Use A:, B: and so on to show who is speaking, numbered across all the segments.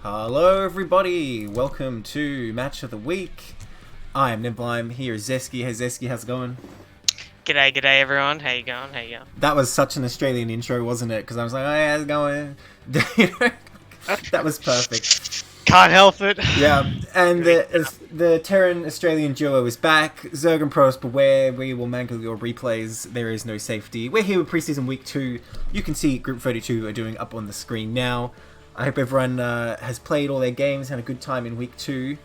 A: Hello everybody, welcome to Match of the Week. I am Neblime, here is Zesky. Hey Zesky, how's it going?
B: G'day everyone. How you going?
A: That was such an Australian intro, wasn't it? Because I was like, oh yeah, how's it going? That was perfect.
B: Can't help it.
A: Yeah, and the Terran Australian duo is back. Zerg and Protoss beware, we will mangle your replays, there is no safety. We're here with Preseason Week 2. You can see Group 32 are doing up on the screen now. I hope everyone has played all their games, had a good time in Week 2,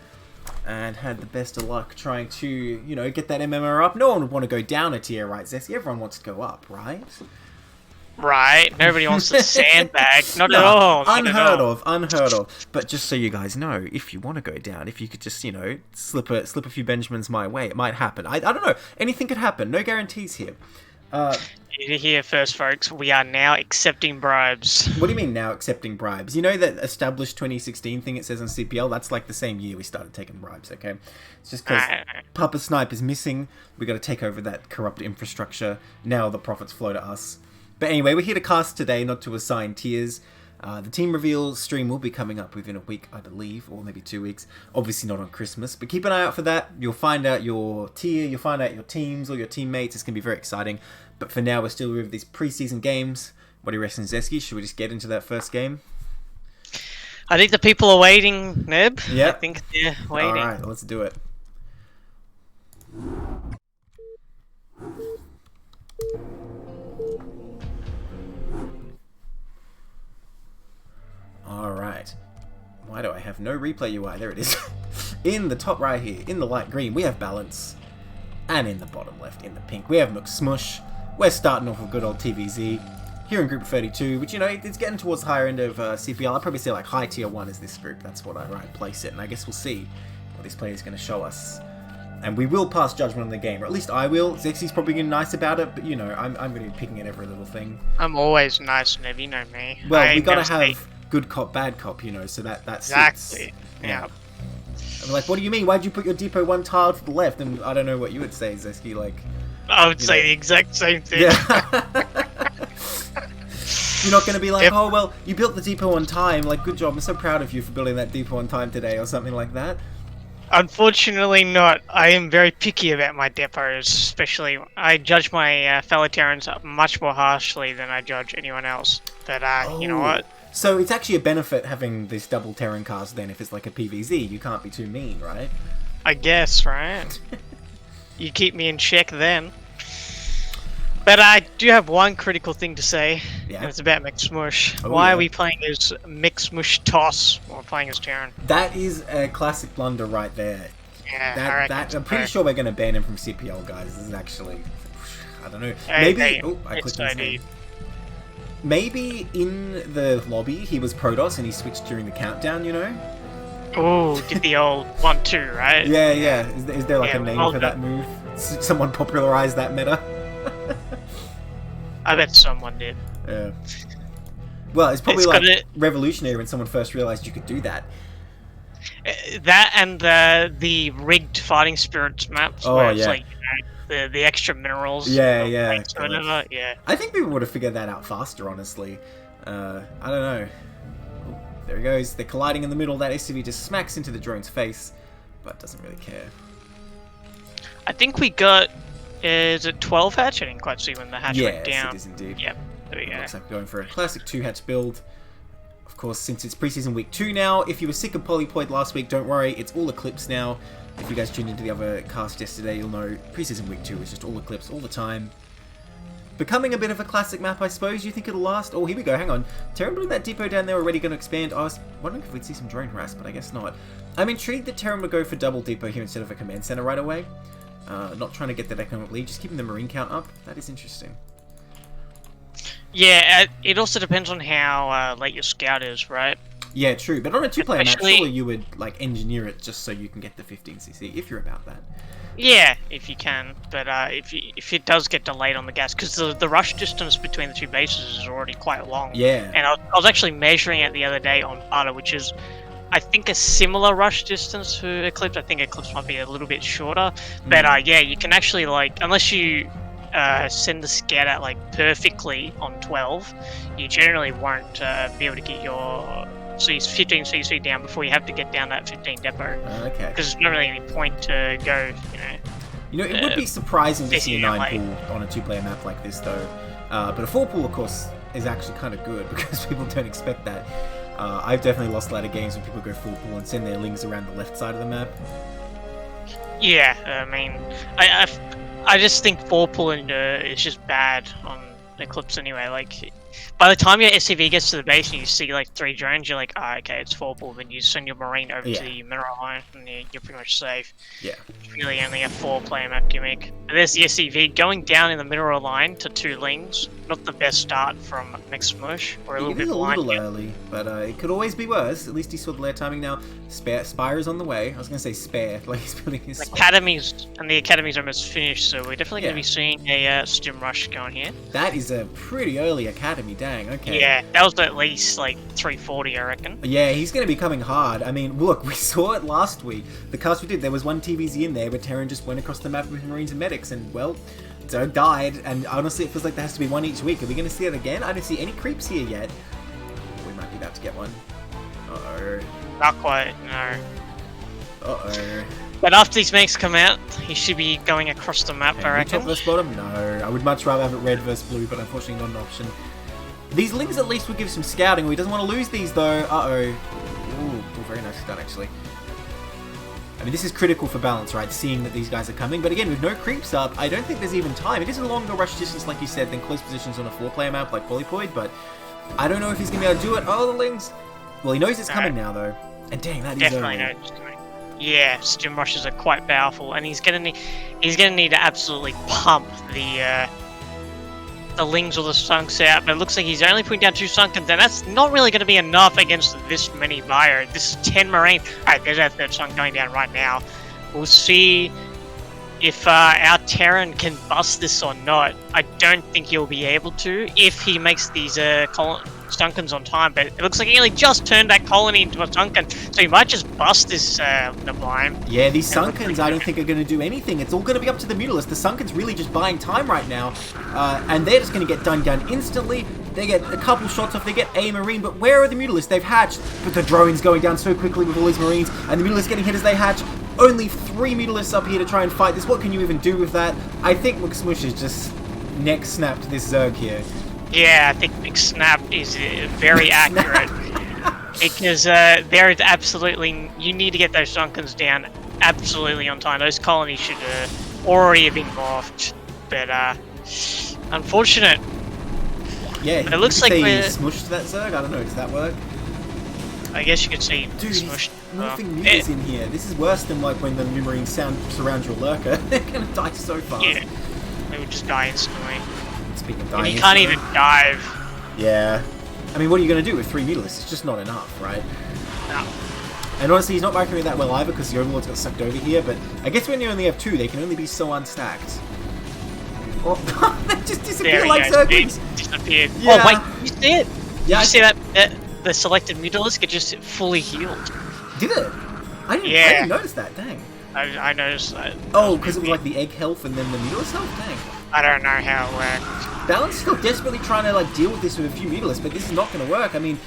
A: and had the best of luck trying to, you know, get that MMR up. No one would want to go down a tier, right, Zessie? Everyone wants to go up, right?
B: Right. Nobody wants to sandbag. Not at all.
A: Unheard of. But just so you guys know, if you want to go down, if you could just, you know, slip a few Benjamins my way, it might happen. I don't know. Anything could happen. No guarantees here.
B: You hear first, folks. We are now accepting bribes.
A: What do you mean now accepting bribes? You know that established 2016 thing it says on CPL? That's like the same year we started taking bribes, okay? It's just because Papa Snipe is missing. We got to take over that corrupt infrastructure. Now the profits flow to us. But anyway, we're here to cast today, not to assign tiers. The team reveal stream will be coming up within a week, I believe, or maybe 2 weeks. Obviously not on Christmas, but keep an eye out for that. You'll find out your tier, you'll find out your teams or your teammates. It's going to be very exciting. But for now, we're still with these preseason games. What do you reckon, Zesky? Should we just get into that first game?
B: I think the people are waiting, Neb.
A: Yeah.
B: I think they're waiting.
A: Alright, let's do it. Alright. Why do I have no replay UI? There it is. In the top right here, in the light green, we have balance. And in the bottom left, in the pink, we have McSmush. We're starting off with good old TVZ. Here in Group 32, which, you know, it's getting towards the higher end of CPL. I'd probably say, like, high tier 1 is this group. That's what I'd place it. And I guess we'll see what this player is going to show us. And we will pass judgment on the game. Or at least I will. Zexy's probably getting nice about it. But, you know, I'm going to be picking at every little thing.
B: I'm always nice, Neb. You know me.
A: Well, we got to have good cop, bad cop, you know, so that's
B: exactly. Yeah.
A: I'm like, what do you mean? Why'd you put your depot one tile to the left? And I don't know what you would say, Zesky, like...
B: I would say the exact same thing.
A: Yeah. You're not going to be like, oh, well, you built the depot on time, like, good job, I'm so proud of you for building that depot on time today, or something like that?
B: Unfortunately not. I am very picky about my depots, especially I judge my fellow Terrans much more harshly than I judge anyone else. But, you know what?
A: So it's actually a benefit having this double Terran cast then, if it's like a PvZ. You can't be too mean, right?
B: I guess, right? You keep me in check then. But I do have one critical thing to say, and it's about McSmush. Why are we playing as McSmush Toss while playing as Terran?
A: That is a classic blunder right there.
B: Yeah,
A: I'm pretty sure we're going to ban him from CPL, guys. This is actually... I don't know. Maybe... I clicked his name. Maybe in the lobby he was Protoss and he switched during the countdown, you know?
B: Oh, did the old 1-2, right?
A: Yeah. Is there like a name for that move? Someone popularized that meta?
B: I bet someone did.
A: Yeah. Well, it's probably like revolutionary when someone first realized you could do that.
B: That and the rigged fighting spirits maps.
A: Oh,
B: where it's
A: yeah.
B: like, you know, the extra minerals.
A: Yeah.
B: Yeah.
A: I think people would have figured that out faster, honestly. I don't know. Oh, there he goes. They're colliding in the middle. That SCV just smacks into the drone's face, but doesn't really care.
B: I think we got... Is it 12 hatch? I didn't quite see when the hatch went down.
A: Yes, it is indeed.
B: Yep, there we go.
A: Looks like we're going for a classic 2-hatch build. Of course, since it's preseason week 2 now, if you were sick of Polypoid last week, don't worry, it's all Eclipse now. If you guys tuned into the other cast yesterday, you'll know preseason week 2 is just all Eclipse all the time. Becoming a bit of a classic map, I suppose. You think it'll last? Oh, here we go, hang on. Terran building that depot down there already going to expand. I was wondering if we'd see some drone harass, but I guess not. I'm intrigued that Terran would go for double depot here instead of a command center right away. Not trying to get that economic lead, just keeping the marine count up. That is interesting.
B: Yeah, it also depends on how late your scout is, right?
A: Yeah, true. But on a 2-player map, surely you would like engineer it just so you can get the 15cc, if you're about that.
B: Yeah, if you can. But if it does get delayed on the gas, because the rush distance between the two bases is already quite long.
A: Yeah.
B: And I was actually measuring it the other day on Barter, which is... I think a similar rush distance to Eclipse. I think Eclipse might be a little bit shorter. But yeah, you can actually, like, unless you send the scout out like perfectly on 12, you generally won't be able to get your 15 CC down before you have to get down that 15 depot.
A: Okay.
B: Because there's not really any point to go,
A: it would be surprising to see a 9
B: like...
A: pool on a 2-player map like this, though. But a 4 pool, of course, is actually kind of good because people don't expect that. I've definitely lost a lot of games when people go 4 pool and send their lings around the left side of the map.
B: Yeah, I mean, I just think 4 pool is just bad on Eclipse anyway. Like, by the time your SCV gets to the base and you see like 3 drones, you're like, okay, it's 4 pool. Then you send your Marine over to the mineral line and you're pretty much safe.
A: Yeah.
B: It's really only a 4-player map gimmick. And there's the SCV going down in the mineral line to 2 lings. Not the best start from McSmush. Or a little bit blind.
A: It is a little early, but it could always be worse. At least he saw the layer timing now. Spire is on the way. I was going to say spare, like he's building his
B: the Academy's almost finished, so we're definitely going to be seeing a Stim Rush going here.
A: That is a pretty early Academy, dang, okay.
B: Yeah, that was at least like 340, I reckon.
A: Yeah, he's going to be coming hard. I mean, look, we saw it last week. The cast we did, there was one TVZ in there where Terran just went across the map with Marines and Medics, and, well, Zerg died, and honestly, it feels like there has to be one each week. Are we going to see it again? I don't see any creeps here yet. We might be about to get one. Uh-oh.
B: Not quite, no.
A: Uh-oh.
B: But after these makes come out, he should be going across the map, I reckon.
A: Top versus bottom? No. I would much rather have it red versus blue, but unfortunately not an option. These lings at least would give some scouting. He doesn't want to lose these, though. Uh-oh. Ooh, very nicely done, actually. I mean, this is critical for balance, right? Seeing that these guys are coming. But again, with no creeps up, I don't think there's even time. It is a longer rush distance, like you said, than close positions on a 4-player map like Polypoid, but I don't know if he's going to be able to do it. Oh, the lings. Well, he knows it's coming now, though. And dang, that is
B: definitely knows it's coming. Yeah, Stim Rushes are quite powerful, and he's gonna need to absolutely pump the lings or the sunks out. But it looks like he's only putting down 2 sunkens, and that's not really going to be enough against this many bio. This is 10 Marines. Alright, there's our 3rd sunk going down right now. We'll see if our Terran can bust this or not. I don't think he'll be able to if he makes these Sunkens on time, but it looks like he only just turned that colony into a Sunken, so he might just bust this Neblime.
A: Yeah, these Sunkens I don't think are going to do anything. It's all going to be up to the Mutalists. The Sunken's really just buying time right now, and they're just going to get done instantly. They get a couple shots off, they get a Marine, but where are the Mutalists? They've hatched, but the drone's going down so quickly with all these Marines, and the Mutalists getting hit as they hatch. Only 3 Mutalists up here to try and fight this. What can you even do with that? I think McSmush is just neck snapped this Zerg here.
B: Yeah, I think McSnap is very accurate. Because there is absolutely... You need to get those Sunkens down absolutely on time. Those colonies should already have been morphed. But, unfortunate.
A: Yeah,
B: but it looks like we're...
A: smushed that Zerg? I don't know, does that work?
B: I guess you could say
A: smushed. Nothing mutas in here. This is worse than like when the Marines surround your lurker. They're gonna die so fast.
B: Yeah, they would just die instantly.
A: Speaking of dying,
B: and he can't even dive.
A: Yeah. I mean, what are you going to do with 3 Mutalists? It's just not enough, right?
B: No.
A: And honestly, he's not marking me that well either because the Overlords got sucked over here, but I guess when you only have 2, they can only be so unstacked. Oh, they just disappear like Zerglings!
B: Disappeared.
A: Yeah.
B: Oh, wait, you see it?
A: Yeah,
B: you see that the selected Mutalist get just fully healed?
A: Did it? I didn't notice that, dang.
B: I noticed that.
A: Oh, because it was like the egg health and then the Mutalist health? Dang.
B: I don't know how it worked.
A: Balance is still desperately trying to like deal with this with a few Mutalists, but this is not going to work. I mean,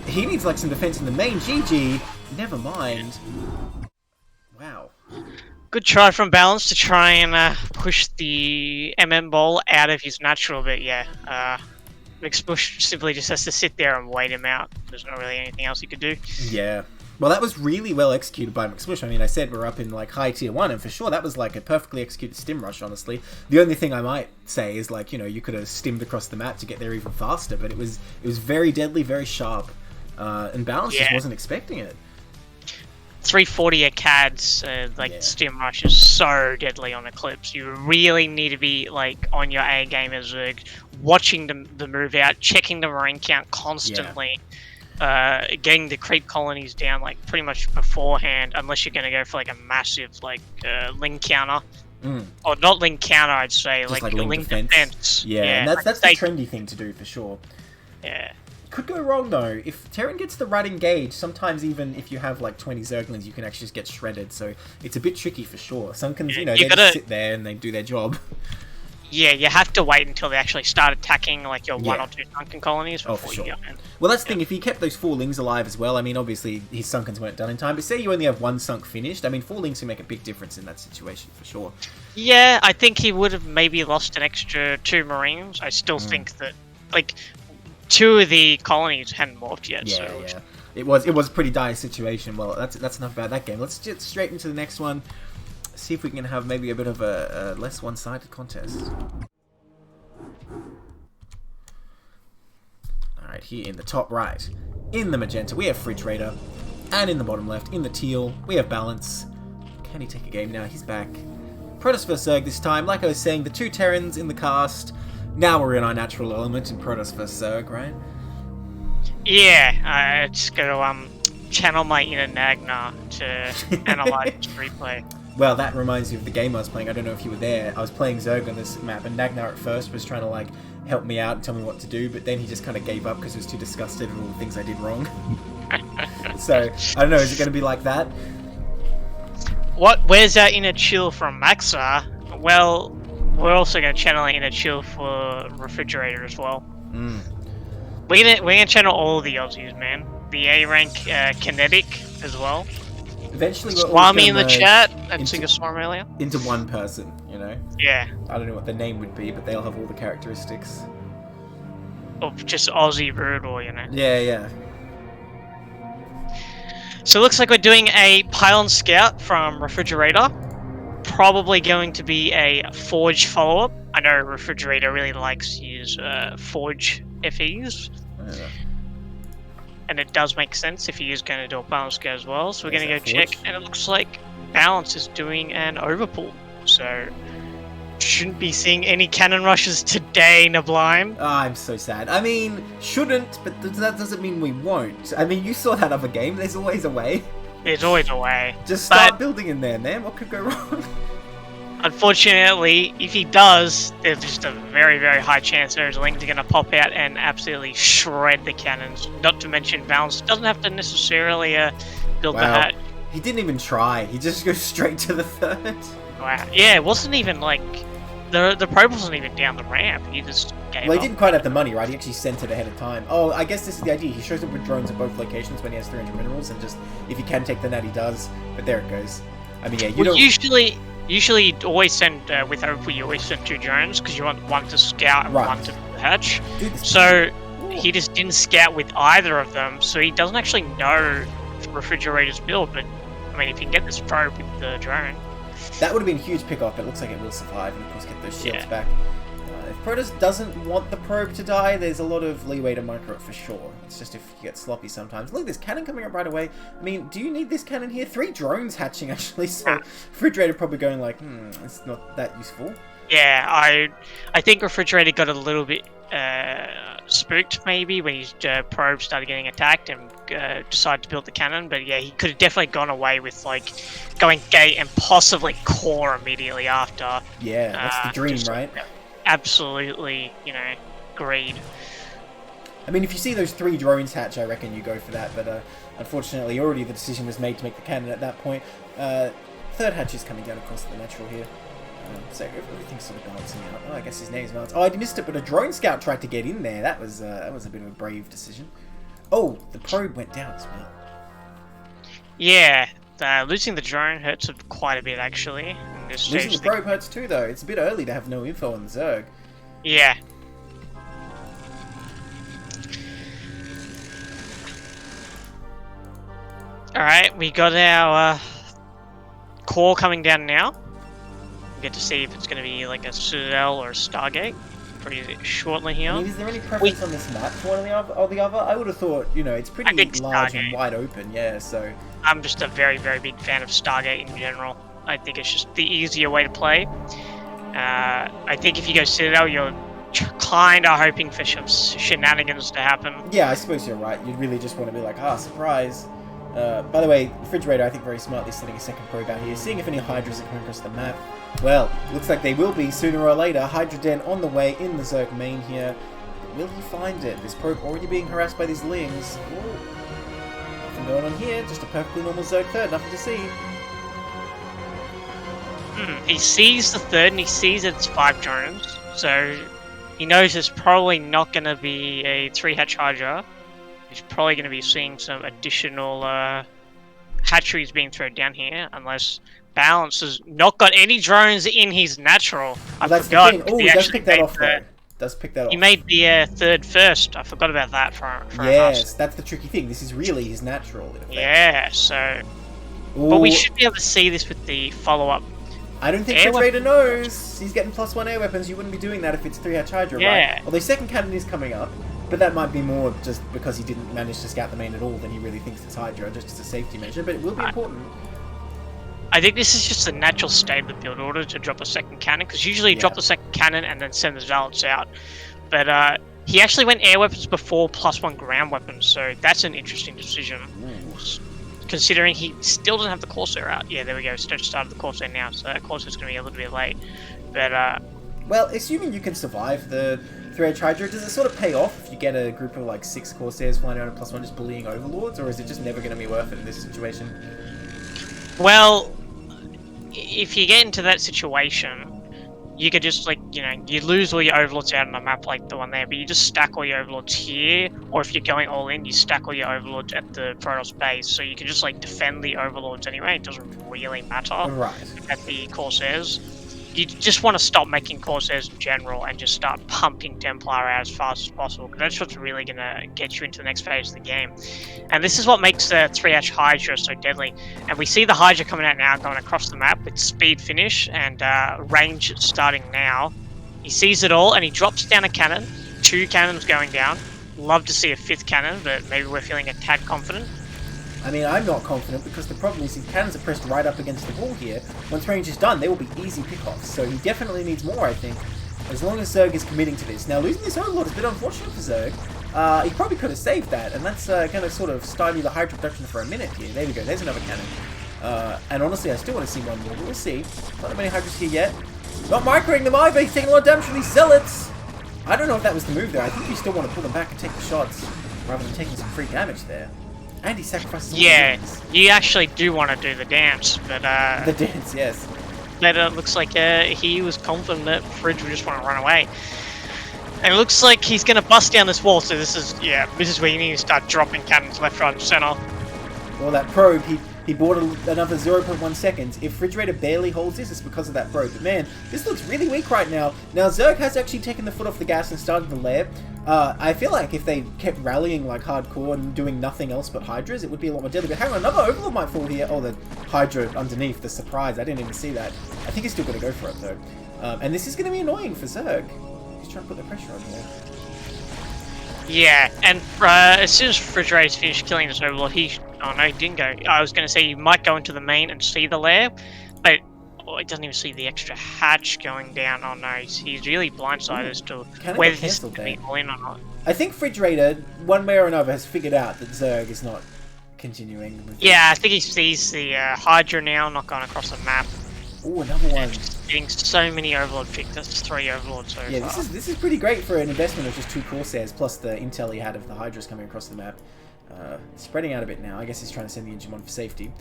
A: he needs like some defense in the main. GG. Never mind. Wow.
B: Good try from Balance to try and push the MM ball out of his natural, but yeah. McSmush simply just has to sit there and wait him out. There's not really anything else he could do.
A: Yeah. Well, that was really well executed by McSmush. I mean, I said we're up in like high tier 1, and for sure that was like a perfectly executed stim rush, honestly. The only thing I might say is like, you know, you could have stimmed across the map to get there even faster, but it was very deadly, very sharp. And Balance just wasn't expecting it. 340
B: at CADs, Stim Rush is so deadly on Eclipse. You really need to be like on your A game as Zerg, watching the move out, checking the Marine count constantly, getting the creep colonies down like pretty much beforehand, unless you're going to go for like a massive like Ling counter. Or not Ling counter, I'd say, like Ling defense.
A: Yeah, and that's the trendy thing to do for sure.
B: Yeah.
A: Could go wrong though. If Terran gets the right engage, sometimes even if you have like 20 Zerglings, you can actually just get shredded. So it's a bit tricky for sure. Sunkens, you know, they just sit there and they do their job.
B: Yeah, you have to wait until they actually start attacking like your 1 or 2 sunken colonies before you go in.
A: Well, that's the thing. If he kept those 4 lings alive as well, I mean, obviously his sunkens weren't done in time. But say you only have 1 sunk finished, I mean, 4 lings can make a big difference in that situation for sure.
B: Yeah, I think he would have maybe lost an extra 2 marines. I still think that like 2 of the colonies hadn't morphed yet.
A: Yeah,
B: so
A: yeah. It was a pretty dire situation. Well, that's enough about that game. Let's get straight into the next one. See if we can have maybe a bit of a less one-sided contest. Alright, here in the top right, in the magenta, we have Fridge Raider. And in the bottom left, in the teal, we have Balance. Can he take a game now? He's back. Protoss vs Zerg this time. Like I was saying, the 2 Terrans in the cast. Now we're in our natural element in Protoss vs Zerg, right?
B: Yeah, I just gotta channel my inner Nagna to analyze replay.
A: Well, that reminds me of the game I was playing. I don't know if you were there. I was playing Zerg on this map, and Nagnar at first was trying to like help me out and tell me what to do, but then he just kind of gave up because he was too disgusted with all the things I did wrong. So, I don't know, is it going to be like that?
B: Where's our inner chill from Maxa? Well, we're also going to channel our inner chill for Refrigerator as well. We're gonna channel all the Aussies, man. The A rank kinetic as well.
A: Eventually, we're
B: Swami in the chat. I'm seeing a Swarm earlier.
A: Into one person, you know?
B: Yeah.
A: I don't know what the name would be, but they'll have all the characteristics.
B: Of just Aussie brutal, you know?
A: Yeah, yeah.
B: So it looks like we're doing a Pylon Scout from Refrigerator. Probably going to be a Forge follow-up. I know Refrigerator really likes his Forge FEs. Yeah. And it does make sense if he is going to do a Balance Scout as well. So we're going to go check, and it looks like Balance is doing an overpull. So shouldn't be seeing any cannon rushes today, Neblime.
A: Oh, I'm so sad. I mean, shouldn't, but that doesn't mean we won't. I mean, you saw that other game. There's always a way.
B: There's always a way.
A: Just start building in there, man. What could go wrong?
B: Unfortunately, if he does, there's just a very, very high chance those lings are going to pop out and absolutely shred the cannons. Not to mention, Balance doesn't have to necessarily build the hatch.
A: He didn't even try. He just goes straight to the 3rd.
B: Wow. Yeah, it wasn't even like... The probe wasn't even down the ramp. He just gave up.
A: Well, he didn't quite have the money, right? He actually sent it ahead of time. Oh, I guess this is the idea. He shows up with drones at both locations when he has 300 minerals, and just, if he can take the net, he does. But there it goes. I mean, yeah, you don't...
B: Usually you always send, with Overpull, you always send 2 drones, because you want one to scout and one to hatch. Dude, so, he just didn't scout with either of them, so he doesn't actually know the Refrigerator's build, but, I mean, if you can get this probe with the drone...
A: That would have been a huge pick-up. It looks like it will survive, and of course get those shields back. If Protoss doesn't want the probe to die, there's a lot of leeway to micro it for sure. It's just if you get sloppy sometimes. Look, this cannon coming up right away. I mean, do you need this cannon here? 3 drones hatching, actually, so Refrigerator probably going like, it's not that useful.
B: Yeah, I think Refrigerator got a little bit spooked, maybe, when his probe started getting attacked and decided to build the cannon. But yeah, he could have definitely gone away with, like, going gate and possibly core immediately after.
A: Yeah, that's the dream, right?
B: Absolutely, you know, greed.
A: I mean, if you see those 3 drones hatch, I reckon you go for that. But unfortunately, already the decision was made to make the cannon at that point. 3rd hatch is coming down across the natural here. So everything's sort of balancing out. Oh, I guess his name's balanced. Oh, I missed it, but a drone scout tried to get in there. That was a bit of a brave decision. Oh, the probe went down as well.
B: Yeah, losing the drone hurts quite a bit, actually.
A: Losing the probe hurts too, though. It's a bit early to have no info on Zerg.
B: Yeah. Alright, we got our core coming down now. We get to see if it's going to be like a Citadel or a Stargate pretty shortly here.
A: I mean, is there any preference on this map for one or the other? I would have thought, you know, it's pretty large and wide open, yeah, so...
B: I'm just a very, very big fan of Stargate in general. I think it's just the easier way to play. I think if you go Citadel, you're kind of hoping for some shenanigans to happen.
A: Yeah, I suppose you're right. You'd really just want to be like, surprise. By the way, Refrigerator, I think very smartly setting a second probe out here, seeing if any Hydras are coming across the map. Well, looks like they will be sooner or later. Hydra Den on the way in the Zerg main here. Will he find it? This probe already being harassed by these lings. Ooh. Nothing going on here, just a perfectly normal Zerg 3rd, nothing to see.
B: He sees the third, and he sees it's 5 drones, so he knows there's probably not going to be a 3-hatch Hydra. He's probably going to be seeing some additional hatcheries being thrown down here, unless Balance has not got any drones in his natural.
A: I forgot. Oh, he does pick that off though. Does pick that off.
B: He made the third first. I forgot about that for
A: yes, that's the tricky thing. This is really his natural.
B: Yeah, so... Ooh. But we should be able to see this with the follow-up.
A: I don't think Refrigerator knows. He's getting +1 air weapons. You wouldn't be doing that if it's 3-hatch Hydra, right? Although second cannon is coming up, but that might be more just because he didn't manage to scout the main at all than he really thinks it's Hydra, just as a safety measure, but it will be important.
B: I think this is just the natural state of the build order to drop a second cannon, because usually you drop the second cannon and then send the Zealots out. But he actually went air weapons before +1 ground weapons, so that's an interesting decision. Considering he still doesn't have the Corsair out. Yeah, there we go. Just started the Corsair now, so that Corsair's going to be a little bit late. But,
A: well, assuming you can survive the 3-hatch Hydra, does it sort of pay off if you get a group of like 6 Corsairs flying around and +1 just bullying Overlords, or is it just never going to be worth it in this situation?
B: Well, if you get into that situation, you could just, like, you know, you lose all your Overlords out on a map like the one there, but you just stack all your Overlords here, or if you're going all in, you stack all your Overlords at the Protoss base, so you can just, like, defend the Overlords anyway. It doesn't really matter at the Corsairs. You just want to stop making Corsairs in general and just start pumping Templar out as fast as possible, because that's what's really going to get you into the next phase of the game. And this is what makes the 3-hatch Hydra so deadly. And we see the Hydra coming out now, going across the map with speed finish and range starting now. He sees it all and he drops down a cannon. 2 cannons going down. Love to see a 5th cannon, but maybe we're feeling a tad confident.
A: I mean, I'm not confident because the problem is his cannons are pressed right up against the wall here. Once range is done, they will be easy pickoffs, so he definitely needs more, I think, as long as Zerg is committing to this. Now, losing this Overlord is a bit unfortunate for Zerg. He probably could have saved that, and that's going to sort of stymie the Hydra production for a minute here. There we go, there's another cannon. And honestly, I still want to see one more, but we'll see. Not that many Hydras here yet. Not microing them either, he's taking a lot of damage from these Zealots. I don't know if that was the move there. I think you still want to pull them back and take the shots, rather than taking some free damage there. And he sacrifices all the things.
B: You actually do want to do the dance, but
A: the dance, yes.
B: But it looks like he was confident that Fridge would just want to run away. And it looks like he's going to bust down this wall, so this is where you need to start dropping cannons left, right, and center.
A: Well, that probe, he bought another 0.1 seconds. If Refrigerator barely holds this, it's because of that probe. But man, this looks really weak right now. Now, Zerg has actually taken the foot off the gas and started the lair. I feel like if they kept rallying like hardcore and doing nothing else but Hydras, it would be a lot more deadly. But hang on, another Overlord might fall here. Oh, the Hydra underneath, the surprise. I didn't even see that. I think he's still going to go for it, though. And this is going to be annoying for Zerg. He's trying to put the pressure on here.
B: Yeah, and as soon as Refrigerator's finished killing this Overlord, oh no, he didn't go. I was going to say you might go into the main and see the lair, but he doesn't even see the extra hatch going down. Oh no, he's really blindsided as to whether this is going to be all in or not.
A: I think Refrigerator, one way or another, has figured out that Zerg is not continuing with
B: I think he sees the Hydra now, not going across the map.
A: Oh, another one.
B: Getting so many Overlord picks. That's 3 Overlords so far.
A: This is pretty great for an investment of just 2 Corsairs, plus the intel he had of the Hydras coming across the map. Spreading out a bit now. I guess he's trying to send the engine on for safety.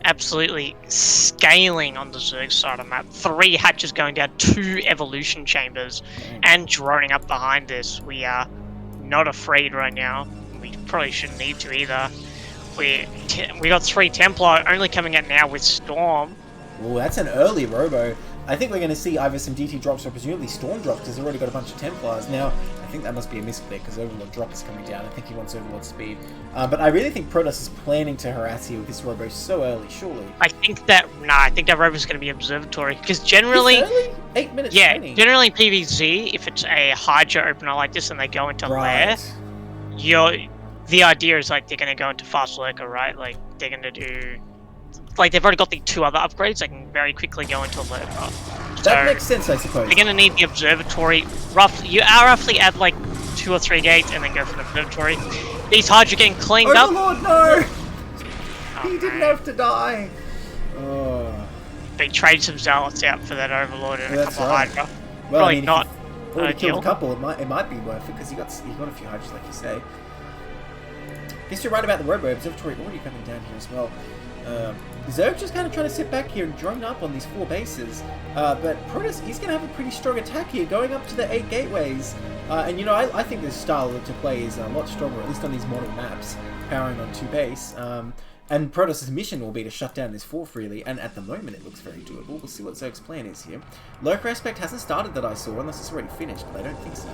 B: Absolutely scaling on the Zerg side of the map. 3 hatches going down, 2 evolution chambers, and droning up behind this. We are not afraid right now. We probably shouldn't need to either. We got 3 Templar only coming out now with Storm.
A: Oh, that's an early robo. I think we're going to see either some DT drops or presumably Storm drops because they've already got a bunch of Templars. Now, I think that must be a misclick because Overlord drop is coming down. I think he wants Overlord speed. But I really think Protoss is planning to harass you with this robo so early, surely.
B: I think that robo is going to be Observatory because generally...
A: This early? 8 minutes
B: Yeah,
A: 20.
B: Generally PvZ, if it's a Hydra opener like this and they go into lair, the idea is like they're going to go into Fast Lurker, right? Like they're going to do... Like, they've already got the 2 other upgrades, they can very quickly go into a lurker.
A: That makes sense, I suppose.
B: They're going to need the Observatory. You roughly add, like, 2 or 3 gates and then go for the Observatory. These Hydra getting cleaned up.
A: Overlord, no! He didn't have to die. Oh.
B: They trade some Zealots out for that Overlord and a couple of Hydra.
A: Well,
B: probably not
A: already killed a couple, it might be worth it, because you got a few Hydras, like you say. Guess you're right about the Robo Observatory already coming down here as well. Zerg just kind of trying to sit back here and drone up on these 4 bases. But Protoss, he's going to have a pretty strong attack here, going up to the 8 gateways. And you know, I think this style to play is a lot stronger, at least on these modern maps, powering on 2 base. And Protoss' mission will be to shut down this 4th, really, and at the moment it looks very doable. We'll see what Zerg's plan is here. Lurker Aspect hasn't started that I saw, unless it's already finished, but I don't think so.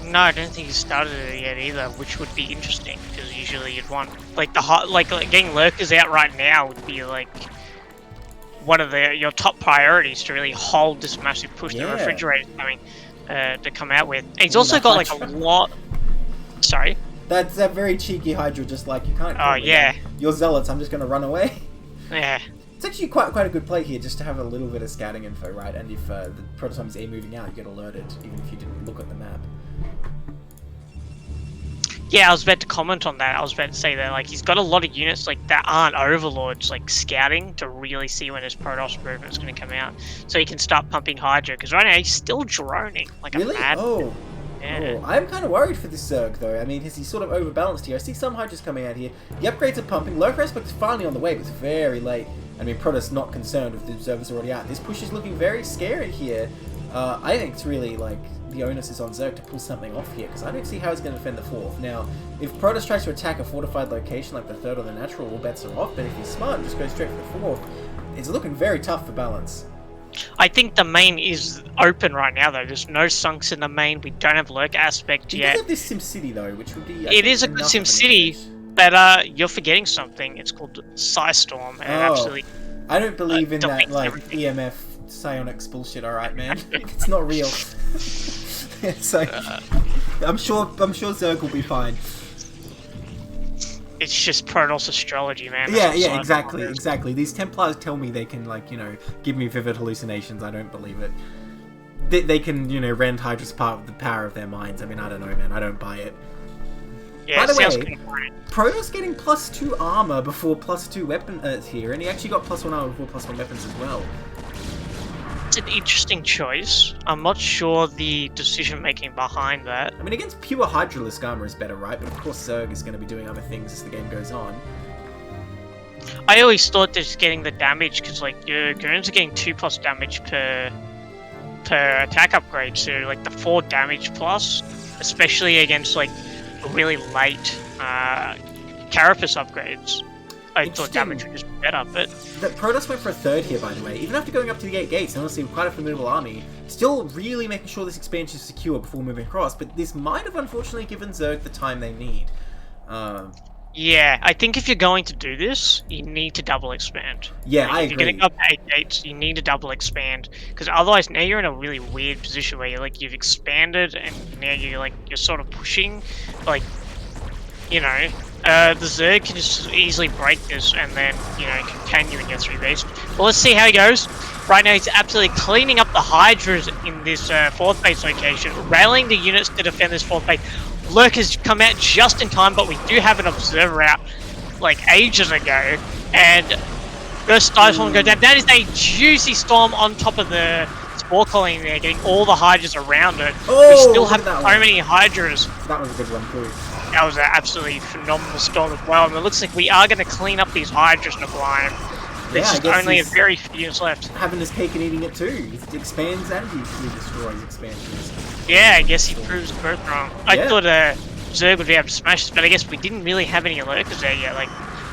B: No, I don't think he started it yet either, which would be interesting, because usually you'd want, like, getting Lurkers out right now would be, like, one of your top priorities to really hold this massive push the refrigerator's coming to come out with. And he's also got, like, a lot... Sorry?
A: That's a very cheeky Hydra, just like, you can't...
B: Oh, yeah.
A: You're Zealots, I'm just gonna run away.
B: Yeah.
A: It's actually quite a good play here, just to have a little bit of scouting info, right? And if the Protoss is moving out, you get alerted, even if you didn't look at the map.
B: Yeah, I was about to comment on that. I was about to say that, like, he's got a lot of units, like, that aren't Overlords, like, scouting to really see when his Protoss movement's going to come out. So he can start pumping Hydra, because right now he's still droning, like a mad...
A: Oh. Yeah. Oh, I'm kind of worried for this Zerg, though. I mean, he's sort of overbalanced here. I see some Hydras coming out here. The upgrades are pumping. Lurker Aspect is finally on the way, but it's very late. I mean, Protoss not concerned with the observers already out. This push is looking very scary here. I think it's really, like, the onus is on Zerg to pull something off here, because I don't see how he's going to defend the 4th. Now, if Protoss tries to attack a fortified location like the 3rd or the natural, all bets are off, but if he's smart and just goes straight for the 4th, it's looking very tough for balance.
B: I think the main is open right now, though. There's no sunks in the main. We don't have Lurk Aspect yet.
A: It does have this Sim City, though, which would be...
B: It is a good Sim City, but you're forgetting something. It's called Psystorm, and absolutely...
A: I don't believe in that, like, everything. EMF psionics bullshit, alright, man. It's not real. So, I'm sure Zerg will be fine.
B: It's just Protoss astrology, man.
A: Yeah, exactly. These Templars tell me they can, like, you know, give me vivid hallucinations. I don't believe it. They can, you know, rend Hydra's apart with the power of their minds. I mean, I don't know, man. I don't buy it.
B: Yeah,
A: by the way, Protoss getting +2 armor before +2 weapons here, and he actually got +1 armor before +1 weapons as well.
B: It's an interesting choice. I'm not sure the decision-making behind that.
A: I mean, against pure Hydralisk armor is better, right? But of course Zerg is going to be doing other things as the game goes on.
B: I always thought just getting the damage, because, like, your goons are getting 2+ damage per attack upgrade, so, like, the 4 damage plus, especially against, like, really late Carapace upgrades. I thought damage would just be better, but...
A: The Protoss went for a 3rd here, by the way. Even after going up to the 8 gates, and honestly, quite a formidable army, still really making sure this expansion is secure before moving across, but this might have unfortunately given Zerg the time they need.
B: Yeah, I think if you're going to do this, you need to double expand.
A: Yeah,
B: like,
A: I agree.
B: If you're getting up to 8 gates, you need to double expand, because otherwise now you're in a really weird position where you've expanded, and now you're sort of pushing, like, you know... the Zerg can just easily break this and then, you know, continue in your 3 base. Well, let's see how he goes. Right now, he's absolutely cleaning up the Hydras in this 4th base location, rallying the units to defend this 4th base. Lurkers come out just in time, but we do have an observer out, like, ages ago. And first Storm go down. That is a juicy storm on top of the Spore Colony there, getting all the Hydras around it. We still have so many Hydras.
A: That was a good one, too.
B: That was an absolutely phenomenal storm as well, and it looks like we are going to clean up these Hydras, Neblime. There's just only a very few units left.
A: Having his cake and eating it too. He expands and he destroys expansions.
B: Yeah, I guess he proves both wrong. I thought Zerg would be able to smash this, but I guess we didn't really have any Lurkers there yet. Like,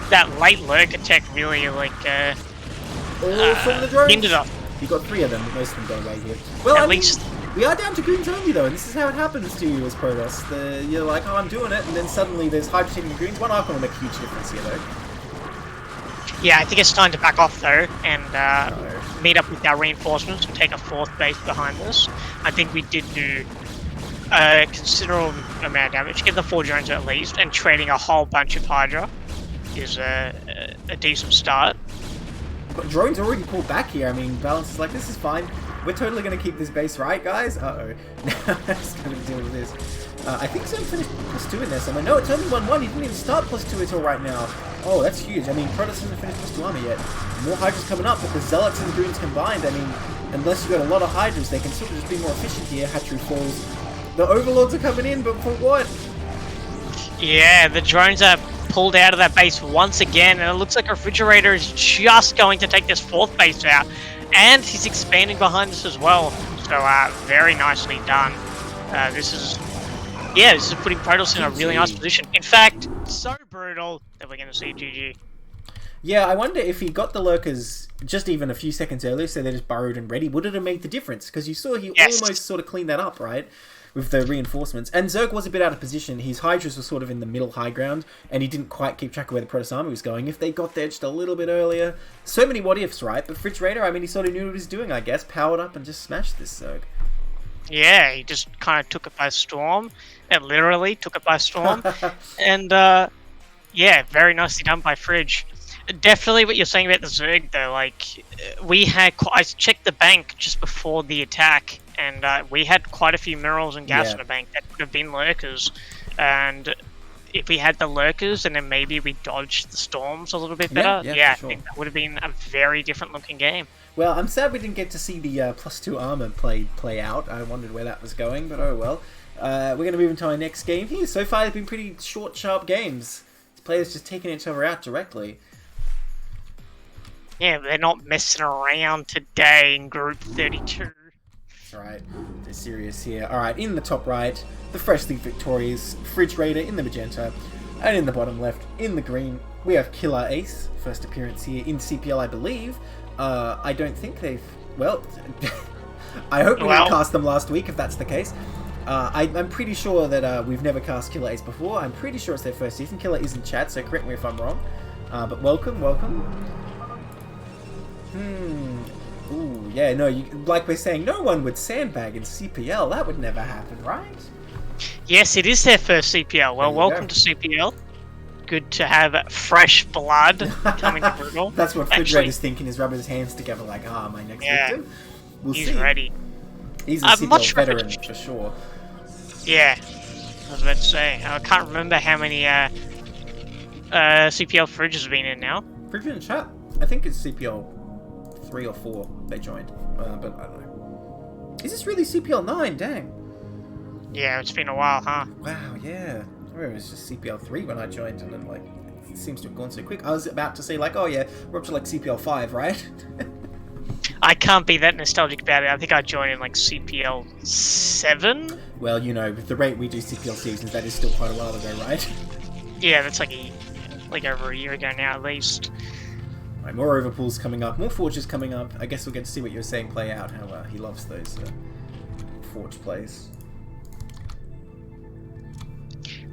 B: that late Lurker tech really, like,
A: from the drones?
B: hindered us.
A: You got 3 of them, but most of them go away here. Well, at least... We are down to goons only, though, and this is how it happens to you as Protoss. You're like, oh, I'm doing it, and then suddenly there's Hydra teaming goons. One Archon will make a huge difference here, though.
B: Yeah, I think it's time to back off, though, and meet up with our reinforcements and take a 4th base behind this. I think we did do a considerable amount of damage. Get the 4 drones at least, and trading a whole bunch of Hydra is a decent start.
A: But drones already pulled back here. I mean, Balance is like, this is fine. We're totally going to keep this base, right, guys? Uh-oh. Now I'm just going to deal with this. I think Zerg finished +2 in there somewhere. No, it's only 1-1. He didn't even start +2 until right now. Oh, that's huge. I mean, Protoss hasn't finished +2 armor yet. More Hydras coming up, but the Zealots and the Goons combined, I mean, unless you've got a lot of Hydras, they can sort of just be more efficient here. Hatchery falls. The overlords are coming in, but for what?
B: Yeah, the drones are pulled out of that base once again, and it looks like Refrigerator is just going to take this 4th base out. And he's expanding behind us as well. So, very nicely done. This is putting Protoss in a really nice position. In fact, so brutal that we're going to see GG.
A: Yeah, I wonder if he got the lurkers just even a few seconds earlier, so they're just burrowed and ready, would it have made the difference? Because you saw he almost sort of cleaned that up, right? With the reinforcements. And Zerg was a bit out of position. His Hydras were sort of in the middle high ground, and he didn't quite keep track of where the Protoss army was going. If they got there just a little bit earlier... So many what-ifs, right? But Refrigerator, I mean, he sort of knew what he was doing, I guess. Powered up and just smashed this Zerg.
B: Yeah, he just kind of took it by storm. It literally took it by storm. And, yeah, very nicely done by Fridge. Definitely what you're saying about the Zerg, though. Like, I checked the bank just before the attack, and we had quite a few minerals and gas in the bank that could have been lurkers. And if we had the lurkers, and then maybe we dodged the storms a little bit better, I think that would have been a very different looking game.
A: Well, I'm sad we didn't get to see the +2 armor play out. I wondered where that was going, but oh well. We're going to move into our next game here. So far, they've been pretty short, sharp games. Players just taking each other out directly.
B: Yeah, they're not messing around today in Group 32.
A: That's right. They're serious here. Alright, in the top right, the freshly victorious Fridge Raider in the magenta. And in the bottom left, in the green, we have Killer Ace. First appearance here in CPL, I believe. I don't think they've... Well, I hope we didn't cast them last week, if that's the case. I'm pretty sure that we've never cast Killer Ace before. I'm pretty sure it's their first season. Killer is in chat, so correct me if I'm wrong. But welcome. Ooh, yeah, no, like we're saying, no one would sandbag in CPL. That would never happen, right?
B: Yes, it is their first CPL. Well, welcome to CPL. Good to have fresh blood coming to Brutal.
A: That's what Fridge thinking, is rubbing his hands together like, my next victim. We'll see.
B: He's ready.
A: He's a CPL veteran for sure.
B: Yeah, I was about to say. I can't remember how many CPL Fridge has been in now.
A: Fridge in chat. I think it's CPL 3 or 4 they joined, but I don't know. Is this really CPL 9? Dang.
B: Yeah, it's been a while, huh?
A: Wow, yeah. I remember it was just CPL 3 when I joined, and then, like, it seems to have gone so quick. I was about to say, like, oh yeah, we're up to, like, CPL 5, right?
B: I can't be that nostalgic about it. I think I joined in, like, CPL 7?
A: Well, you know, with the rate we do CPL seasons, that is still quite a while ago, right?
B: Yeah, that's like over a year ago now, at least.
A: Right, more overpulls coming up, more forges coming up. I guess we'll get to see what you're saying play out, how he loves those forge plays.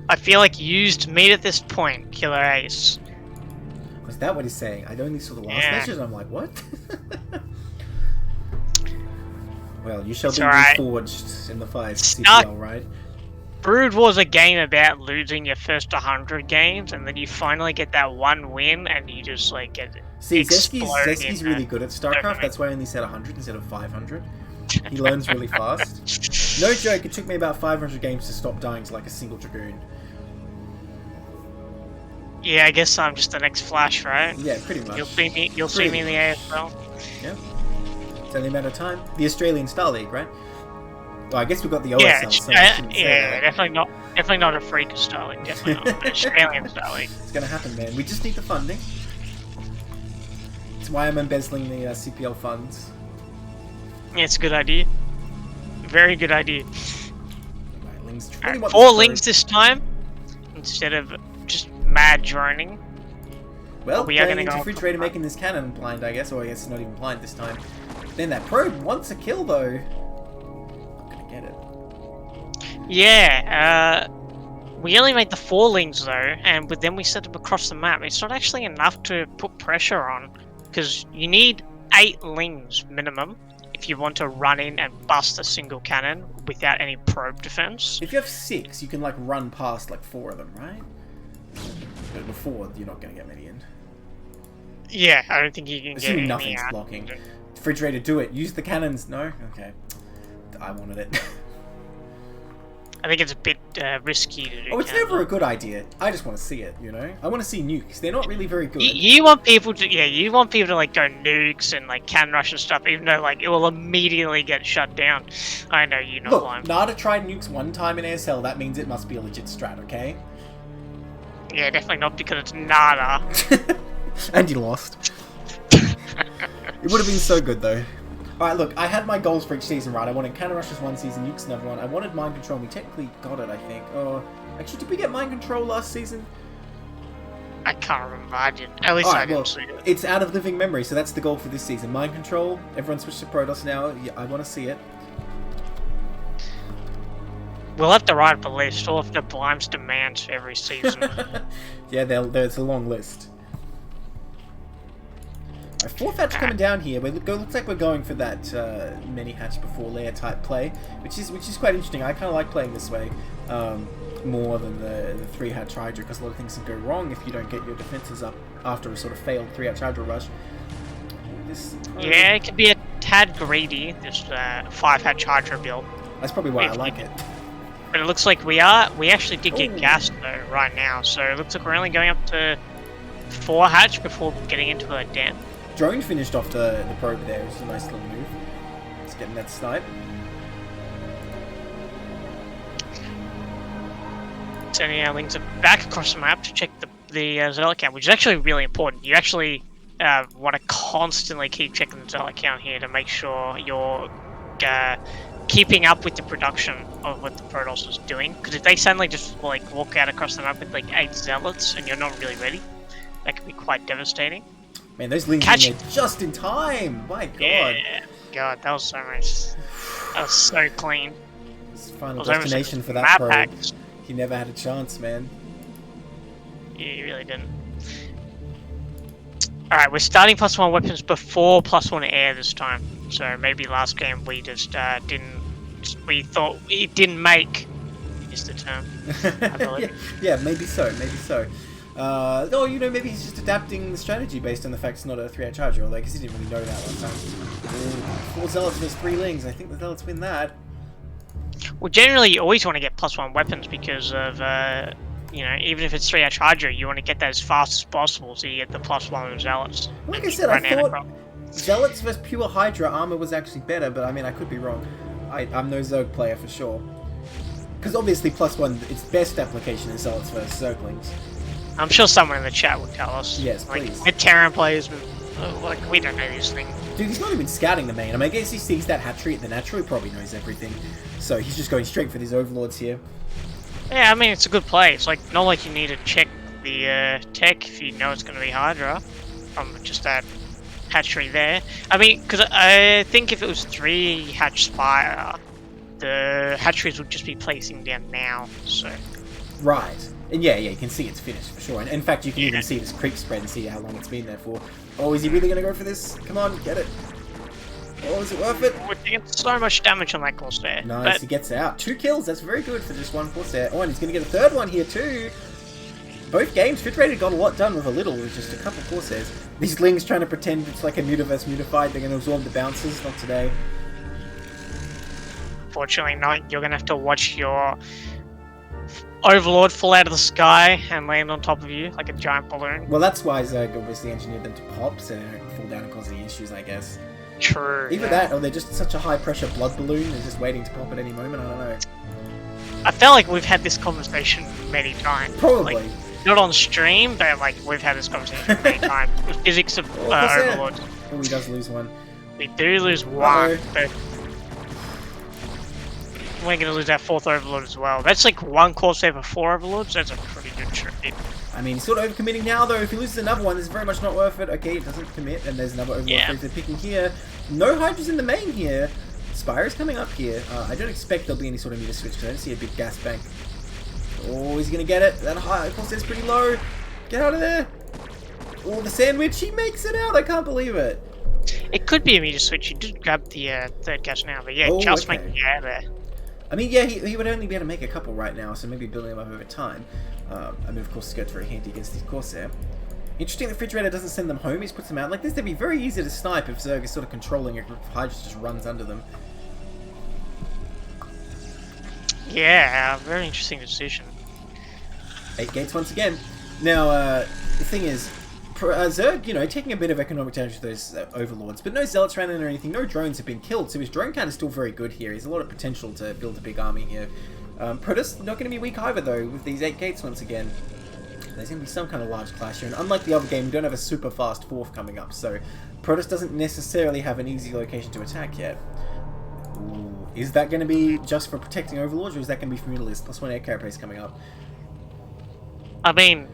B: I feel like used meat at this point, Killer Ace.
A: Was that what he's saying? I only saw the last message and I'm like, what? Well, you shall be reforged in the 5 CPL, right?
B: Brood was a game about losing your first 100 games, and then you finally get that one win, and you just, like, get
A: Zesky's really good at StarCraft. That's why I only said 100 instead of 500. He learns really fast. No joke, it took me about 500 games to stop dying to, like, a single Dragoon.
B: Yeah, I guess I'm just the next Flash, right?
A: Yeah, pretty much.
B: You'll see me in the AFL.
A: Yeah. It's only a matter of time. The Australian Star League, right? Well, I guess we've got the OSL,
B: definitely not a freak Star League, definitely not an Australian Star League.
A: It's gonna happen, man. We just need the funding. That's why I'm embezzling the CPL funds.
B: Yeah, it's a good idea. Very good idea.
A: Right,
B: 4 links this time, instead of just mad droning.
A: Well, we are going to go Fridge Raider making this cannon blind, I guess, or I guess not even blind this time. Then that probe wants a kill, though. Not going to get it.
B: Yeah, we only made the 4 lings, though, and then we set them across the map. It's not actually enough to put pressure on, because you need 8 lings minimum if you want to run in and bust a single cannon without any probe defense.
A: If you have 6, you can, like, run past, like, 4 of them, right? But before, you're not going to get many in.
B: Yeah, I don't think you can get any
A: nothing's blocking. Fridge Raider, do it. Use the cannons. No? Okay. I wanted it.
B: I think it's a bit risky to do.
A: Oh, it's never a good idea. I just want to see it, you know? I want to see nukes. They're not really very good.
B: You want people to, you want people to, like, go nukes and, like, cannon rush and stuff, even though, like, it will immediately get shut down. I know you know why.
A: Look, Nada tried nukes one time in ASL, that means it must be a legit strat, okay?
B: Yeah, definitely not because it's Nada.
A: And you lost. It would have been so good, though. Alright, look, I had my goals for each season right. I wanted Cannon Rushes one season, Nukes another one. I wanted Mind Control, and we technically got it, I think. Oh, actually, did we get Mind Control last season?
B: I can't remember. I didn't. At least I didn't see it.
A: It's out of living memory, so that's the goal for this season. Mind Control, everyone switched to Protoss now. Yeah, I want to see it.
B: We'll have to write up a list, all of the Blime's demands for every season.
A: Yeah, there's a long list. Our fourth hatch coming down here. Looks like we're going for that many hatch before layer type play, which is quite interesting. I kind of like playing this way more than the 3 hatch Hydra, because a lot of things can go wrong if you don't get your defenses up after a sort of failed 3 hatch Hydra rush.
B: Yeah, it could be a tad greedy, this 5 hatch Hydra build.
A: That's probably why I like it.
B: But it looks like we actually did get gassed though right now, so it looks like we're only going up to 4 hatch before getting into a den.
A: Drone finished off the probe there, which is a nice little move. It's getting that snipe.
B: Sending our links back across the map to check the Zealot count, which is actually really important. You actually want to constantly keep checking the Zealot count here to make sure you're keeping up with the production of what the Protoss is doing. Because if they suddenly just like walk out across the map with like 8 Zealots and you're not really ready, that could be quite devastating.
A: Man, those links in there just in time! My god!
B: Yeah, god, that was so nice. That was so clean.
A: This final destination for that probe. He never had a chance, man.
B: Yeah, he really didn't. Alright, we're starting +1 weapons before +1 air this time. So maybe last game we just we thought it didn't make, is the term, I believe.
A: Yeah, maybe so, maybe so. Oh, you know, maybe he's just adapting the strategy based on the fact it's not a 3-out charger, although because he didn't really know that last time. 4 Zealots versus 3 Lings, I think the Zealots win that.
B: Well, generally you always want to get +1 weapons because of, you know, even if it's 3-out charger, you want to get that as fast as possible so you get the +1 Zealots.
A: Like I said, I thought Zealots versus pure Hydra armor was actually better, but I mean, I could be wrong. I'm no Zerg player for sure. Because obviously +1, its best application is Zealots versus Zerglings.
B: I'm sure someone in the chat will tell us.
A: Yes,
B: like,
A: please.
B: We're Terran players, but like, we don't know these things.
A: Dude, he's not even scouting the main. I mean, I guess he sees that hatchery at the natural, he probably knows everything. So he's just going straight for these overlords here.
B: Yeah, I mean, it's a good play. It's like, not like you need to check the tech if you know it's going to be Hydra from just that hatchery there. I mean, because I think if it was 3 hatch Spire, the hatcheries would just be placing down now, so...
A: Right. And yeah, you can see it's finished for sure. And in fact, you can even see this creep spread and see how long it's been there for. Oh, is he really going to go for this? Come on, get it. Oh, is it worth it?
B: We're doing so much damage on that Corsair.
A: Nice,
B: but...
A: he gets out. 2 kills, that's very good for just 1 Corsair. Oh, and he's going to get a 3rd one here too. Both games, Refrigerated got a lot done with a little, with just a couple Corsairs. These Lings trying to pretend it's like a Mutaverse Mutified, they're going to absorb the bounces, not today.
B: Fortunately not, you're going to have to watch your Overlord fall out of the sky and land on top of you like a giant balloon.
A: Well, that's why Zerg obviously engineered them to pop, so they don't fall down and cause any issues, I guess.
B: True.
A: Either that, or they're just such a high-pressure blood balloon, they're just waiting to pop at any moment, I don't know.
B: I felt like we've had this conversation many times.
A: Probably.
B: Like, not on stream, but like we've had this conversation many times. The physics of Overlord.
A: Oh, he does lose one.
B: We do lose one, but we're going to lose our 4th Overlord as well. That's like 1 Corsair for 4 Overlords. That's a pretty good trade.
A: I mean, he's sort of overcommitting now, though. If he loses another one, it's very much not worth it. Okay, it doesn't commit, and there's another Overlord they're picking here. No Hydras in the main here. Spire is coming up here. I don't expect there'll be any sort of meter switch, because I don't see a big gas bank. Oh, he's going to get it. That high Corsair's pretty low. Get out of there. Oh, the sandwich. He makes it out. I can't believe it.
B: It could be a meter switch. He did grab the 3rd gas now, but yeah, just making it out of there.
A: I mean, yeah, he would only be able to make a couple right now, so maybe building them up over time. I mean, of course, Skirt's very handy against these Corsair. Interesting, the Refrigerator doesn't send them home, he just puts them out like this. They'd be very easy to snipe if Zerg is sort of controlling it, if Hydra just runs under them.
B: Yeah, very interesting decision.
A: 8 gates once again. Now, the thing is, Zerg, taking a bit of economic damage with those overlords, but no zealots ran in or anything, no drones have been killed, so his drone count is still very good here. He has a lot of potential to build a big army here. Protoss not going to be weak either, though, with these 8 gates once again. There's going to be some kind of large clash here, and unlike the other game, we don't have a super fast 4th coming up, so Protoss doesn't necessarily have an easy location to attack yet. Ooh. Is that going to be just for protecting overlords, or is that going to be for Mutalists? +1 air carapace coming up.
B: I mean,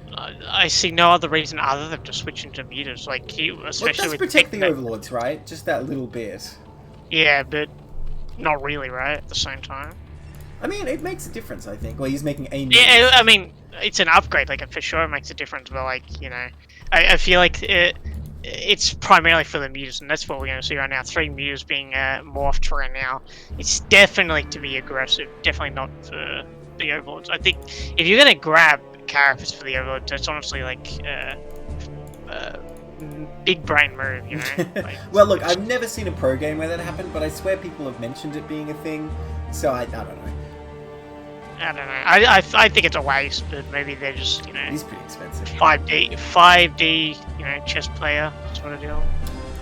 B: I see no other reason other than to switch into mutas, like, especially with...
A: protect the overlords, right? Just that little bit.
B: Yeah, but not really, right, at the same time?
A: I mean, it makes a difference, I think. Well, he's making a...
B: Yeah, I mean, it's an upgrade, like, for sure it makes a difference, but, like, I feel like it's primarily for the mutas, and that's what we're going to see right now. 3 mutas being morphed right now. It's definitely to be aggressive, definitely not for the overlords. I think if you're going to grab characters for the overlords, that's honestly, like, big brain move, Like,
A: well, look, I've never seen a pro game where that happened, but I swear people have mentioned it being a thing, so I don't know.
B: I don't know. I think it's a waste, but maybe they're just,
A: He's pretty expensive.
B: 5D, chess player sort of deal.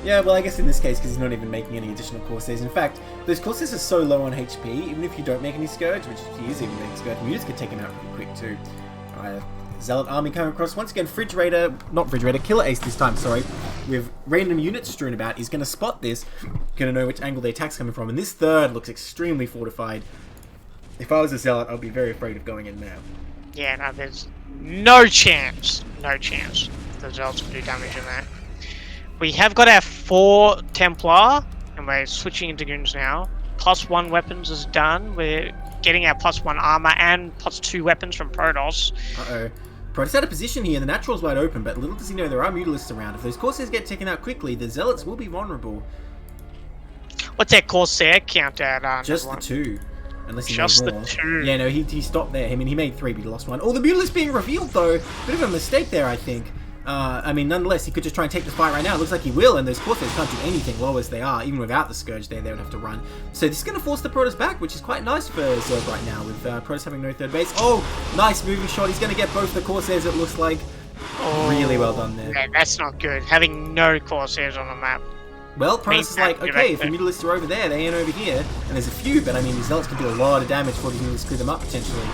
A: Yeah, well, I guess in this case, because he's not even making any additional Corsairs. In fact, those Corsairs are so low on HP, even if you don't make any Scourge, which he is even making Scourge, Mutas get taken out pretty quick too. Zealot army coming across. Once again, Killer Ace this time, sorry. With random units strewn about, he's going to spot this, going to know which angle the attack's coming from, and this third looks extremely fortified. If I was a Zealot, I'd be very afraid of going in now.
B: Yeah, no, there's no chance. No chance the Zealots can do damage in that. We have got our 4 Templar, and we're switching into goons now. +1 weapons is done. We're getting our +1 armor and +2 weapons from Protoss.
A: Uh-oh. Protoss out of position here, the Natural's wide open, but little does he know there are Mutalists around. If those Corsairs get taken out quickly, the Zealots will be vulnerable.
B: What's that Corsair count at?
A: Just the 2. Unless he
B: just
A: made
B: the
A: more.
B: 2.
A: Yeah, no, he stopped there. I mean, he made 3, but he lost 1. Oh, the Mutalist being revealed, though. Bit of a mistake there, I think. I mean, nonetheless, he could just try and take this fight right now. It looks like he will, and those Corsairs can't do anything low as they are. Even without the Scourge there, they would have to run. So this is going to force the Protoss back, which is quite nice for Zerg right now, with Protoss having no third base. Oh, nice moving shot. He's going to get both the Corsairs, it looks like. Oh, really well done there.
B: Yeah, that's not good. Having no Corsairs on the map.
A: Well, Protoss is like, okay, if the Mutalists are over there, they ain't over here. And there's a few, but I mean, the Zealots can do a lot of damage before the Mutalists clear them up, potentially.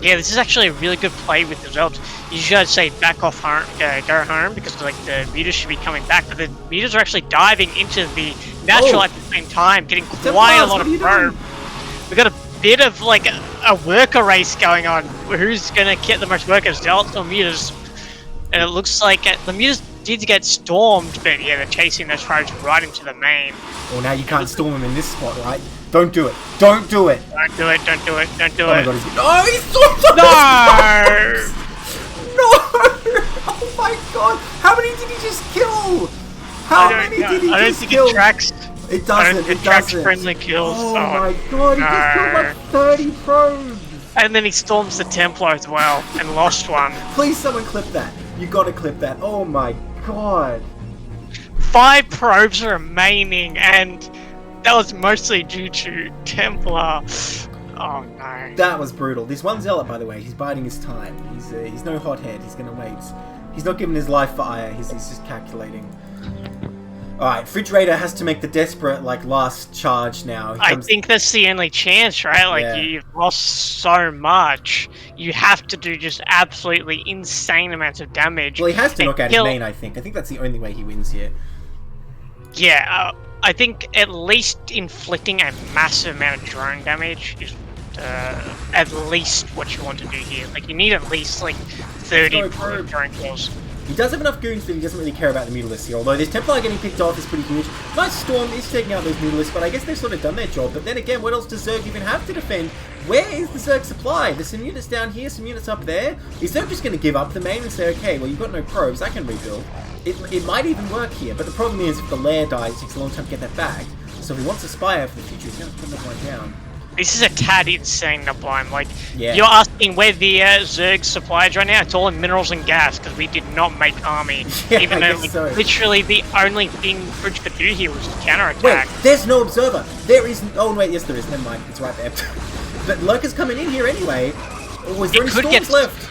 B: Yeah, this is actually a really good play with the Zealots. You should say back off home, go home, because like the mutas should be coming back, but the mutas are actually diving into the natural at the same time, getting quite a lot of probe. We've got a bit of like a worker race going on. Who's gonna get the most workers, Zealots or mutas? And it looks like the mutas did get stormed, but yeah, they're chasing those probes right into the main.
A: Well, now you can't storm them in this spot, right? Don't do it. Don't do it.
B: Don't do it. Don't do it. Don't do
A: it.
B: My
A: God, he stormed them!
B: No!
A: No! Oh my god! How many did he just kill? How many did he just kill?
B: I don't think it tracks.
A: It doesn't. It doesn't.
B: Friendly kills.
A: Oh my god! He just killed like 30 probes.
B: And then he storms the Templar as well and lost one.
A: Please, someone clip that. You gotta clip that. Oh my god.
B: 5 probes remaining, and that was mostly due to Templar. Oh no.
A: That was brutal. This one Zealot, by the way, he's biding his time. He's no hothead. He's gonna wait. He's not giving his life for ire. He's just calculating. Alright, Refrigerator has to make the desperate, like, last charge now.
B: I think that's the only chance, right? Like, yeah. You've lost so much. You have to do just absolutely insane amounts of damage.
A: Well, he has to knock out his main, I think. I think that's the only way he wins here.
B: Yeah, I think at least inflicting a massive amount of drone damage is at least what you want to do here. Like, you need at least, like, 30 drone kills.
A: He does have enough goons, but he doesn't really care about the Mutalists here. Although this Templar getting picked off is pretty huge. Nice Storm is taking out those Mutalists, but I guess they've sort of done their job. But then again, what else does Zerg even have to defend? Where is the Zerg supply? There's some units down here, some units up there. Is Zerg just going to give up the main and say, okay, well, you've got no probes, I can rebuild? It might even work here, but the problem is if the lair dies, it takes a long time to get that back. So if he wants to spire for the future, he's going to put that one down.
B: This is a tad insane, Neblime. Like, yeah. You're asking where the Zerg supplies right now? It's all in minerals and gas, because we did not make army.
A: Yeah,
B: even though, like, literally the only thing Fridge could do here was counterattack.
A: Wait, there's no observer. There is... Oh, wait, yes there is. Never mind. It's right there. But Lurker's coming in here anyway. Oh, is there any storms left?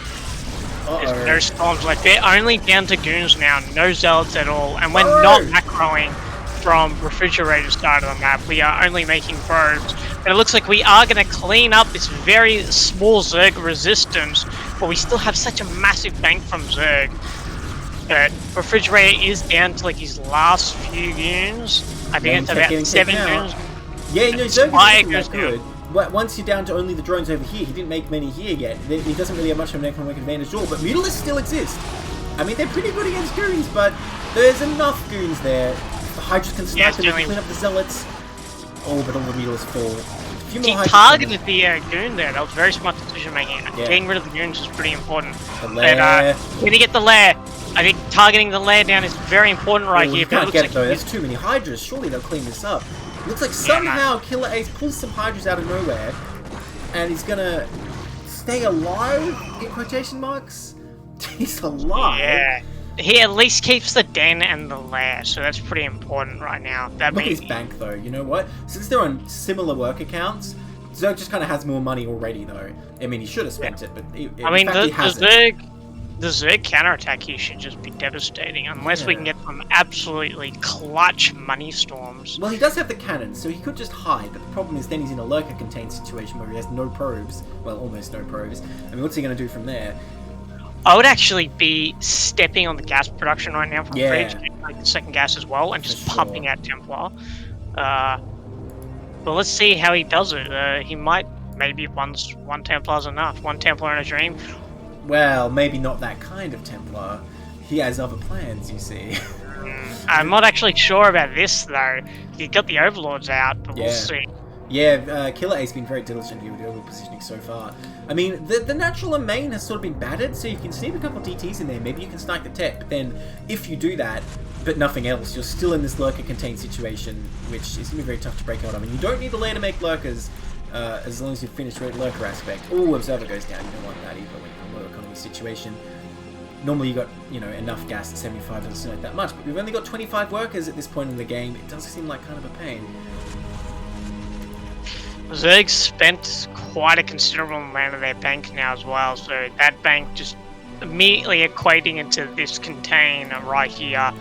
B: There's no storms left. They're only down to goons now. No zealots at all. And we're not macroing from refrigerator side of the map. We are only making probes. But it looks like we are going to clean up this very small Zerg resistance. But we still have such a massive bank from Zerg. But refrigerator is down to like his last few goons. I think it's about 7 goons.
A: Yeah, no, Zerg is good. But once you're down to only the drones over here, he didn't make many here yet. He doesn't really have much of an economic advantage at all. But Mutalisks still exist. I mean, they're pretty good against goons, but there's enough goons there. The Hydras can snipe them and clean up the zealots. Oh, but all the Mutalisks fall.
B: He targeted the goon there. That was very smart decision making. Yeah. Getting rid of the goons is pretty important.
A: The lair.
B: When you get the lair, I think targeting the lair down is very important right here.
A: You can't get it though. There's too many Hydras. Surely they'll clean this up. Looks like somehow Killer Ace pulls some Hydras out of nowhere, and he's gonna stay alive, in quotation marks? He's alive.
B: Yeah. He at least keeps the den and the lair, so that's pretty important right now. That
A: Look at his bank though, you know what? Since they're on similar work accounts, Zerg just kind of has more money already though. I mean, he should have spent it, but
B: the Zerg counterattack here should just be devastating, unless we can get some absolutely clutch money storms.
A: Well, he does have the cannon, so he could just hide, but the problem is then he's in a lurker contained situation where he has no probes. Well, almost no probes. I mean, what's he going to do from there?
B: I would actually be stepping on the gas production right now from Fridge, like the second gas as well, and just pumping out Templar. But let's see how he does it. He might, maybe one Templar's enough. One Templar in a dream.
A: Well, maybe not that kind of Templar. He has other plans, you see.
B: I'm not actually sure about this, though. He got the Overlords out, but we'll see.
A: Yeah, Killer Ace has been very diligent here with the overall positioning so far. I mean, the natural and main has sort of been battered, so you can sneak a couple DTs in there. Maybe you can snipe the tech, but then if you do that, but nothing else, you're still in this lurker-contained situation, which is going to be very tough to break out. I mean, you don't need the lair to make lurkers, as long as you've finished with lurker aspect. Ooh, Observer goes down. You don't want that either when you're in a low economy situation. Normally you got, you know, enough gas at 75 doesn't seem like that much, but we've only got 25 workers at this point in the game. It does seem like kind of a pain.
B: Zerg spent quite a considerable amount of their bank now as well, so that bank just immediately equating into this contain right here.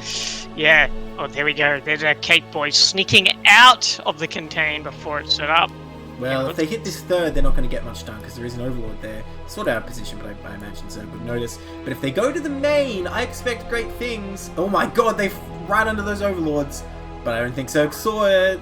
B: Yeah, oh there we go, there's a Cake Boy sneaking out of the contain before it's set up.
A: Well, if they hit this third, they're not going to get much done because there is an Overlord there. Sort of out of position, but I imagine Zerg would notice. But if they go to the main, I expect great things. Oh my god, they're right under those Overlords. But I don't think Zerg saw it.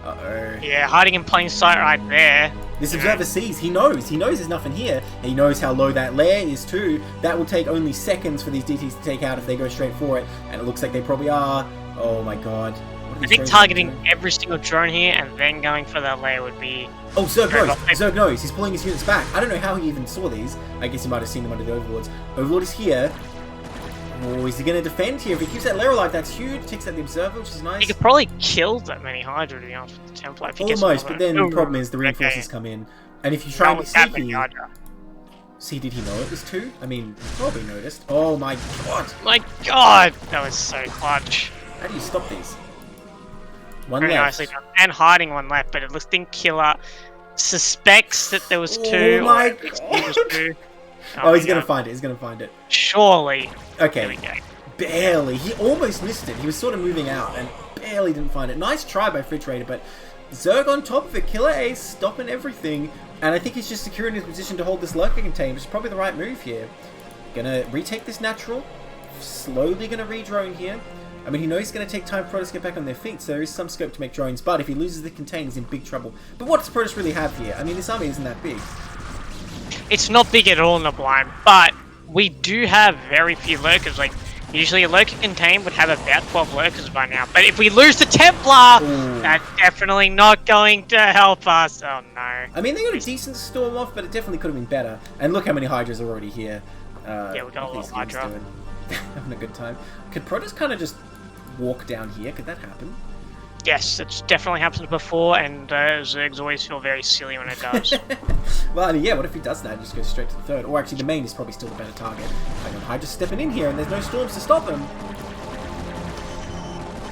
A: Uh-oh.
B: Yeah, hiding in plain sight right there.
A: This Observer sees. He knows there's nothing here. He knows how low that lair is too. That will take only seconds for these DTs to take out if they go straight for it. And it looks like they probably are. Oh my god.
B: I think targeting every single drone here and then going for that lair would be...
A: Oh, Zerg knows. Zerg knows. He's pulling his units back. I don't know how he even saw these. I guess he might have seen them under the Overlords. Overlord is here. Oh, is he going to defend here? If he keeps that lair alive, that's huge. Takes out the Observer, which is nice.
B: He could probably kill that many Hydra, to be honest, with the Templar.
A: Almost, but then the problem is the reinforcements come in. And if you try and be sneaky... See, did he know it was two? I mean, he probably noticed. Oh my god.
B: My god! That was so clutch.
A: How do you stop these? One
B: very
A: left.
B: Nicely done. And hiding one left, but it looks think Killer suspects that there was two.
A: Oh my god! Oh, he's gonna find it. He's gonna find it.
B: Surely.
A: Okay.
B: There we go.
A: Barely. He almost missed it. He was sort of moving out and barely didn't find it. Nice try by Refrigerator, but Zerg on top of it. Killer Ace stopping everything. And I think he's just securing his position to hold this lurker contain, which is probably the right move here. Gonna retake this natural. Slowly gonna re-drone here. I mean, he knows it's going to take time for Protoss to get back on their feet, so there is some scope to make drones, but if he loses the contain, he's in big trouble. But what does Protoss really have here? I mean, this army isn't that big.
B: It's not big at all in Neblime, but we do have very few lurkers. Like, usually a lurker contain would have about 12 lurkers by now. But if we lose the Templar, that's definitely not going to help us. Oh, no.
A: I mean, they got a decent storm off, but it definitely could have been better. And look how many Hydras are already here.
B: Yeah, we got a lot of Hydra.
A: Having a good time. Could Protoss kind of just walk down here? Could that happen?
B: Yes, it's definitely happened before, and Zergs always feel very silly when it does.
A: Well, I mean, yeah, what if he does that and just goes straight to the third? Or actually, the main is probably still the better target. Hang on, Hydra's stepping in here, and there's no storms to stop him.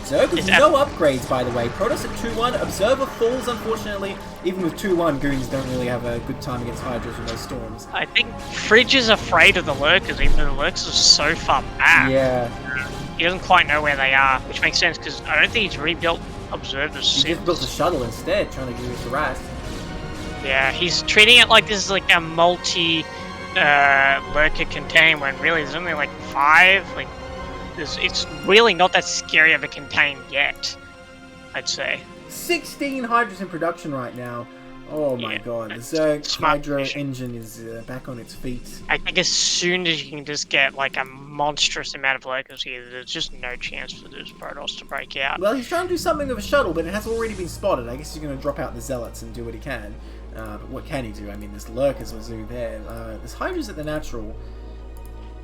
A: Zerg with no upgrades, by the way. Protoss at 2-1. Observer falls, unfortunately. Even with 2-1, Goons don't really have a good time against Hydras with those storms.
B: I think Fridge is afraid of the Lurkers, even though the Lurkers are so far back.
A: Yeah.
B: He doesn't quite know where they are, which makes sense, because I don't think he's rebuilt Observers
A: He just built a shuttle instead, trying to give it to Rast.
B: Yeah, he's treating it like this is like a multi lurker contain, when really there's only like 5. Like, it's really not that scary of a contain yet, I'd say.
A: 16 Hydras in production right now. Oh my god, the Zerg Hydra engine is back on its feet.
B: I think as soon as you can just get like a monstrous amount of lurkers here, there's just no chance for this Protoss to break out.
A: Well, he's trying to do something with a shuttle, but it has already been spotted. I guess he's going to drop out the Zealots and do what he can. But what can he do? I mean, there's Lurkers with Zoo there. There's Hydras at the natural,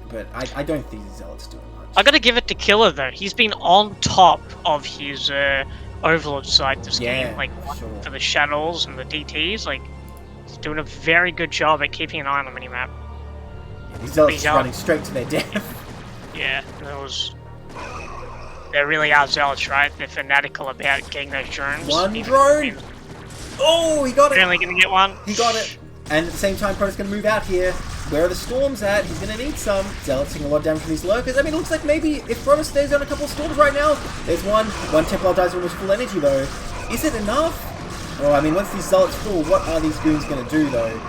A: but I don't think the Zealots doing much.
B: I gotta give it to Killer though. He's been on top of his Overlord side this game, like for the shuttles and the DTs. Like, he's doing a very good job at keeping an eye on the minimap.
A: Yeah, these Zealots are running straight to their death.
B: Yeah, they really are Zealots, right? They're fanatical about getting those drones.
A: One drone! Oh, he got it!
B: Finally gonna get one.
A: He got it! And at the same time, Protoss gonna move out here. Where are the storms at? He's gonna need some. Zealots taking a lot of damage from these lurkers. I mean, it looks like maybe if Protoss stays on a couple of storms right now, there's one. One Templar dies almost full energy though. Is it enough? Oh, I mean, once these Zealots full, what are these goons gonna do though?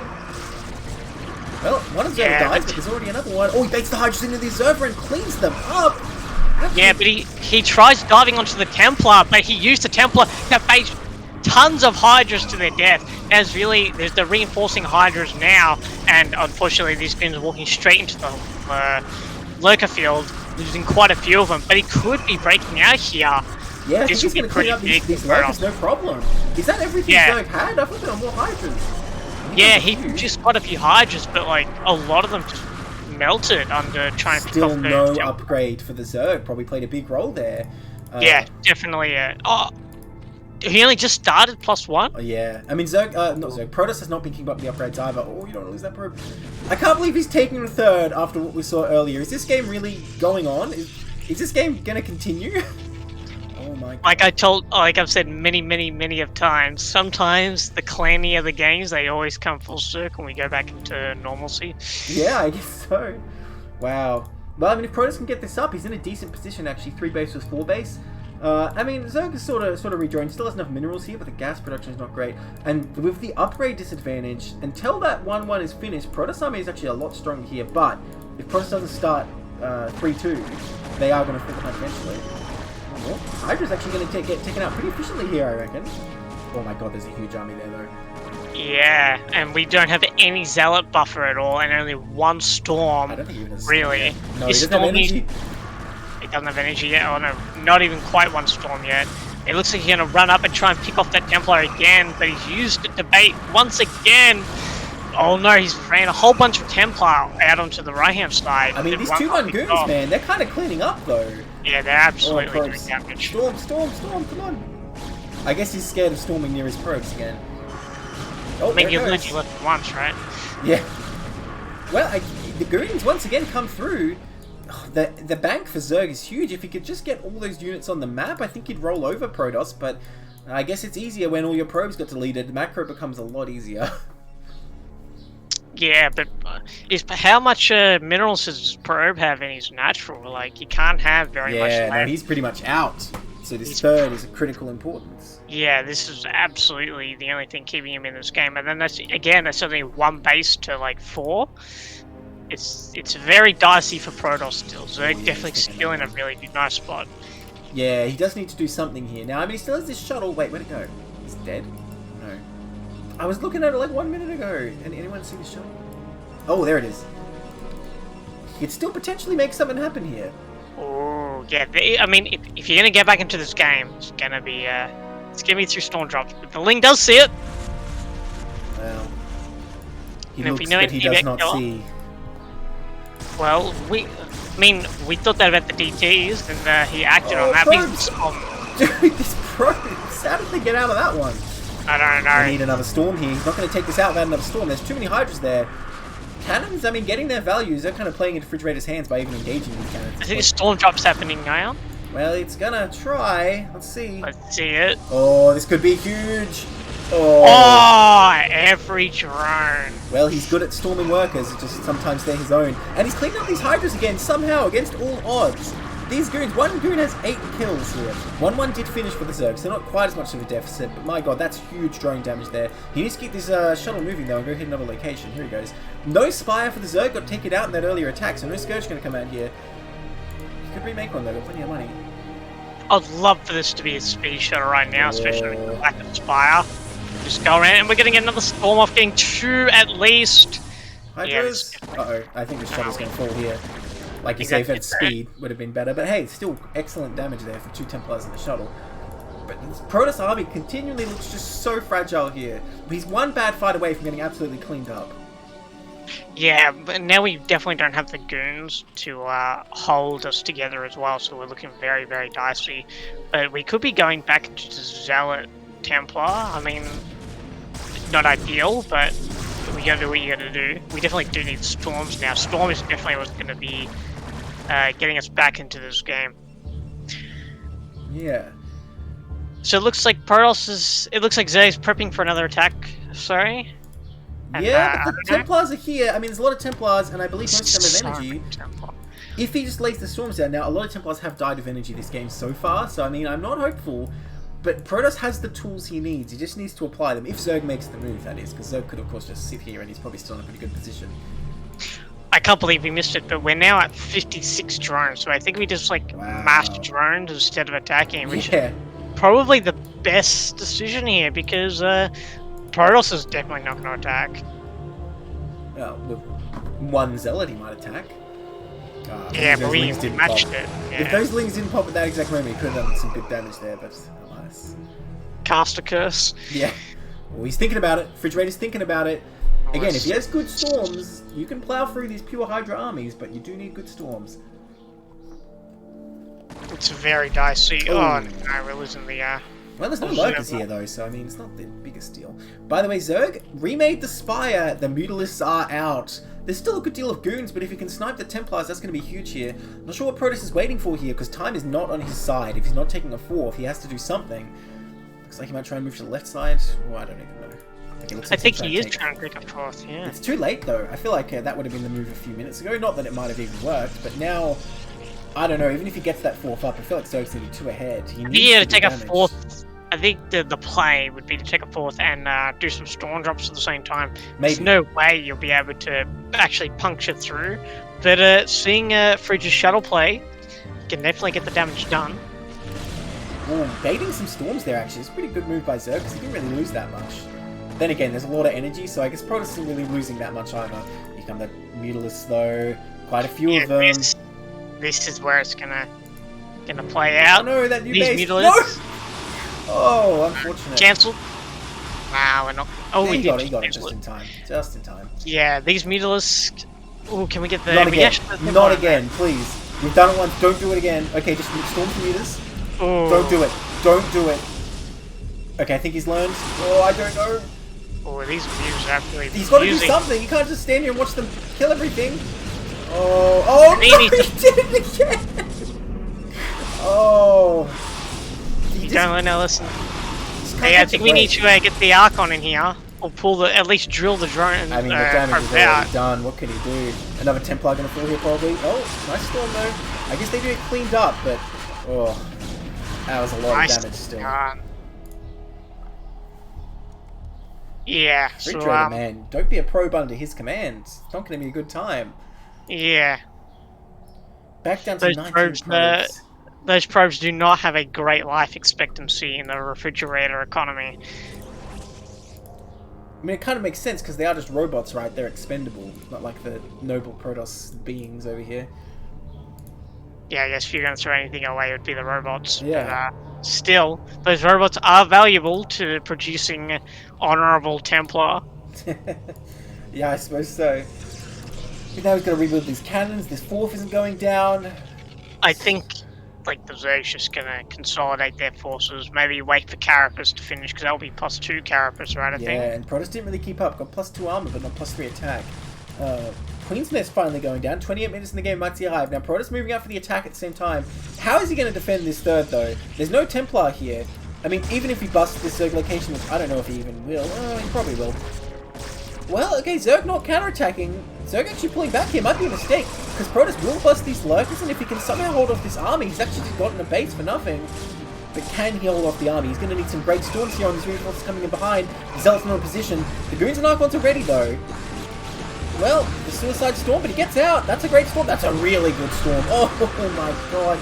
A: Well, one observer dies, but there's already another one. Oh, he baits the Hydras into the observer and cleans them up.
B: Yeah, but he tries diving onto the Templar, but he used the Templar to bait tons of Hydras to their death. There's the reinforcing Hydras now, and unfortunately these goons are walking straight into the lurker field, losing quite a few of them, but he could be breaking out here.
A: Yeah, I think he's going to clean up these lurkers, no problem. Is that everything Zerg had? I thought there were more Hydras.
B: Yeah, he produced quite a few Hydras, but like a lot of them just melted under trying to pick off the...
A: Still no upgrade for the Zerg, probably played a big role there.
B: Yeah, definitely. He only just started +1?
A: Oh, yeah. I mean, Protoss has not been keeping up the upgrades either. Oh, you don't want to lose that probe. I can't believe he's taking the third after what we saw earlier. Is this game really going on? Is this game going to continue? Oh my god.
B: Like I've said many of times, sometimes the clanny of the games, they always come full circle and we go back into normalcy.
A: Yeah, I guess so. Wow. Well, I mean, if Protoss can get this up, he's in a decent position, actually. 3 base with 4 base. I mean, Zerg is sort of rejoined. Still has enough minerals here, but the gas production is not great. And with the upgrade disadvantage, until that 1-1 is finished, Protoss army is actually a lot stronger here. But if Protoss doesn't start 3-2, they are going to fall behind eventually. Well, Hydra's actually going to get taken out pretty efficiently here, I reckon. Oh my god, there's a huge army there, though.
B: Yeah, and we don't have any Zealot buffer at all, and only 1 Storm.
A: I don't think he even has
B: really.
A: No, he doesn't have energy.
B: He doesn't have energy yet. Oh no, not even quite 1 Storm yet. It looks like he's going to run up and try and pick off that Templar again, but he's used it to bait once again. Oh no, he's ran a whole bunch of Templar out onto the right-hand side.
A: I mean, these 2-1 goons, man, they're kind of cleaning up, though.
B: Yeah, they're absolutely doing damage.
A: Storm, come on. I guess he's scared of storming near his probes again.
B: Oh, I mean, you literally left once, right?
A: Yeah. Well, the goons once again come through. The bank for Zerg is huge. If he could just get all those units on the map, I think he'd roll over Protoss, but I guess it's easier when all your probes got deleted. Macro becomes a lot easier.
B: Yeah, but how much minerals does probe have in his natural? Like, you can't have very much left.
A: No, he's pretty much out. So this third is of critical importance.
B: Yeah, this is absolutely the only thing keeping him in this game. And then that's only 1 base to like 4. It's very dicey for Protoss still. So they're definitely still in a really nice spot.
A: Yeah, he does need to do something here. Now, I mean, he still has this shuttle. Wait, where'd it go? He's dead? No. I was looking at it like 1 minute ago. Anyone see the shuttle? Oh, there it is. He could still potentially make something happen here.
B: Oh, yeah. I mean, if you're going to get back into this game, it's going to be through storm drops. But the Ling does see it.
A: Well, he looks, but he does not see.
B: Well, we thought that about the DTs, and he acted on that.
A: Dude, this probes. How did they get out of that one?
B: I don't know.
A: They need another storm here. He's not going to take this out without another storm. There's too many Hydras there. Cannons, I mean, getting their values, they're kind of playing into Refrigerator's hands by even engaging these cannons.
B: I think the storm drop's happening now.
A: Well, it's gonna try. Let's see.
B: Let's see it.
A: Oh, this could be huge.
B: Oh, every drone.
A: Well, he's good at storming workers, just sometimes they're his own. And he's cleaned up these Hydras again, somehow, against all odds. These goons, one goon has 8 kills here. 1-1 did finish for the Zerg, so not quite as much of a deficit, but my god, that's huge drone damage there. He needs to keep this shuttle moving though and go hit another location. Here he goes. No Spire for the Zerg, got taken out in that earlier attack, so no Scourge going to come out here. He could remake one though, got plenty of money.
B: I'd love for this to be a speed shuttle right now, especially with the lack of Spire. Just go around, and we're going to get another Storm off, getting 2 at least.
A: Hydras? Yeah, uh-oh, I think the shuttle's going to fall here. Like you say, if it's speed, would have been better. But hey, still excellent damage there for 2 Templars in the shuttle. But this Protoss army continually looks just so fragile here. He's one bad fight away from getting absolutely cleaned up.
B: Yeah, but now we definitely don't have the goons to hold us together as well, so we're looking very, very dicey. But we could be going back into Zealot Templar. I mean, not ideal, but we gotta do what you gotta do. We definitely do need Storms now. Storm is definitely what's gonna be getting us back into this game.
A: Yeah.
B: So it looks like Protoss is... It looks like Zay's prepping for another attack. Sorry?
A: And, yeah, but the Templars are here. I mean, there's a lot of Templars, and I believe most of them have energy. If he just lays the Storms down... Now, a lot of Templars have died of energy this game so far, so I mean, I'm not hopeful. But Protoss has the tools he needs. He just needs to apply them. If Zerg makes the move, that is. Because Zerg could, of course, just sit here, and he's probably still in a pretty good position.
B: I can't believe we missed it, but we're now at 56 drones, so I think we just, like, mass drones instead of attacking, which is probably the best decision here, because Protoss is definitely not going to attack.
A: Well, with one Zealot he might attack.
B: Yeah, but we matched it. Yeah.
A: If those Lings didn't pop at that exact moment, he could have done some good damage there, but alas.
B: Cast a curse.
A: Yeah. Well, he's thinking about it. Refrigerator's thinking about it. Again, if he has good storms, you can plow through these pure Hydra armies, but you do need good storms.
B: It's very dicey. Oh, no, we're losing the...
A: Well, there's no lurkers here, though, so, I mean, it's not the biggest deal. By the way, Zerg remade the Spire. The Mutalisks are out. There's still a good deal of goons, but if you can snipe the Templars, that's going to be huge here. I'm not sure what Protoss is waiting for here, because time is not on his side. If he's not taking a 4th, he has to do something. Looks like he might try and move to the left side. Oh, I don't even know.
B: I think he is trying to take a 4th, yeah.
A: It's too late, though. I feel like that would have been the move a few minutes ago. Not that it might have even worked, but now... I don't know, even if he gets that 4th up, I feel like Zerg's going to be 2 ahead. He needs
B: to take a 4th. I think the play would be to take a 4th and do some storm drops at the same time. Maybe. There's no way you'll be able to actually puncture through. But seeing Fridge's shuttle play, you can definitely get the damage done.
A: Ooh, baiting some storms there, actually. It's a pretty good move by Zerg, because he didn't really lose that much. Then again, there's a lot of energy, so I guess Protoss isn't really losing that much either. Here come the Mutalisks, though. Quite a few of them.
B: This is where it's gonna play out.
A: Oh no, that new base!
B: No!
A: Oh, unfortunate.
B: Cancelled. Wow, we're not... Oh,
A: he got it just in time. Just in time.
B: Yeah, these Mutalisks... Oh, can we get the...
A: Not again. Not again, please. We've done it once. Don't do it again. Okay, just storm the meters.
B: Oh.
A: Don't do it. Don't do it. Okay, I think he's learned. Oh, I don't know.
B: Oh, these meters are actually...
A: He's got to do something. You can't just stand here and watch them kill everything. Oh, no, he did it again! Oh.
B: You don't know, listen. Hey, I think we need to get the Archon in here, or at least drill the drone.
A: I mean, the damage is already done. What can he do? Another Templar gonna fall here, probably. Oh, nice storm though. I guess they do it cleaned up, but that was a lot of damage still.
B: Yeah.
A: Refrigerator, man, don't be a probe under his command. It's not gonna be a good time.
B: Yeah.
A: Back down to 19 probes.
B: Those probes do not have a great life expectancy in the refrigerator economy.
A: I mean, it kind of makes sense because they are just robots, right? They're expendable, not like the noble Protoss beings over here.
B: Yeah, I guess if you're going to throw anything away, it would be the robots.
A: Yeah.
B: But, still, those robots are valuable to producing honorable Templar.
A: Yeah, I suppose so. Now he's going to rebuild these cannons. This 4th isn't going down.
B: I think, like, the Zerg's just going to consolidate their forces. Maybe wait for Carapace to finish, because that'll be +2 Carapace, right, I think?
A: Yeah, and Protoss didn't really keep up. Got +2 armor, but not +3 attack. Queen's Nest finally going down. 28 minutes in the game, might see alive. Now, Protoss moving out for the attack at the same time. How is he going to defend this third, though? There's no Templar here. I mean, even if he busts this Zerg location, which I don't know if he even will. Oh, he probably will. Well, okay, Zerg not counterattacking. Zerg actually pulling back here might be a mistake, because Protoss will bust these lurkers, and if he can somehow hold off this army, he's actually just gotten a base for nothing. But can he hold off the army? He's going to need some great storms here on his reinforcements coming in behind. Zealot's not in position. The Goons and Archons are ready, though. Well, the Suicide Storm, but he gets out. That's a great storm. That's a really good storm. Oh my god.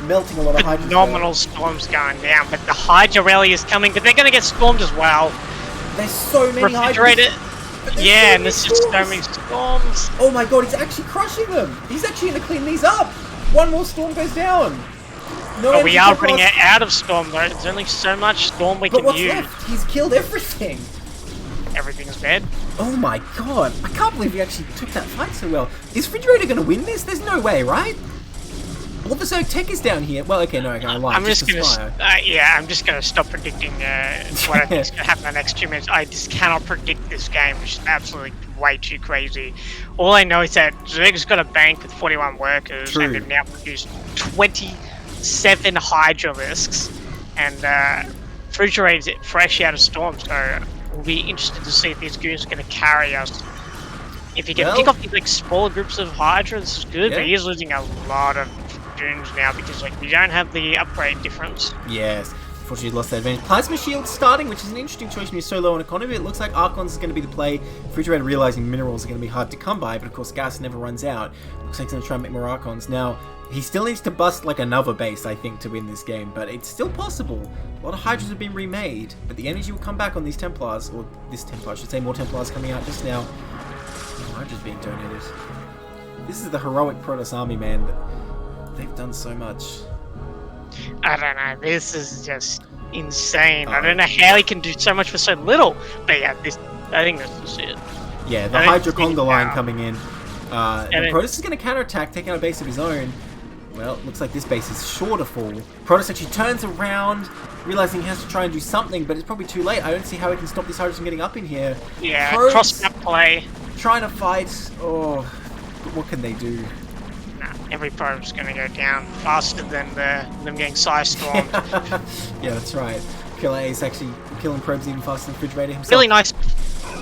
A: Melting a lot of Hydra.
B: Phenomenal storms going down, but the Hydra rally is coming, but they're going to get stormed as well.
A: There's so many
B: Refrigerated.
A: Hydras.
B: Yeah, and there's just so many storms.
A: Oh my god, he's actually crushing them. He's actually going to clean these up. One more storm goes down. No,
B: but we are running out of storm though. There's only so much storm we can use.
A: Left? He's killed everything.
B: Everything's dead.
A: Oh my god. I can't believe he actually took that fight so well. Is Refrigerator going to win this? There's no way, right? All the Zerg tech is down here. Well, okay, no, I can't lie.
B: I'm just gonna stop predicting what I think is gonna happen in the next 2 minutes. I just cannot predict this game, which is absolutely way too crazy. All I know is that Zerg's got a bank with 41 workers, and they've now produced 27 Hydralisks, and Refrigerator's fresh out of storm, so we'll be interested to see if these goons are gonna carry us. If you can pick off these like smaller groups of Hydra, this is good, but he is losing a lot of goons now because like we don't have the upgrade difference.
A: Yes, unfortunately lost that advantage. Plasma Shield starting, which is an interesting choice when you're so low on economy. It looks like Archons is going to be the play. Refrigerator realizing minerals are going to be hard to come by, but of course gas never runs out. Looks like he's going to try and make more Archons. Now, he still needs to bust like another base, I think, to win this game, but it's still possible. A lot of Hydras have been remade, but the energy will come back on these Templars, or this Templar, I should say. More Templars coming out just now. Hydras being donated. This is the heroic Protoss army, man. They've done so much.
B: I don't know. This is just insane. I don't know how he can do so much for so little. But yeah, I think this is it.
A: Yeah, the Hydra Conga line coming in. And Protoss is going to counterattack, taking out a base of his own. Well, looks like this base is sure to fall. Protoss actually turns around, realizing he has to try and do something, but it's probably too late. I don't see how he can stop this Hydra from getting up in here.
B: Yeah, cross-map play.
A: Trying to fight. Oh, but what can they do?
B: Every probe's going to go down faster than them getting Psy-stormed.
A: Yeah, that's right. Killer Ace actually killing probes even faster than Refrigerator himself.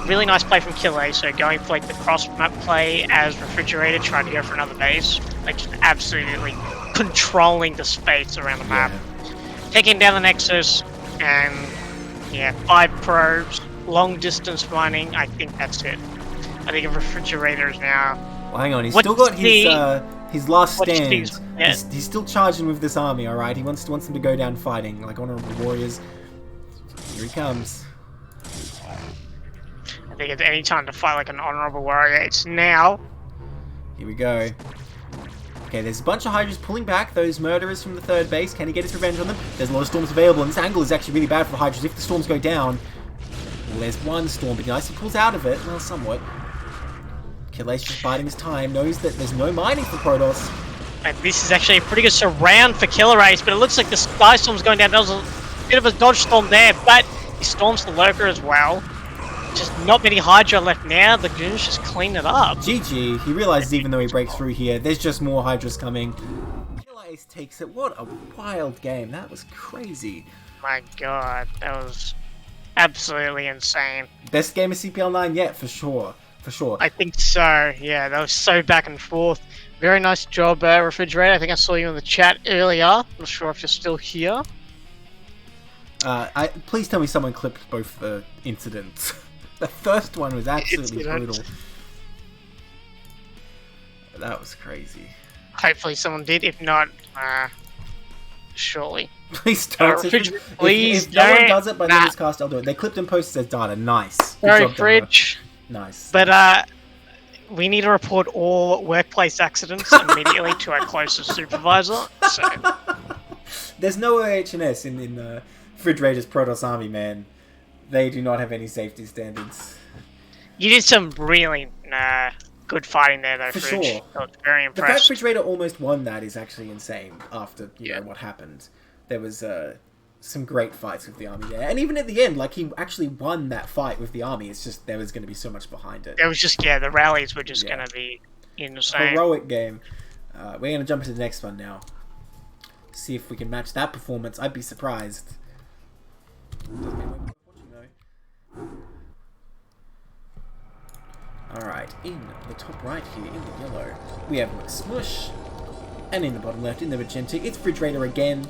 B: Really nice play from Killer Ace. So going for like the cross-map play as Refrigerator, trying to go for another base. Like just absolutely controlling the space around the map. Taking down the Nexus, and yeah, 5 probes, long distance mining. I think that's it. I think Refrigerator is now...
A: Well, hang on, he's still got his last stand. He's still charging with this army, alright? He wants them to go down fighting, like honorable warriors. Here he comes.
B: I think it's any time to fight like an honorable warrior. It's now.
A: Here we go. Okay, there's a bunch of Hydras pulling back those murderers from the third base. Can he get his revenge on them? There's a lot of storms available, and this angle is actually really bad for the Hydras. If the storms go down, well, there's one storm, but nice, he pulls out of it. Well, somewhat. Killer Ace just biding his time, knows that there's no mining for Protoss.
B: And this is actually a pretty good surround for Killer Ace, but it looks like the Sky Storm's going down. There was a bit of a dodge storm there, but he storms the Lurker as well. Just not many Hydra left now. The Goons just clean it up.
A: GG. He realizes even though he breaks through here, there's just more Hydras coming. Killer Ace takes it. What a wild game. That was crazy.
B: My god, that was absolutely insane.
A: Best game of CPL 9 yet, for sure. For sure.
B: I think so, yeah, that was so back and forth. Very nice job, Refrigerator. I think I saw you in the chat earlier. Not sure if you're still here.
A: Please tell me someone clipped both the incidents. The first one was absolutely brutal. That was crazy.
B: Hopefully someone did. If not, surely.
A: Please don't.
B: Please
A: if no one does it by the end of this cast, I'll do it. They clipped and posted as data. Nice.
B: Sorry, Fridge.
A: Nice.
B: But we need to report all workplace accidents immediately to our closest supervisor. So
A: there's no HNS in Refrigerator's Protoss army, man. They do not have any safety standards.
B: You did some really good fighting there, though,
A: For
B: Fridge.
A: sure.
B: I was very impressed.
A: The fact Refrigerator almost won that is actually insane after you know what happened. There was some great fights with the army there. And even at the end, like, he actually won that fight with the army. It's just there was going to be so much behind it.
B: It was just, the rallies were just going to be insane.
A: Heroic game. We're going to jump into the next one now. See if we can match that performance. I'd be surprised. Alright, in the top right here, in the yellow, we have McSmush. And in the bottom left, in the magenta, it's Refrigerator again.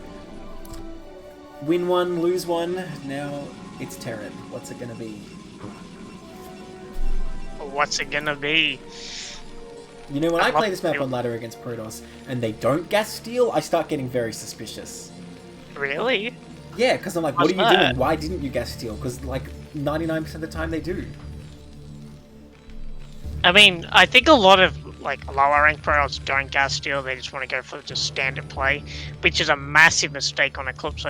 A: Win one, lose one. Now it's Terran. What's it gonna be?
B: What's it gonna be?
A: You know, when I play this map on ladder against Protoss and they don't gas steal, I start getting very suspicious.
B: Really?
A: Yeah, because I'm like, what are you doing? Why didn't you gas steal? Because, like, 99% of the time they do.
B: I mean, I think a lot of, like, lower rank pros don't gas steal, they just want to go for just standard play, which is a massive mistake on Eclipse.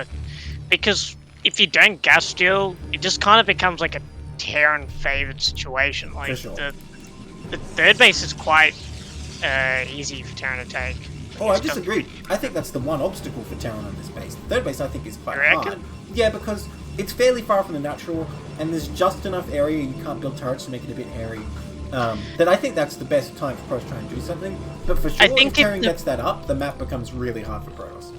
B: Because if you don't gas steal, it just kind of becomes like a Terran favored situation. Like,
A: for sure.
B: The third base is quite easy for Terran to take.
A: Oh, I disagree. I think that's the one obstacle for Terran on this base. The third base, I think, is quite hard. Yeah, because it's fairly far from the natural, and there's just enough area you can't build turrets to make it a bit hairy. That I think that's the best time for pros to try and do something. But for sure, if Terran gets that up, the map becomes really hard for pros.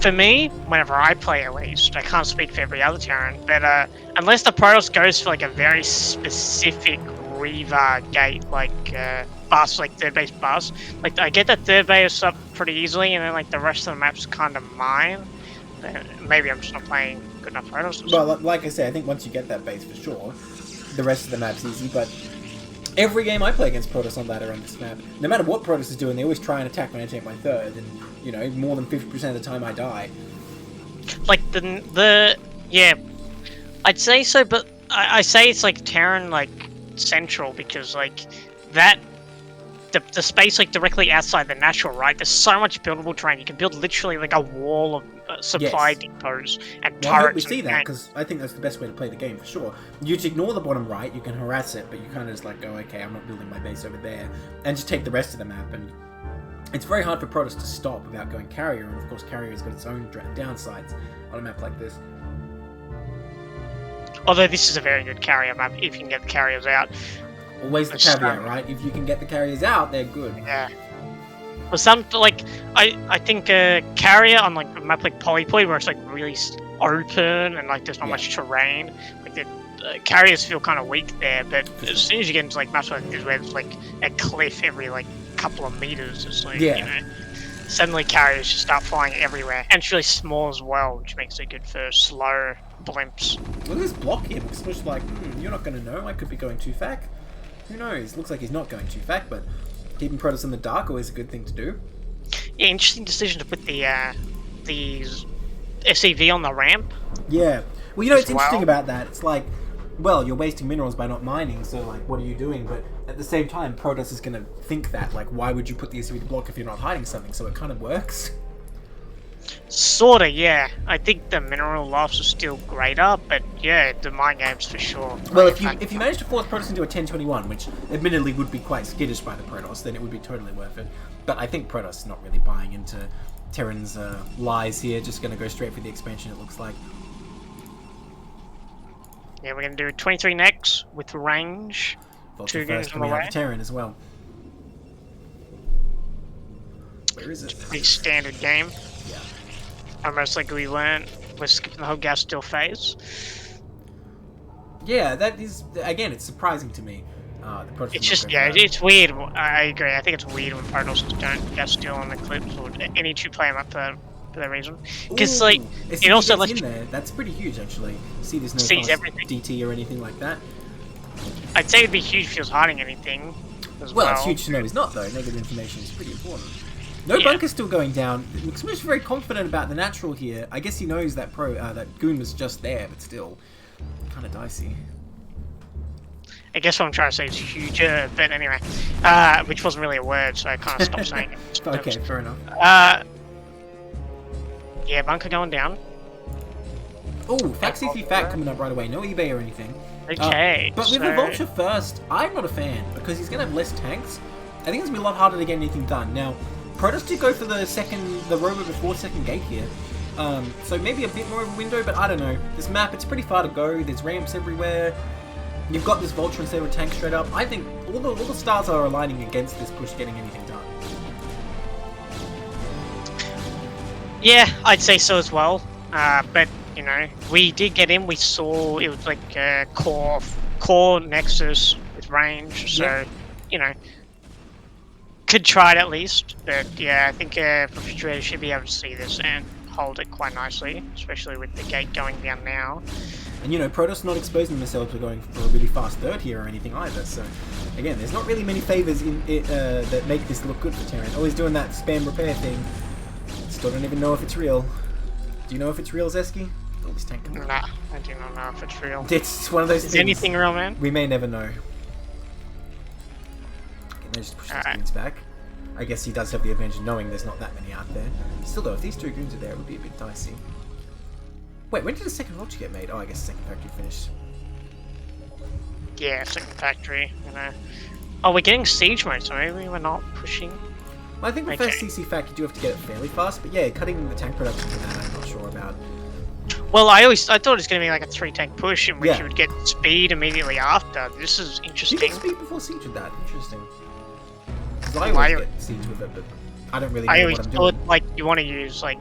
B: For me, whenever I play at least, I can't speak for every other Terran, but unless the Protoss goes for like a very specific Reaver gate, like bus, like third base bus, like I get that third base up pretty easily, and then like the rest of the map's kind of mine. Maybe I'm just not playing good enough Protoss.
A: Well, like I say, I think once you get that base for sure, the rest of the map's easy, but every game I play against Protoss on ladder on this map, no matter what Protoss is doing, they always try and attack when I take my third, and, you know, more than 50% of the time I die.
B: Like, yeah, I'd say so, but I say it's, like, Terran, like, central, because, like, that, the space, like, directly outside the natural, right, there's so much buildable terrain, you can build literally, like, a wall of supply depots and turrets.
A: I hope we see that, because I think that's the best way to play the game, for sure. You ignore the bottom right, you can harass it, but you kind of just like go, okay, I'm not building my base over there, and just take the rest of the map. And it's very hard for Protoss to stop without going carrier, and of course carrier has got its own downsides on a map like this.
B: Although this is a very good carrier map, if you can get the carriers out.
A: Always the caveat, right? If you can get the carriers out, they're good.
B: Yeah. Well, some, like, I think carrier on, like, a map like Polypoid, where it's, like, really open and, like, there's not much terrain, like, the carriers feel kind of weak there, but as soon as you get into, like, maps like this, where there's, like, a cliff every, like, couple of meters, it's like, you know, suddenly carriers just start flying everywhere. And it's really small as well, which makes it good for slow blimps.
A: Look at this block here. It's just like, you're not going to know. I could be going 2-fac. Who knows? Looks like he's not going 2-fac, but keeping Protoss in the dark always a good thing to do.
B: Yeah, interesting decision to put the SCV on the ramp.
A: Yeah. Well, you know, it's interesting about that. It's like, well, you're wasting minerals by not mining, so, like, what are you doing? But at the same time, Protoss is going to think that, like, why would you put the SCV to block if you're not hiding something? So it kind of works.
B: Sorta, yeah. I think the mineral loss is still greater, but yeah, the mind games for sure.
A: Well, if you manage to force Protoss into a 10-21, which admittedly would be quite skittish by the Protoss, then it would be totally worth it. But I think Protoss is not really buying into Terran's lies here, just going to go straight for the expansion, it looks like.
B: Yeah, we're going to do 23 next with range.
A: Vulture first coming out of Terran as well. Where is it?
B: It's a pretty standard game.
A: Yeah.
B: Almost like we learned, we're skipping the whole gas steal phase.
A: Yeah, that is, again, it's surprising to me.
B: It's just, yeah, it's weird. I agree. I think it's weird when Protoss don't gas steal on the clips or any two-player map for that reason. Because, like, it also lets
A: you... there. That's pretty huge, actually. See, there's no DT or anything like that.
B: I'd say it'd be huge if he was hiding anything as well.
A: Well, it's huge to know he's not, though. Negative information is pretty important. No bunker's still going down. McSmush very confident about the natural here. I guess he knows that that goon was just there, but still, kind of dicey.
B: I guess what I'm trying to say is huge, but anyway, which wasn't really a word, so I kind of stopped saying it.
A: Okay, fair enough.
B: Yeah, bunker going down.
A: Oh, FAC coming up right away. No eBay or anything.
B: Okay.
A: But with the Vulture first, I'm not a fan because he's going to have less tanks. I think it's going to be a lot harder to get anything done. Now, Protoss did go for the rover before second gate here. So maybe a bit more of a window, but I don't know. This map, it's pretty far to go. There's ramps everywhere. You've got this Vulture instead of a tank straight up. I think all the stars are aligning against this push getting anything done.
B: Yeah, I'd say so as well. But, you know, we did get in. We saw it was like core Nexus with range. So, you know, could try it at least. But, yeah, I think Refrigerator should be able to see this and hold it quite nicely, especially with the gate going down now. And,
A: you know, Protoss not exposing themselves to going for a really fast third here or anything either. So, again, there's not really many favors in it that make this look good for Terran. Always doing that spam repair thing. Still don't even know if it's real. Do you know if it's real, Zesky? Oh, this tank.
B: Nah, I do not know if it's real.
A: It's one of those things.
B: Is anything real, man?
A: We may never know. Okay, they just push these goons back. I guess he does have the advantage of knowing there's not that many out there. Still though, if these two goons are there, it would be a bit dicey. Wait, when did the second Vulture get made? Oh, I guess the second factory finished.
B: Yeah, second factory. You know. Oh, we're getting siege mode, so maybe we're not pushing.
A: Well, I think with first CC fact, you do have to get it fairly fast, but yeah, cutting the tank production for that, I'm not sure about.
B: Well, I thought it was going to be like a 3-tank push in which you would get speed immediately after. This is interesting.
A: You get speed before siege with that. Interesting. Because I always get siege with it, but I don't really know what I'm doing. I always thought
B: like you want to use like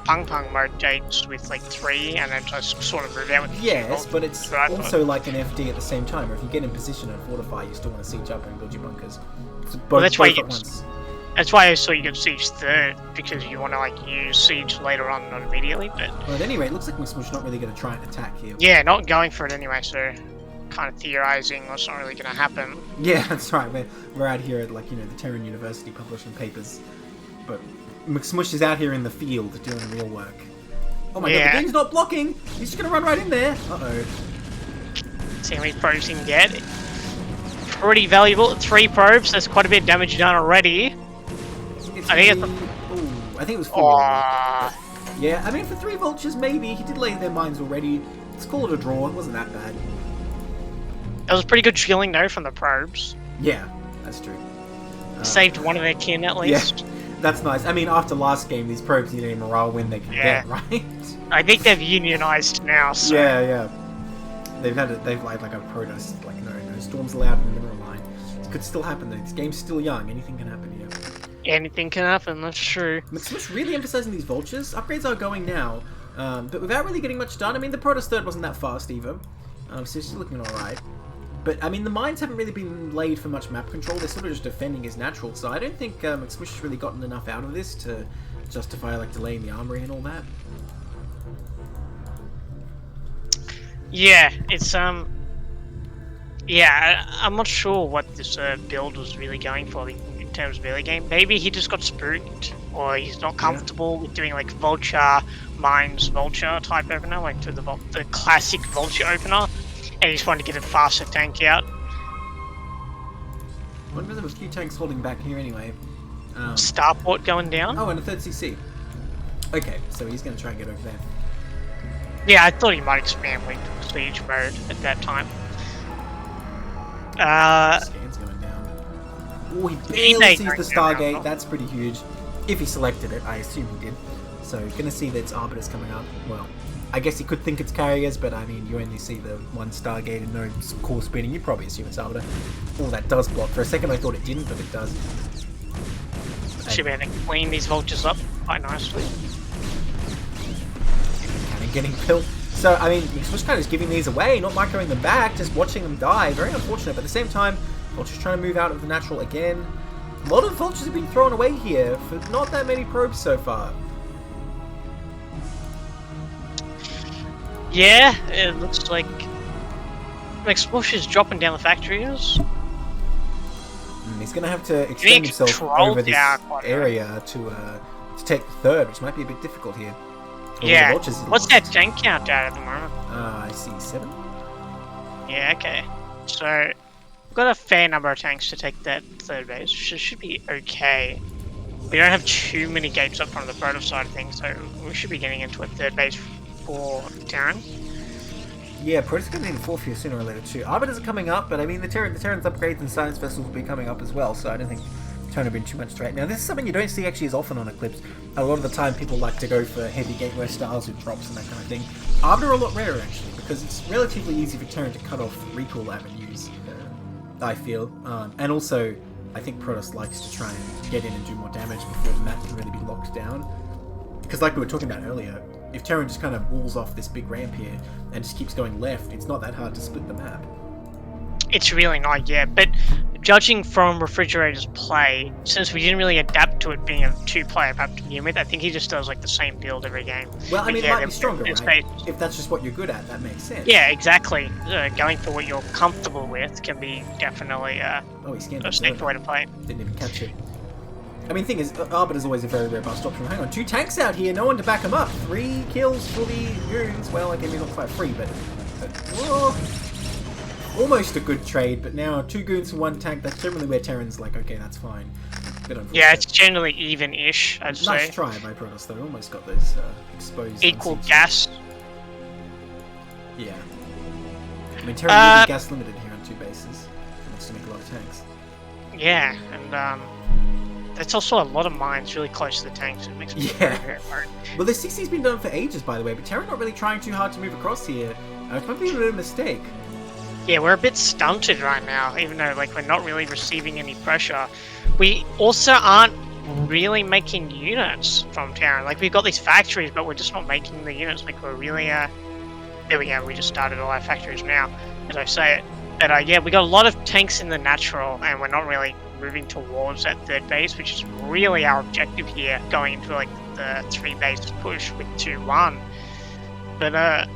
B: Pung Pung mode gates with like 3 and then just sort of move out with
A: yes, but it's also like an FD at the same time, or if you get in position and fortify, you still want to siege up and build your bunkers. So both,
B: that's why
A: both at once.
B: That's why I saw you get siege third, because you want to like use siege later on, not immediately. But
A: well, at any rate, it looks like McSmush's not really going to try and attack here.
B: Yeah, not going for it anyway. So kind of theorizing what's not really going to happen.
A: Yeah, that's right. We're out here at like, you know, the Terran University publishing papers, but McSmush is out here in the field doing real work. Oh my god, the game's not blocking. He's just going to run right in there. Uh-oh.
B: See how many probes he can get. Pretty valuable. 3 probes. That's quite a bit of damage done already.
A: I think it was 4. Yeah, I mean, for 3 Vultures, maybe. He did lay their mines already. Let's call it a draw. It wasn't that bad.
B: It was a pretty good shielding, though, from the probes.
A: Yeah, that's true.
B: Saved one of their kin, at least.
A: Yeah, that's nice. I mean, after last game, these probes need any morale win they can get, right?
B: I think they've unionized now, so...
A: Yeah. They've like a protest, like, no storms allowed in the mineral line. It could still happen, though. This game's still young. Anything can happen here.
B: Anything can happen, that's true.
A: McSmush really emphasizing these Vultures. Upgrades are going now, but without really getting much done. I mean, the Protoss third wasn't that fast either, so it's still looking alright. But, I mean, the mines haven't really been laid for much map control. They're sort of just defending as natural, so I don't think McSmush has really gotten enough out of this to justify, like, delaying the armory and all that.
B: Yeah, it's, yeah, I'm not sure what this build was really going for in terms of early game. Maybe he just got spooked, or he's not comfortable with doing like Vulture, Mines, Vulture type opener, like to the classic Vulture opener, and he just wanted to get a faster tank out.
A: I wonder if there was a few tanks holding back here anyway.
B: Starport going down.
A: Oh, and a 3rd CC. Okay, so he's going to try and get over there.
B: Yeah, I thought he might expand with siege mode at that time.
A: Scan's going down. Oh, he barely sees the Stargate. That's pretty huge. If he selected it, I assume he did. So you're going to see that it's Arbiters coming up. Well, I guess you could think it's Carriers, but I mean, you only see the 1 Stargate and no core speeding. You probably assume it's Arbiter. Oh, that does block. For a second I thought it didn't, but it does.
B: Should be able to clean these Vultures up quite nicely.
A: Kind of getting built. So, I mean, Swiss kind of just giving these away, not microing them back, just watching them die. Very unfortunate, but at the same time, Vulture's trying to move out of the natural again. A lot of Vultures have been thrown away here for not that many probes so far.
B: Yeah, it looks like McSmush is dropping down the factories.
A: He's going to have to extend himself over this area to take the 3rd, which might be a bit difficult here.
B: Yeah, what's that tank count at the moment?
A: I see 7.
B: Yeah, okay. So, we've got a fair number of tanks to take that 3rd base, which should be okay. We don't have too many gates up from the Protoss side of things, so we should be getting into a 3rd base for Terran.
A: Yeah, Protoss going to need a 4th here sooner or later too. Arbiters are coming up, but I mean the Terran's upgrades and Science Vessels will be coming up as well, so I don't think kind of been too much threat. Now, this is something you don't see actually as often on Eclipse. A lot of the time, people like to go for heavy gateway styles with drops and that kind of thing. Arbiter are a lot rarer, actually, because it's relatively easy for Terran to cut off recall avenues, I feel. And also, I think Protoss likes to try and get in and do more damage before the map can really be locked down. Because like we were talking about earlier, if Terran just kind of walls off this big ramp here and just keeps going left, it's not that hard to split the map.
B: It's really not, yeah, but judging from Refrigerator's play, since we didn't really adapt to it being a two-player map to begin with, I think he just does like the same build every game.
A: Well, I mean, it might be stronger, right? If that's just what you're good at, that makes sense.
B: Yeah, exactly. Going for what you're comfortable with can be definitely a sneaky way to play.
A: Didn't even catch it. I mean, the thing is, Arbiter's always a very robust option. Hang on, 2 tanks out here, no one to back them up. 3 kills for the goons. Well, okay, maybe not quite 3, but almost a good trade, but now 2 goons for 1 tank, that's generally where Terran's like, okay, that's fine.
B: Yeah, it's generally even-ish, I'd say.
A: Nice try by Protoss, though. Almost got those exposed...
B: Equal gas.
A: Yeah. I mean, Terran will be gas limited here on 2 bases. He wants to make a lot of tanks.
B: Yeah, and that's also a lot of mines really close to the tanks. It makes me very, very hard.
A: Well, the 60's been done for ages, by the way, but Terran not really trying too hard to move across here. It might be a bit of a mistake.
B: Yeah, we're a bit stunted right now, even though like we're not really receiving any pressure. We also aren't really making units from Terran. Like, we've got these factories, but we're just not making the units. Like, we're really, there we go, we just started all our factories now, as I say it. But, yeah, we got a lot of tanks in the natural, and we're not really moving towards that 3rd base, which is really our objective here, going into, like, the 3 bases push with 2-1. But,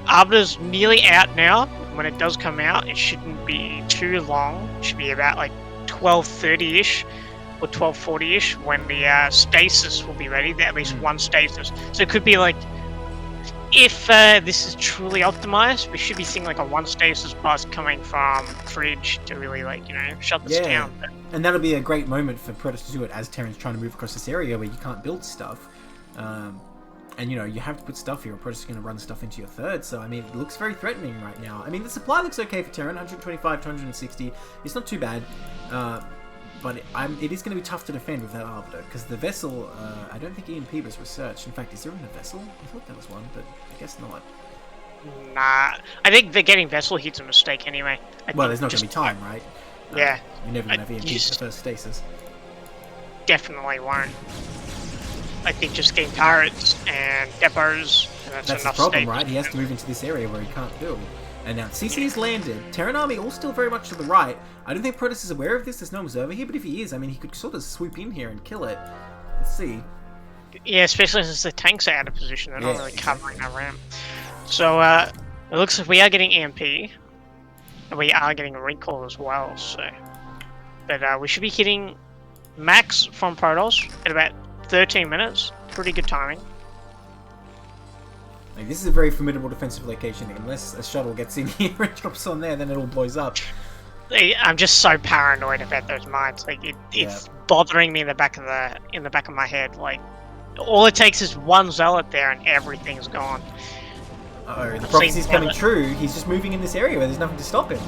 B: Arbiter's nearly out now. When it does come out, it shouldn't be too long. It should be about, like, 12:30-ish or 12:40-ish when the stasis will be ready. At least 1 stasis. So it could be like, if this is truly optimized, we should be seeing like a 1 stasis bust coming from Fridge to really, like, you know, shut this down. But...
A: And that'll be a great moment for Protoss to do it as Terran's trying to move across this area where you can't build stuff. And, you know, you have to put stuff here, or Protoss is going to run stuff into your 3rd, so, I mean, it looks very threatening right now. I mean, the supply looks okay for Terran, 125 to 160. It's not too bad, but it is going to be tough to defend with that Arbiter, because the vessel, I don't think EMP was researched. In fact, is there even a vessel? I thought there was one, but I guess not.
B: Nah, I think getting vessel hit's a mistake anyway.
A: Well, there's not going to be time, right?
B: Yeah.
A: You're never going to have EMP for the first stasis.
B: Definitely won't. I think just getting turrets and depots, and that's enough
A: the problem, right? He has to move into this area where he can't build. And now CC's landed. Terran army all still very much to the right. I don't think Protoss is aware of this. There's no observer here, but if he is, I mean, he could sort of swoop in here and kill it. Let's see.
B: Yeah, especially since the tanks are out of position. They're not really covering that ramp. So, it looks like we are getting EMP. And we are getting a recall as well, so... But, we should be hitting max from Protoss at about 13 minutes. Pretty good timing.
A: Like, this is a very formidable defensive location. Unless a shuttle gets in here and drops on there, then it all blows up.
B: I'm just so paranoid about those mines. Like, it's bothering me in the back of my head. Like, all it takes is 1 zealot there and everything's gone.
A: Uh-oh, the prophecy's coming true. He's just moving in this area where there's nothing to stop him.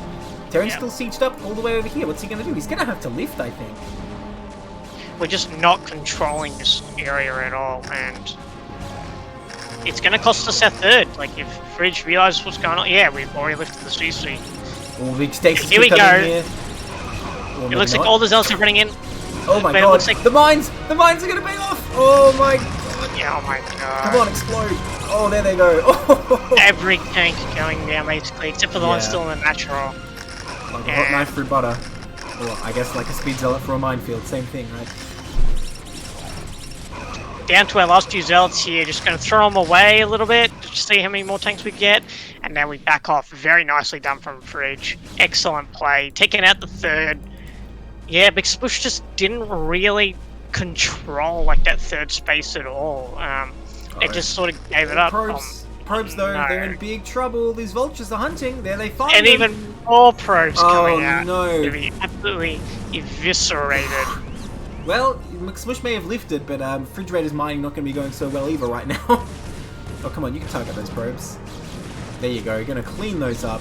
A: Terran's still sieged up all the way over here. What's he going to do? He's going to have to lift, I think.
B: We're just not controlling this area at all, and it's going to cost us our 3rd. Like, if Fridge realizes what's going on, yeah, we've already lifted the CC.
A: All big stasis
B: here we go.
A: Here.
B: It looks like all the zealots are running in.
A: Oh my god! Like... The mines are going to pay off. Oh my god!
B: Yeah, oh my god!
A: Come on, explode! Oh, there they go. Oh.
B: Every tank going down basically, except for the one still in the natural.
A: Like a hot knife through butter. Or I guess like a speed zealot for a minefield, same thing, right?
B: Down to our last few zealots here, just going to throw them away a little bit, just to see how many more tanks we get, and now we back off. Very nicely done from Fridge. Excellent play. Taking out the 3rd. Yeah, but Spush just didn't really control like that 3rd space at all. It just sort of gave it up.
A: Probes though, they're in big trouble. These vultures are hunting. There they find
B: and
A: them.
B: Even more probes coming out.
A: Oh no!
B: To be absolutely eviscerated.
A: Well, Smush may have lifted, but Refrigerator's mining not going to be going so well either right now. Oh, come on, you can target those probes. There you go, you're going to clean those up.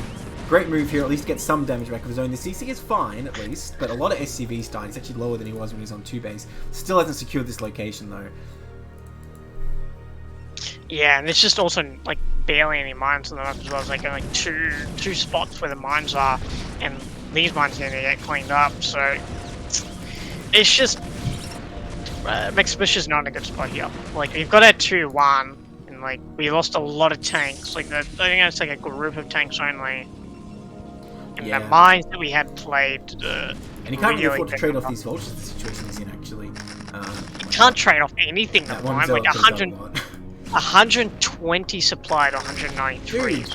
A: Great move here, at least get some damage back of his own. The CC is fine, at least, but a lot of SCV's died. He's actually lower than he was when he was on 2 base. Still hasn't secured this location, though.
B: Yeah, and there's just also, like, barely any mines on the map as well. There's, like, two spots where the mines are, and these mines need to get cleaned up, so... It's just... Mixbush is not in a good spot here. Like, we've got our 2-1, and, like, we lost a lot of tanks. Like, I think it's, like, a group of tanks only. And the mines that we had played...
A: and you can't really afford to trade off these vultures the situation is in, actually.
B: You can't trade off anything at the moment. Like, 120 supply to 193.
A: Dude.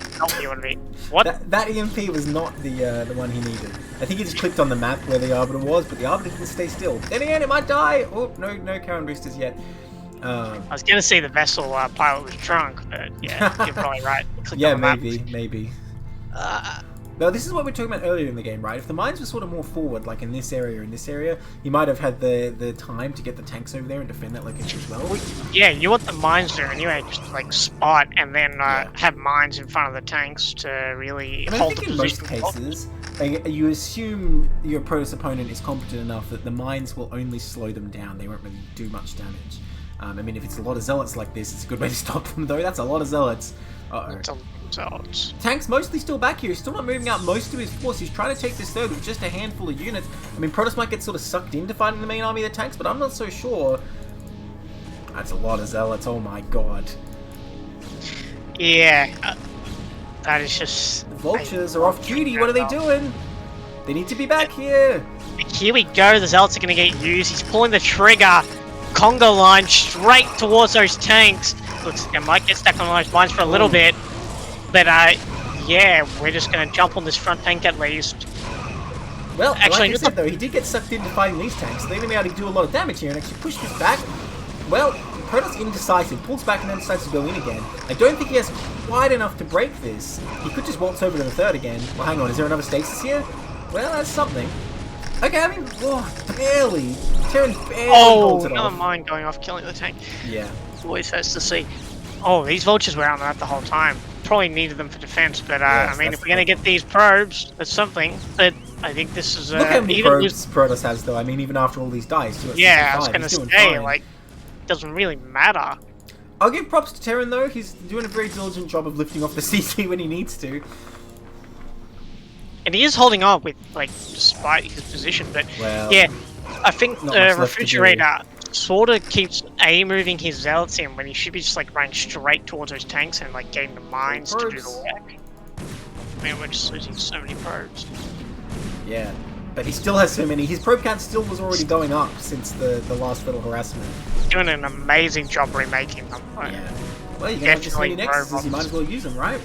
A: What? That EMP was not the one he needed. I think he just clicked on the map where the Arbiter was, but the Arbiter didn't stay still. Then again, it might die! Oh, no Karen boosters yet.
B: I was gonna say the vessel pilot was drunk, but yeah, you're probably right.
A: Yeah, maybe. Now, this is what we were talking about earlier in the game, right? If the mines were sort of more forward, like in this area, he might have had the time to get the tanks over there and defend that location as well.
B: Yeah, you want the mines there anyway, just like spot and then have mines in front of the tanks to really hold the position.
A: I think in most cases, you assume your Protoss opponent is competent enough that the mines will only slow them down. They won't really do much damage. I mean, if it's a lot of zealots like this, it's a good way to stop them, though. That's a lot of zealots. Uh-oh. Tank's mostly still back here. He's still not moving out most of his force. He's trying to take this third with just a handful of units. I mean, Protoss might get sort of sucked into fighting the main army of the tanks, but I'm not so sure. That's a lot of zealots. Oh my god.
B: Yeah. That is just...
A: The vultures are off duty. What are they doing? They need to be back here.
B: Here we go. The zealots are going to get used. He's pulling the trigger. Congo line straight towards those tanks. Looks like I might get stuck on those mines for a little bit. But, yeah, we're just going to jump on this front tank at least.
A: Well, actually, like I said, though, he did get sucked into fighting these tanks, leaving me able to do a lot of damage here and actually push this back. Well, Protoss indecisive, pulls back and then decides to go in again. I don't think he has quite enough to break this. He could just waltz over to the third again. Well, hang on, is there another stasis here? Well, that's something. Okay, I mean, barely. Terran barely holds it off.
B: Another mine going off, killing the tank.
A: Yeah.
B: Always has to see. Oh, these vultures were on that the whole time. Probably needed them for defense, but
A: yes,
B: I mean, if we're gonna get these probes, that's something. But I think this is
A: look how many probes Protoss has, though. I mean, even after all these dies,
B: yeah, I was gonna say, like, doesn't really matter.
A: I'll give props to Terran though. He's doing a very diligent job of lifting off the CC when he needs to.
B: And he is holding on with, like, despite his position. But yeah, I think the refrigerator sort of keeps moving his zealots in when he should be just like running straight towards those tanks and like getting the mines to do the work. I mean, we're just losing so many probes.
A: Yeah, but he still has so many. His probe count still was already going up since the last little harassment.
B: He's doing an amazing job remaking them. Like,
A: yeah. Well, you're going to have this many nexuses, you might as well use them, right?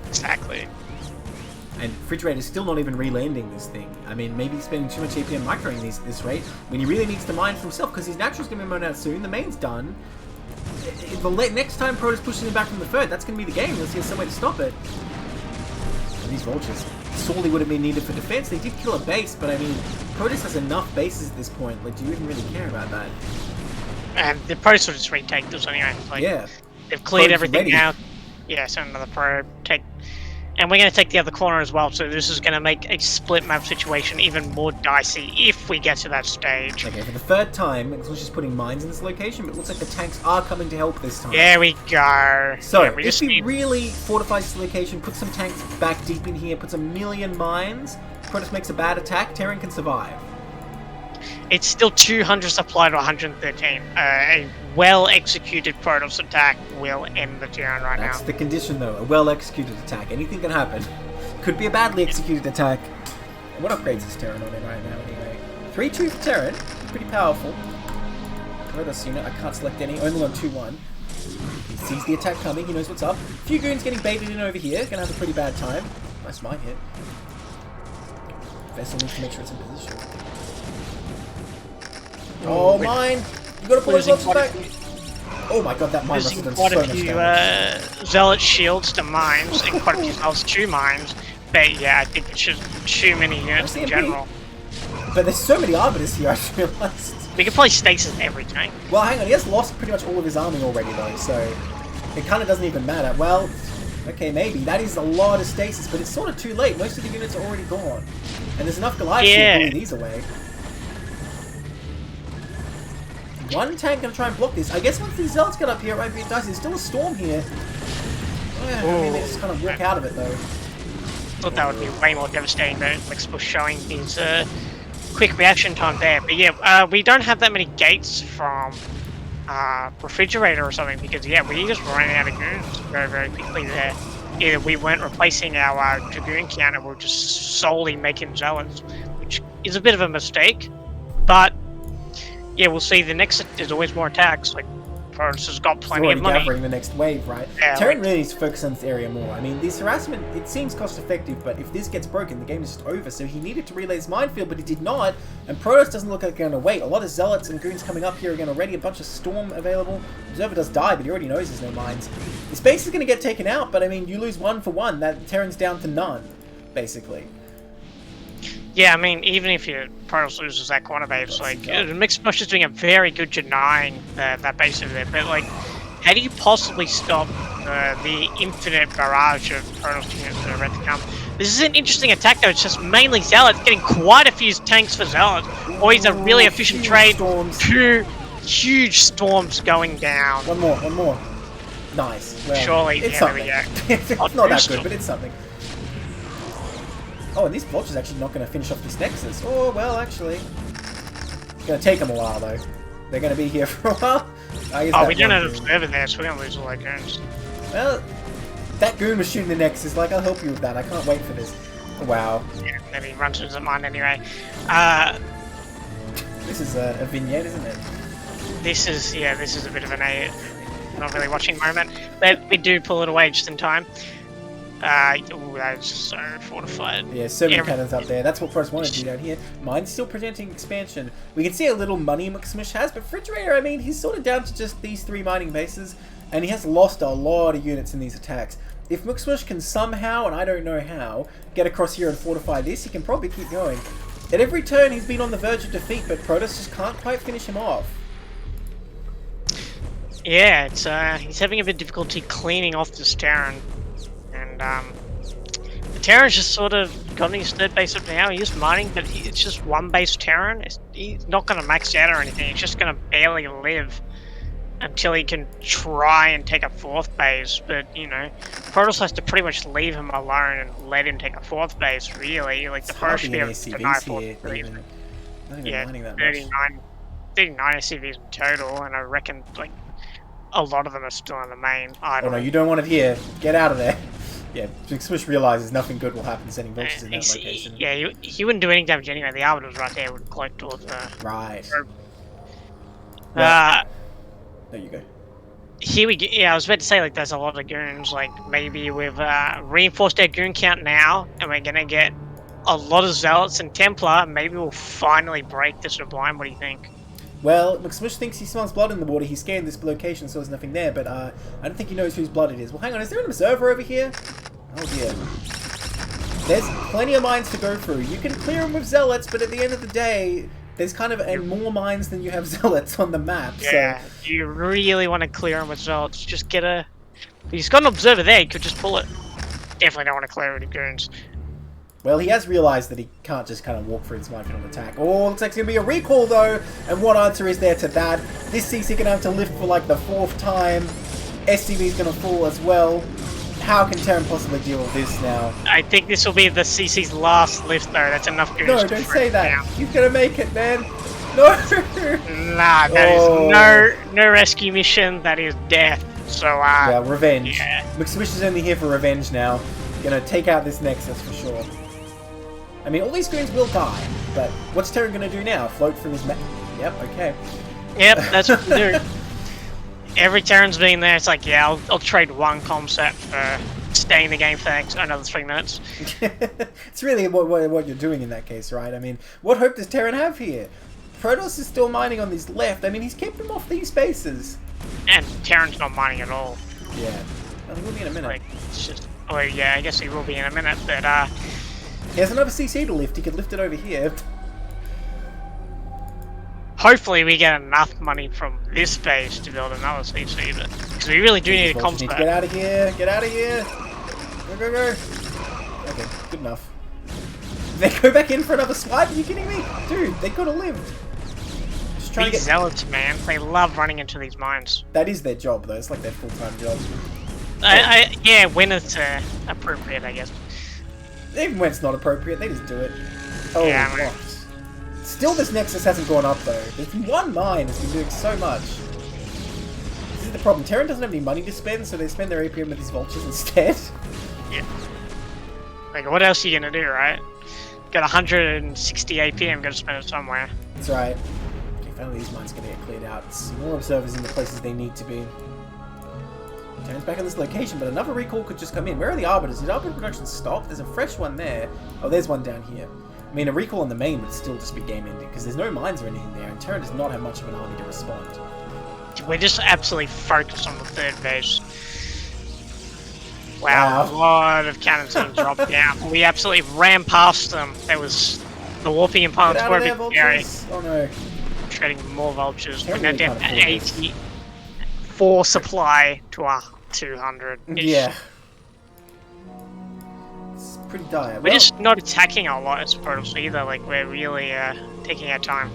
B: Exactly.
A: And Refrigerator's still not even re-landing this thing. I mean, maybe he's spending too much APM microing this rate when he really needs to mine for himself, because his natural's going to be mined out soon, the main's done. The next time Protoss pushes him back from the third, that's going to be the game, unless he has some way to stop it. And these vultures sorely would have been needed for defense. They did kill a base, but I mean, Protoss has enough bases at this point. Like, do you even really care about that?
B: And the Protoss will just retake those anyway. Like,
A: yeah.
B: They've cleared everything out. Yeah, so another probe. And we're going to take the other corner as well, so this is going to make a split map situation even more dicey if we get to that stage.
A: Okay, for the third time, it was just putting mines in this location, but it looks like the tanks are coming to help this time.
B: There we go.
A: So, yeah, if he really fortifies this location, puts some tanks back deep in here, puts a million mines, Protoss makes a bad attack, Terran can survive.
B: It's still 200 supply to 113. A well-executed Protoss attack will end the Terran right now.
A: That's the condition, though. A well-executed attack. Anything can happen. Could be a badly executed attack. What upgrades is Terran on it right now, anyway? 3-2 for Terran. Pretty powerful. Protoss unit. I can't select any. Only on 2-1. He sees the attack coming. He knows what's up. A few goons getting baited in over here. Gonna have a pretty bad time. Nice mine hit. Vessel needs to make sure it's in position. Oh, mine! You gotta pull those lots back! Oh my god, that mine must have done so much damage.
B: Zealot shields to mines, and quite a few zealots to mines. But yeah, I think it's just too many units in general.
A: But there's so many Arbiters here, I just realised.
B: We can play stasis every tank.
A: Well, hang on, he has lost pretty much all of his army already though, so it kind of doesn't even matter. Well, Okay, maybe. That is a lot of stasis, but it's sort of too late. Most of the units are already gone. And there's enough Goliaths to pull these away. One tank gonna try and block this. I guess once these Zealots get up here, it might be a dicey. There's still a storm here. I mean, they just kind of walk out of it, though.
B: Thought that would be way more devastating, though. Like, was showing his quick reaction time there. But yeah, we don't have that many gates from Refrigerator or something, because yeah, we just ran out of goons very, very quickly there. Either we weren't replacing our Dragoon counter, we were just solely making Zealots, which is a bit of a mistake. But yeah, we'll see. The next, there's always more attacks. Like, Protoss has got plenty of money.
A: Gathering the next wave, right?
B: Yeah,
A: Terran really needs to focus on this area more. I mean, this harassment, it seems cost effective, but if this gets broken, the game is just over. So he needed to relay his minefield, but he did not. And Protoss doesn't look like they're going to wait. A lot of Zealots and Goons coming up here again already. A bunch of Storm available. Observer does die, but he already knows there's no mines. This base is going to get taken out, but I mean, you lose 1 for 1. That Terran's down to none, basically.
B: Yeah, I mean, even if your Protoss loses that corner base, like, Mixed Smush is doing a very good denying that base over there, but like, how do you possibly stop the infinite barrage of Protoss units that are ready to come? This is an interesting attack, though. It's just mainly Zealots, getting quite a few tanks for Zealots. Always a really efficient trade.
A: Storms.
B: 2 huge storms going down.
A: One more. Nice. Well,
B: surely,
A: it's
B: yeah,
A: something.
B: there we go.
A: It's not that good, but it's something. Oh, and this Vulture's actually not going to finish off this Nexus. Oh, well, actually. It's going to take them a while, though. They're going to be here for a while.
B: Oh, we don't have an observer there, so we're going to lose all our goons.
A: Well, that goon was shooting the Nexus. Like, I'll help you with that. I can't wait for this. Wow.
B: Yeah, maybe he runs into mine anyway.
A: This is a vignette, isn't it?
B: This is a bit of an not really watching moment. But we do pull it away just in time. That's so fortified.
A: Yeah, so many cannons up there. That's what Protoss wanted to do down here. Mine's still presenting expansion. We can see a little money McSmish has, but Refrigerator, I mean, he's sort of down to just these 3 mining bases, and he has lost a lot of units in these attacks. If McSmish can somehow, and I don't know how, get across here and fortify this, he can probably keep going. At every turn, he's been on the verge of defeat, but Protoss just can't quite finish him off.
B: Yeah, it's he's having a bit of difficulty cleaning off this Terran. And the Terran's just sort of gotten his 3rd base up now. He is mining, but it's just 1 base Terran. He's not going to max out or anything. He's just going to barely live until he can try and take a 4th base. But, you know, Protoss has to pretty much leave him alone and let him take a 4th base, really. Like, the first should be able to deny 4th base. Yeah, 39 SCVs in total, and I reckon, like, a lot of them are still in the main.
A: Oh no, you don't want it here. Get out of there. Yeah, Swish realizes nothing good will happen sending Vultures in that location.
B: Yeah, he wouldn't do any damage anyway. The Arbiter was right there, would collect all of the...
A: Right. There you go.
B: Here we go. Yeah, I was about to say, like, there's a lot of goons. Like, maybe we've reinforced our goon count now, and we're gonna get a lot of Zealots and Templar. Maybe we'll finally break the Sublime. What do you think?
A: Well, McSmush thinks he smells blood in the water. He scanned this location, so there's nothing there, but I don't think he knows whose blood it is. Well, hang on, is there an observer over here? Oh dear. There's plenty of mines to go through. You can clear them with Zealots, but at the end of the day, there's kind of more mines than you have Zealots on the map.
B: Yeah, so you really want to clear them with Zealots. Just get a... He's got an observer there, he could just pull it. Definitely don't want to clear it with goons.
A: Well, he has realised that he can't just kind of walk through this minefield and attack. Oh, looks like it's going to be a recall, though. And what answer is there to that? This CC going to have to lift for, like, the 4th time. SCV's going to fall as well. How can Terran possibly deal with this now?
B: I think this will be the CC's last lift, though. That's enough goons.
A: No, don't say that. Down. He's going to make it, man. No!
B: Nah, that is no rescue mission. That is death. So,
A: well, revenge.
B: Yeah.
A: McSwish is only here for revenge now. Going to take out this Nexus for sure. I mean, all these goons will die, but what's Terran going to do now? Float from his map? Yep, okay.
B: Yep, that's what they're... Every Terran's been there, it's like, yeah, I'll trade 1 comm set for staying in the game for another 3 minutes.
A: It's really what you're doing in that case, right? I mean, what hope does Terran have here? Protoss is still mining on his left. I mean, he's kept him off these bases.
B: And Terran's not mining at all.
A: Yeah. Well, he will be in a minute.
B: Like, it's just... Oh, yeah, I guess he will be in a minute, but,
A: he has another CC to lift. He could lift it over here.
B: Hopefully we get enough money from this base to build another CC, but because we really do need a comms.
A: Get out of here! Get out of here! Go, go, go. Okay, good enough. They go back in for another swipe? Are you kidding me? Dude, they gotta live. Just trying to get...
B: Zealots, man. They love running into these mines.
A: That is their job, though. It's like their full-time job.
B: Yeah, when it's appropriate, I guess. Even
A: when it's not appropriate, they just do it. Oh,
B: yeah,
A: what? Still, this Nexus hasn't gone up, though. There's one mine that's been doing so much. This is the problem. Terran doesn't have any money to spend, so they spend their APM with these vultures instead.
B: Yeah. Like, what else are you gonna do, right? Got 160 APM, gotta spend it somewhere.
A: That's right. Okay, finally these mines gonna get cleared out. Some more observers in the places they need to be. Terran's back on this location, but another recall could just come in. Where are the Arbiters? Did Arbiter production stop? There's a fresh one there. Oh, there's one down here. I mean, a recall on the main would still just be game-ending, because there's no mines or anything there, and Terran does not have much of an army to respond.
B: We're just absolutely focused on the third base. Wow, a lot of cannons being dropped down. We absolutely ran past them. There was the warping implants were a bit scary.
A: Oh no.
B: Trading more vultures. We're now down to 84 supply to 200.
A: Yeah. It's pretty dire.
B: We're just not attacking a lot as Protoss either. Like, we're really taking our time.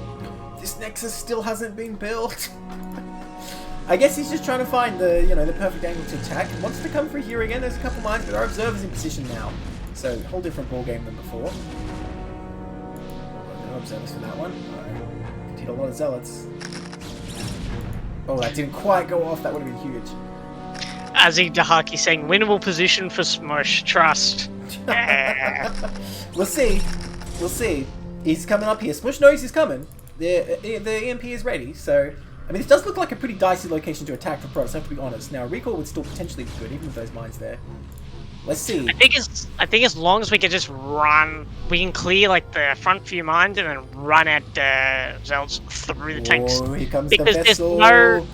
A: This Nexus still hasn't been built. I guess he's just trying to find the, the perfect angle to attack. He wants to come through here again. There's a couple mines, but our observers in position now. So, whole different ball game than before. No observers for that one. Could hit a lot of zealots. Oh, that didn't quite go off. That would have been huge.
B: Azzy Dahaki saying, winnable position for Smush. Trust.
A: We'll see. We'll see. He's coming up here. Smush knows he's coming. The EMP is ready, so... I mean, this does look like a pretty dicey location to attack for Protoss, I have to be honest. Now, recall would still potentially be good, even with those mines there. Let's see.
B: I think as long as we can just run, we can clear like the front few mines and then run at Zealots through the tanks.
A: Oh, here comes
B: because
A: the vessel.
B: There's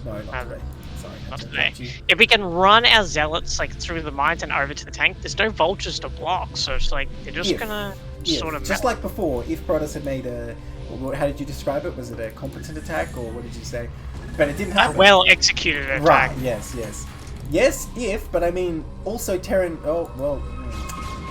A: no, not today. Sorry,
B: not today. If we can run our Zealots like through the mines and over to the tank, there's no vultures to block, so it's like they're just gonna sort of
A: just like before. If Protoss had made a, how did you describe it? Was it a competent attack, or what did you say? But it didn't happen.
B: A well-executed attack.
A: Right, yes, if, but I mean, also Terran, oh, well,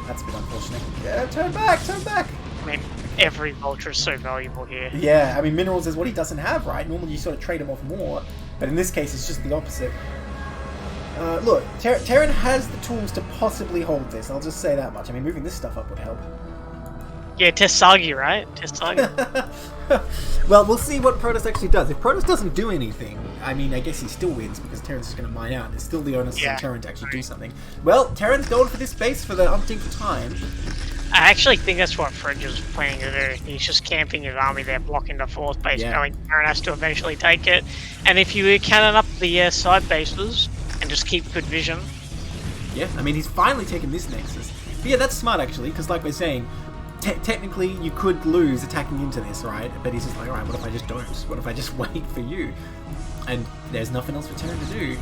A: that's a bit unfortunate. Yeah, turn back!
B: I mean, every vulture is so valuable here.
A: Yeah, I mean, minerals is what he doesn't have, right? Normally you sort of trade him off more, but in this case it's just the opposite. Look, Terran has the tools to possibly hold this, I'll just say that much. I mean, moving this stuff up would help.
B: Yeah, Tesagi, right? Tesagi.
A: Well, we'll see what Protoss actually does. If Protoss doesn't do anything, I mean, I guess he still wins because Terran's just going to mine out. It's still the onus on Terran to actually do something. Well, Terran's going for this base for the umpteenth time.
B: I actually think that's what Fridge is planning to do. He's just camping his army there, blocking the fourth base, knowing Terran has to eventually take it. And if you cannon up the side bases and just keep good vision.
A: Yeah, I mean, he's finally taken this Nexus. But yeah, that's smart actually, because like we're saying, technically you could lose attacking into this, right? But he's just like, alright, what if I just don't? What if I just wait for you? And there's nothing else for Terran to do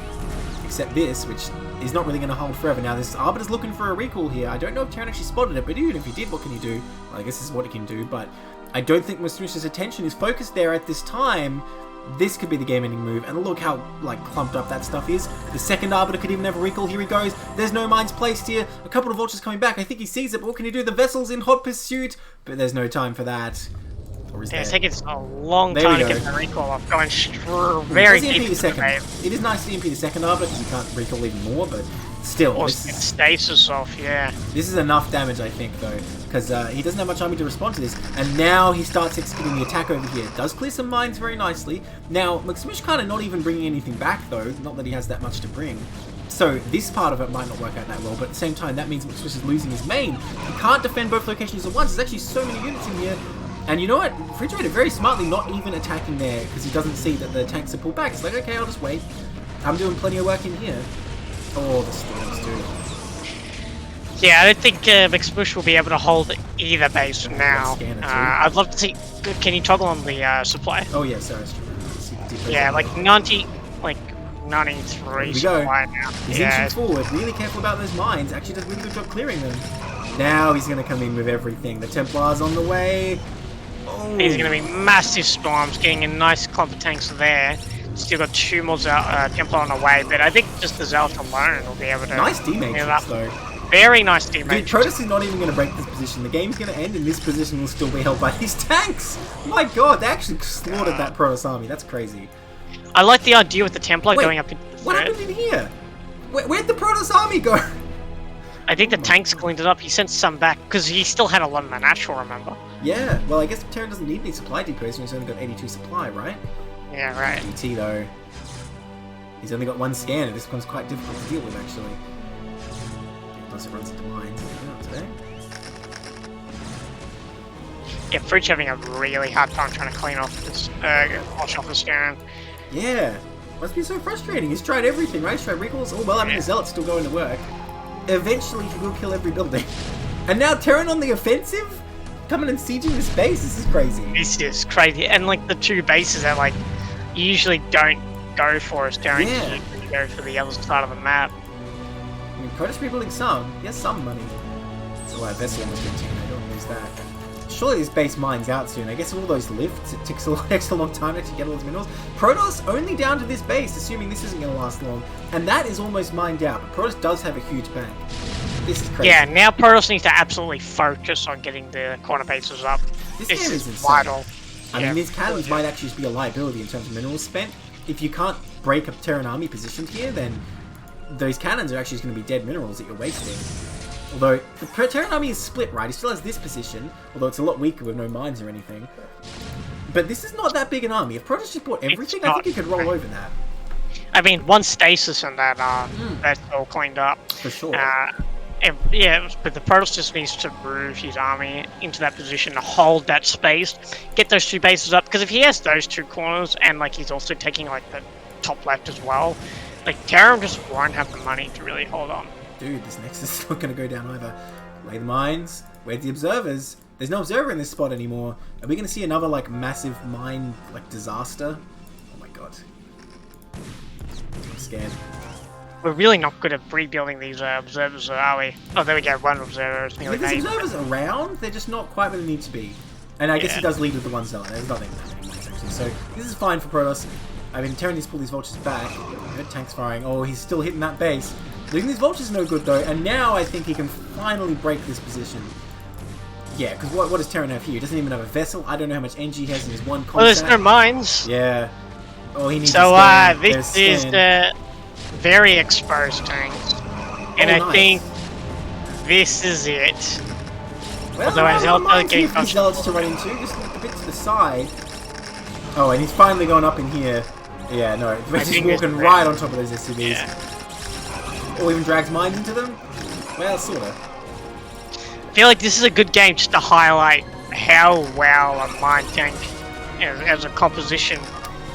A: except this, which is not really going to hold forever. Now, this Arbiter's looking for a recall here. I don't know if Terran actually spotted it, but even if he did, what can he do? Well, I guess this is what he can do, but I don't think Masush's attention is focused there at this time. This could be the game-ending move, and look how, like, clumped up that stuff is. The second Arbiter could even have a recall. Here he goes. There's no mines placed here. A couple of vultures coming back. I think he sees it, but what can he do? The vessel's in hot pursuit, but there's no time for that. Or is
B: it's taking a long time to get the recall off, going very deep into the base.
A: It is nice to EMP the second Arbiter, because you can't recall even more, but still.
B: Or stasis off, yeah.
A: This is enough damage, I think, though, because he doesn't have much army to respond to this, and now he starts executing the attack over here. Does clear some mines very nicely. Now, McSmish kind of not even bringing anything back, though, not that he has that much to bring. So this part of it might not work out that well, but at the same time, that means McSmish is losing his main. He can't defend both locations at once. There's actually so many units in here. And you know what? Refrigerator very smartly not even attacking there, because he doesn't see that the tanks are pulled back. It's like, okay, I'll just wait. I'm doing plenty of work in here. Oh, the storms, dude.
B: Yeah, I don't think McSmush will be able to hold either base now. I'd love to see... Can you toggle on the supply?
A: Oh, yeah, sorry.
B: Yeah, like 90... Like 93 supply now.
A: He's inching forward. Really careful about those mines. Actually does a really good job clearing them. Now he's going to come in with everything. The Templar's on the way. Oh.
B: He's going to be massive storms, getting a nice clump of tanks there. Still got 2 more Templar on the way, but I think just the Zealot alone will be able to...
A: Nice D-Matrix, though.
B: Very nice team.
A: Dude, Protoss is not even going to break this position. The game's going to end and this position will still be held by these tanks. My god, they actually slaughtered that Protoss army. That's crazy.
B: I like the idea with the Templar going up into the
A: what happened in here? Where'd the Protoss army go?
B: I think the tanks cleaned it up. He sent some back because he still had a lot of the natural, remember?
A: Yeah, well, I guess Terran doesn't need any supply depots when he's only got 82 supply, right?
B: Yeah, right.
A: DT, though. He's only got one scanner. This becomes quite difficult to deal with, actually. Unless it runs into mines. Not today.
B: Yeah, Fridge having a really hard time trying to clean off this, wash off the scan.
A: Yeah. Must be so frustrating. He's tried everything, right? He's tried recalls. Oh, well, I mean, the Zealot's still going to work. Eventually, he will kill every building. And now Terran on the offensive? Coming and sieging this base? This is crazy.
B: This is crazy. And, like, the two bases that, like, you usually don't go for as Terran.
A: Yeah.
B: You go for the other side of the map.
A: I mean, Protoss rebuilding some. He has some money. Oh, I Vessel almost went I don't lose that. Surely this base mines out soon. I guess all those lifts, it takes an extra long time to actually get all those minerals. Protoss only down to this base, assuming this isn't going to last long. And that is almost mined out, but Protoss does have a huge bank. This is crazy.
B: Yeah, now Protoss needs to absolutely focus on getting the corner bases up.
A: This
B: game
A: is
B: vital.
A: I mean, these cannons might actually just be a liability in terms of minerals spent. If you can't break up Terran army positioned here, then those cannons are actually just going to be dead minerals that you're wasting. Although, the Terran army is split, right? He still has this position, although it's a lot weaker with no mines or anything. But this is not that big an army. If Protoss just bought everything, I think he could roll over that.
B: I mean, one stasis and that, that's all cleaned up.
A: For sure.
B: Yeah, but the Protoss just needs to move his army into that position to hold that space, get those two bases up, because if he has those two corners, and, like, he's also taking, like, the top left as well, like, Terran just won't have the money to really hold on.
A: Dude, this Nexus is not going to go down either. Lay the mines. Where's the observers? There's no observer in this spot anymore. Are we going to see another, like, massive mine, like, disaster? Oh my god. I'm scared.
B: We're really not good at rebuilding these observers, are we? Oh, there we go. One observer is nearly
A: There's observers around. They're just not quite where they need to be. And I guess he does lead with the one Zealot. There's nothing that many mines, actually. So this is fine for Protoss. I mean, Terran needs to pull these vultures back. Good tanks firing. Oh, he's still hitting that base. Losing these vultures is no good, though. And now I think he can finally break this position. Yeah, because what does Terran have here? He doesn't even have a vessel. I don't know how much NG he has in his one contact.
B: Well, there's no mines.
A: Yeah. Oh, he needs
B: so,
A: to
B: this is the very exposed tanks. And I think this is it.
A: Well,
B: although I
A: Zealots to run into, just a bit to the side. Oh, and he's finally going up in here. Yeah, no, he's walking right on top of those SCVs.
B: Yeah.
A: Or even drags mines into them. Well, sorta.
B: I feel like this is a good game just to highlight how well a mine tank as a composition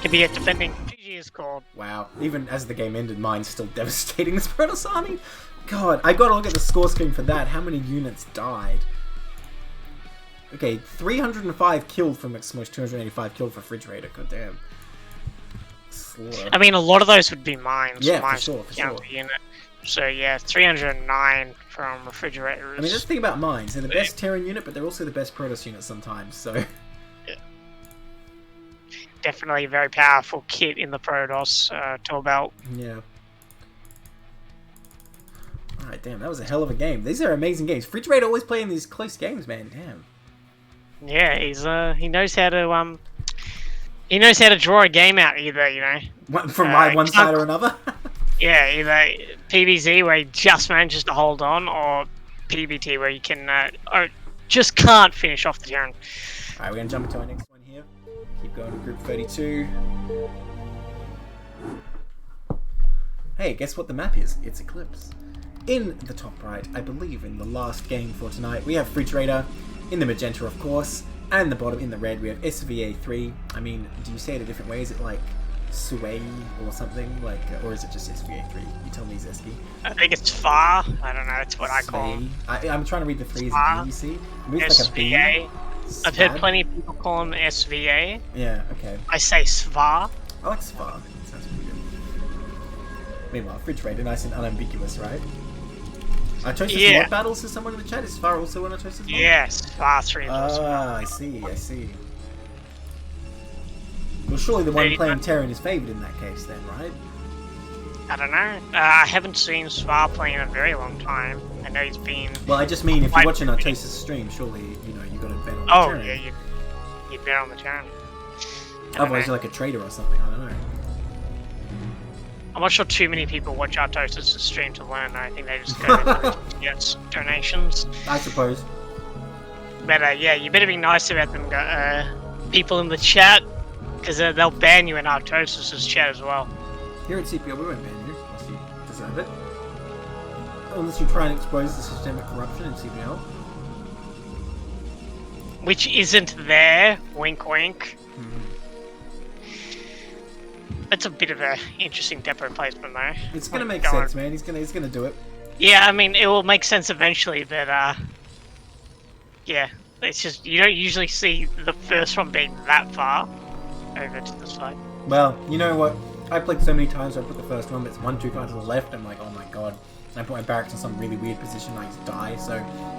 B: can be at defending. GG is called.
A: Wow. Even as the game ended, mine's still devastating this Protoss army. God, I gotta look at the score screen for that. How many units died? Okay, 305 killed for McSmush, 285 killed for Refrigerator. God damn. Slaughter.
B: I mean, a lot of those would be mines.
A: Yeah,
B: mines
A: for sure.
B: Unit. So yeah, 309 from Refrigerators.
A: I mean, that's the thing about mines. They're the best Terran unit, but they're also the best Protoss unit sometimes, so...
B: Yeah. Definitely a very powerful kit in the Protoss tool belt.
A: Yeah. Alright, damn, that was a hell of a game. These are amazing games. Refrigerator always playing these close games, man. Damn.
B: Yeah, he knows how to draw a game out either, you know.
A: From one side or another?
B: Yeah, either PvZ where he just manages to hold on, or PvT where you can or just can't finish off the Terran.
A: Alright, we're gonna jump into our next one here. Keep going to group 32. Hey, guess what the map is? It's Eclipse. In the top right, I believe in the last game for tonight, we have Refrigerator. In the magenta, of course, and in the bottom, in the red, we have SVA3. I mean, do you say it a different way? Is it like Sway or something? Like, or is it just SVA3? You tell me, Zesky.
B: I think it's far. I don't know. That's what I call him.
A: I'm trying to read the phrase in you see?
B: SVA. I've heard plenty of people call him SVA.
A: Yeah, okay.
B: I say Sva.
A: I like Sva. Sounds pretty good. Meanwhile, Refrigerator, nice and unambiguous, right? Artosis mod battles to someone in the chat? Is Sva also an Artosis mod?
B: Yes, Sva 3 is also.
A: I see. Well, surely the one playing Terran is favoured in that case then, right?
B: I don't know. I haven't seen Spa play in a very long time. I know he's been...
A: Well, I just mean, if you're watching Artosis' stream, surely, you know, you got to bet on the turn.
B: Oh, yeah, you bet on the turn.
A: Otherwise you're like a trader or something, I don't know.
B: I'm not sure too many people watch Artosis' stream to learn. I think they just go to get donations.
A: I suppose.
B: But yeah, you better be nice about them, people in the chat, because they'll ban you in Artosis' chat as well.
A: Here at CPL, we won't ban you, unless you deserve it. Unless you try and expose the systemic corruption in CPL.
B: Which isn't there, wink wink. That's a bit of a interesting depot placement though.
A: It's gonna make sense, man. He's gonna do it.
B: Yeah, I mean, it will make sense eventually, but yeah, it's just, you don't usually see the first one being that far over to the side.
A: Well, you know what? I played so many times I put the first one, but it's 1 too far to the left. I'm like, oh my god. I put my barracks in some really weird position, I just die, so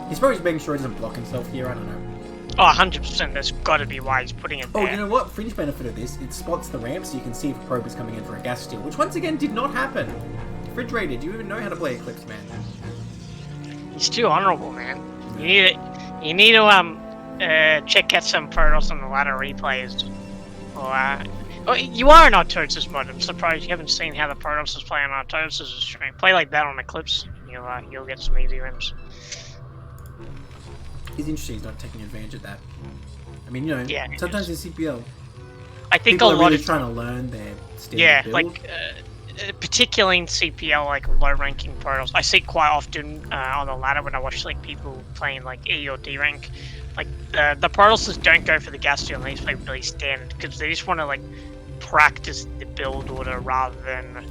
A: he's probably just making sure he doesn't block himself here, I don't know.
B: Oh, 100%, that's gotta be why he's putting it there.
A: Oh, you know what? Fringe benefit of this, it spots the ramp so you can see if a probe is coming in for a gas steal, which once again did not happen. Refrigerator, do you even know how to play Eclipse, man?
B: He's too honourable, man. You need to check out some Protoss on the ladder replays. Or, you are an Artosis mod. I'm surprised you haven't seen how the Protoss is playing on Artosis' stream. Play like that on Eclipse, you'll get some easy wins.
A: It's interesting he's not taking advantage of that. I mean, you know, yeah, sometimes in CPL,
B: I think
A: people
B: a lot
A: are really
B: of
A: trying to learn their standard build.
B: like particularly in CPL, like low-ranking Protoss, I see quite often on the ladder when I watch like people playing like E or D rank. Like the Protosses don't go for the gas steal, and they just play really standard because they just want to like practice the build order rather than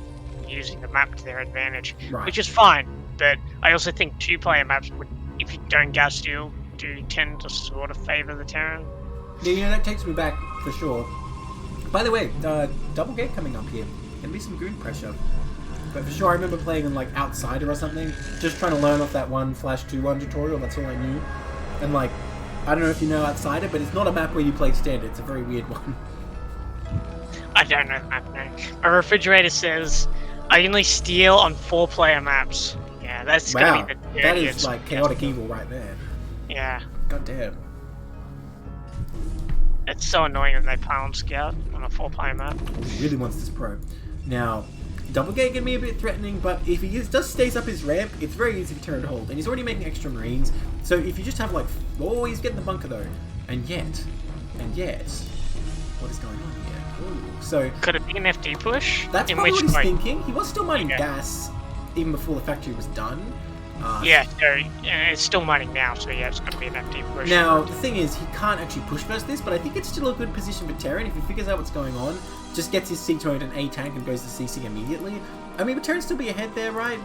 B: using the map to their advantage, which is fine. But I also think two-player maps would, if you don't gas steal, do tend to sort of favour the Terran.
A: Yeah, you know, that takes me back for sure. By the way, double gate coming up here. Gonna be some goon pressure. But for sure, I remember playing in like Outsider or something, just trying to learn off that one /2-1 tutorial. That's all I knew. And like, I don't know if you know Outsider, but it's not a map where you play standard. It's a very weird one.
B: I don't know the map now. A refrigerator says, I only steal on 4-player maps. Yeah, that's gonna be the dirtiest.
A: That is like chaotic evil right there.
B: Yeah.
A: God damn.
B: It's so annoying when they palm scout on a 4-player map.
A: He really wants this probe. Now, double gate can be a bit threatening, but if he just stays up his ramp, it's very easy for Terran to hold. And he's already making extra marines, so if you just have like... Oh, he's getting the bunker though. And yet, what is going on here? Ooh, so...
B: Could it be an FD push?
A: That's probably what he's thinking. He was still mining gas even before the factory was done.
B: Yeah, so it's still mining now, so yeah, it's going to be an FD push.
A: Now, the thing is, he can't actually push versus this, but I think it's still a good position for Terran if he figures out what's going on, just gets his C-turret and A-tank and goes to CC immediately. I mean, would Terran still be ahead there, right?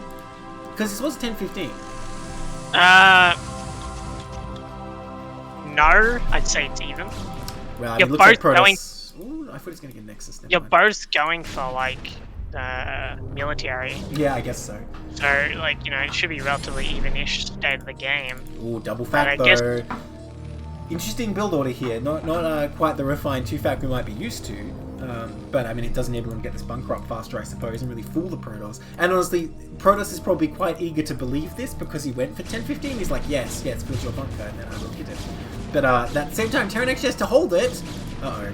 A: Because this was 10-15.
B: No, I'd say it's even.
A: Well,
B: you're both going...
A: Ooh, I thought he was going to get Nexus.
B: You're both going for, like, military.
A: Yeah, I guess so.
B: So, like, you know, it should be relatively even-ish state of the game.
A: Ooh, double fat though. Interesting build order here. Not quite the refined 2-fact we might be used to. But, I mean, it does enable him to get this bunker up faster, I suppose, and really fool the Protoss. And honestly, Protoss is probably quite eager to believe this because he went for 10-15. He's like, yes, build your bunker, and then I look at it. But at the same time, Terran actually has to hold it. Uh-oh.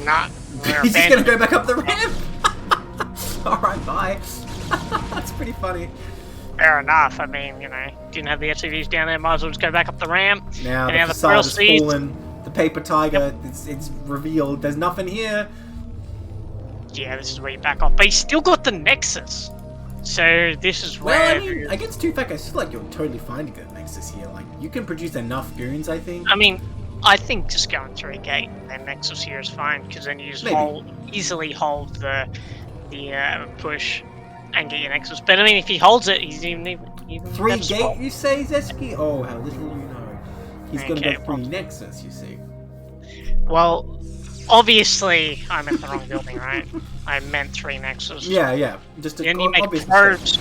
B: Not.
A: He's just going to go back up the ramp. Alright, bye. That's pretty funny.
B: Fair enough. I mean, you know, didn't have the SCVs down there, might as well just go back up the ramp.
A: Now the facade has fallen. The paper tiger, it's revealed. There's nothing here.
B: Yeah, this is where you back off. But he's still got the Nexus. So this is where...
A: Well, I mean, against 2-fact, I feel like you're totally fine to get Nexus here. Like, you can produce enough goons, I think.
B: I mean, I think just going through a gate and then Nexus here is fine, because then you just easily hold the push and get your Nexus. But I mean, if he holds it, he's even
A: 3 gate, you say, Zesky? Oh, how little you know. He's gonna go 3 Nexus, you see.
B: Well, obviously, I'm in the wrong building, right? I meant 3 Nexus.
A: Yeah. Just
B: then you make probes.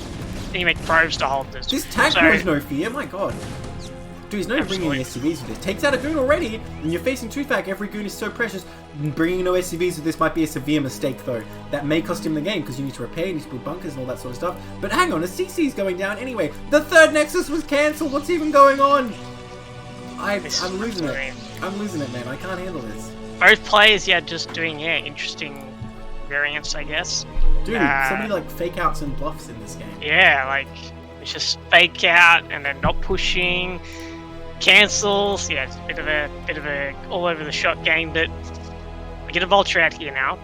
B: Then you make probes to hold this.
A: This tank has no fear, my god. Dude, he's not bringing any SCVs with this. Takes out a goon already, and you're facing 2-fac. Every goon is so precious. Bringing no SCVs with this might be a severe mistake, though. That may cost him the game, because you need to repair, you need to build bunkers and all that sort of stuff. But hang on, a CC's going down anyway. The third Nexus was cancelled. What's even going on? I'm losing it. I'm losing it, man. I can't handle this.
B: Both players, just doing, interesting variants, I guess.
A: Dude, so many, like, fake outs and bluffs in this game.
B: Yeah, like, it's just fake out, and then not pushing. Cancels, it's a bit of a all over the shot game, but we get a vulture out here now.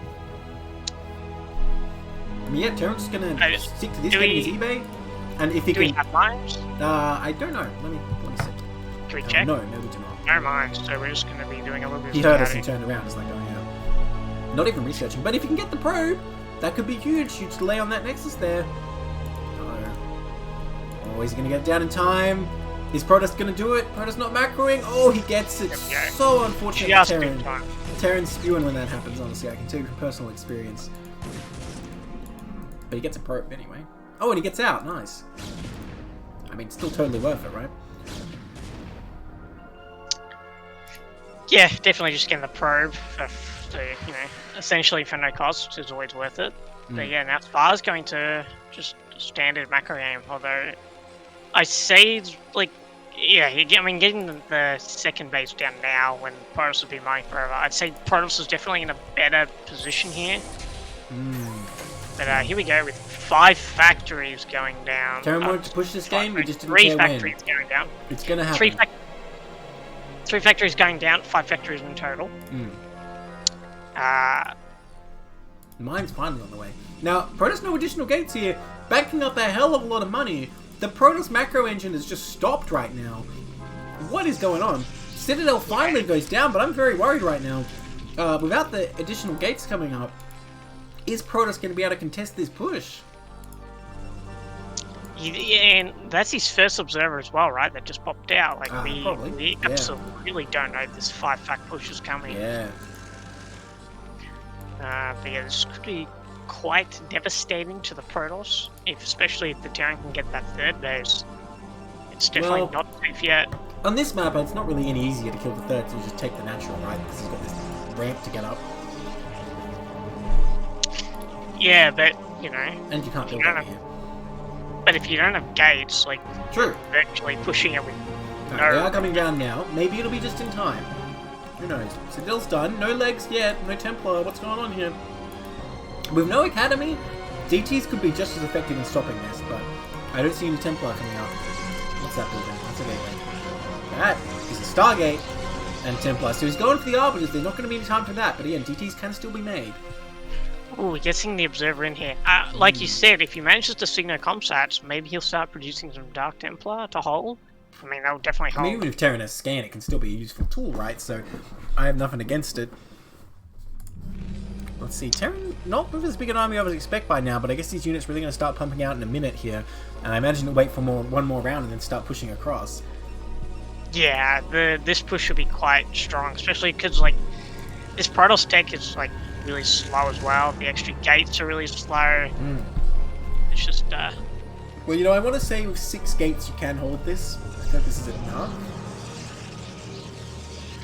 A: I mean, Terran's gonna stick to this getting his eBay, and if he
B: can. Do we have mines?
A: I don't know. Let me see.
B: Can we check?
A: No, we do not.
B: No mines, so we're just gonna be doing a little bit of
A: He heard us and turned around, it's like going out. Not even researching, but if you can get the probe, that could be huge. Huge delay on that Nexus there. Oh, he's gonna get down in time. Is Protoss gonna do it? Protoss not macroing. Oh, he gets it. So unfortunate for Terran. Terran's spewing when that happens, honestly. I can tell you from personal experience. But he gets a probe anyway. Oh, and he gets out. Nice. I mean, still totally worth it, right?
B: Yeah, definitely just getting the probe for essentially for no cost, which is always worth it. But yeah, now Spar's going to just standard macro game, although I say, like, getting the second base down now when Protoss would be mine forever. I'd say Protoss is definitely in a better position here. But here we go with 5 factories going down.
A: Terran wanted to push this game, we just didn't
B: 3 factories going down.
A: It's gonna happen.
B: 3 factories going down, 5 factories in total.
A: Mine's finally on the way. Now, Protoss no additional gates here, backing up a hell of a lot of money. The Protoss macro engine has just stopped right now. What is going on? Citadel finally goes down, but I'm very worried right now. Without the additional gates coming up, is Protoss going to be able to contest this push?
B: Yeah, and that's his first observer as well, right? That just popped out. Like, we absolutely don't know this 5-fact push is coming.
A: Yeah.
B: But yeah, this could be quite devastating to the Protoss, especially if the Terran can get that third base. It's definitely not safe yet.
A: On this map, it's not really any easier to kill the third, so you just take the natural, right? Because he's got this ramp to get up.
B: Yeah, but,
A: And you can't build over here.
B: But if you don't have gates, like,
A: true,
B: virtually pushing it with
A: they are coming down now. Maybe it'll be just in time. Who knows? Citadel's done. No legs yet. No Templar. What's going on here? With no Academy, DTs could be just as effective in stopping this, but I don't see any Templar coming up. What's that building? That's a gateway. That is a Stargate and Templar. So he's going for the Arbiters. There's not going to be any time for that, but again, DTs can still be made.
B: Ooh, getting the Observer in here. Like you said, if he manages to signal comsats, maybe he'll start producing some Dark Templar to hold. I mean, that would definitely hold.
A: I mean, even if Terran has scan, it can still be a useful tool, right? So, I have nothing against it. Let's see, Terran, not with as big an army I would expect by now, but I guess these units really going to start pumping out in a minute here. And I imagine they'll wait for one more round and then start pushing across.
B: Yeah, this push should be quite strong, especially because, like, this Protoss tech is, like, really slow as well. The extra gates are really slow. It's just,
A: Well, I want to say with 6 gates you can hold this. I think this is enough.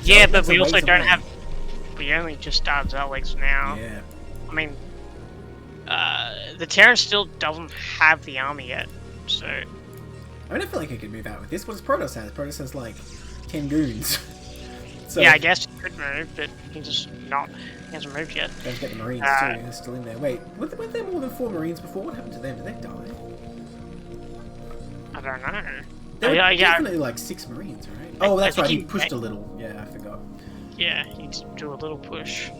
B: Yeah, but we also don't have... We only just started Zelegs now.
A: Yeah.
B: I mean, the Terran still doesn't have the army yet, so...
A: I mean, I feel like I could move out with this. What does Protoss have? Protoss has, like, 10 goons.
B: So, yeah, I guess he could move, but he's just not... He hasn't moved yet.
A: Don't forget the Marines, too. They're still in there. Wait, weren't there more than 4 Marines before? What happened to them? Did they die?
B: I don't know.
A: There were definitely like 6 Marines, right? Oh, that's right. He pushed a little. Yeah, I forgot.
B: Yeah, he did do a little push.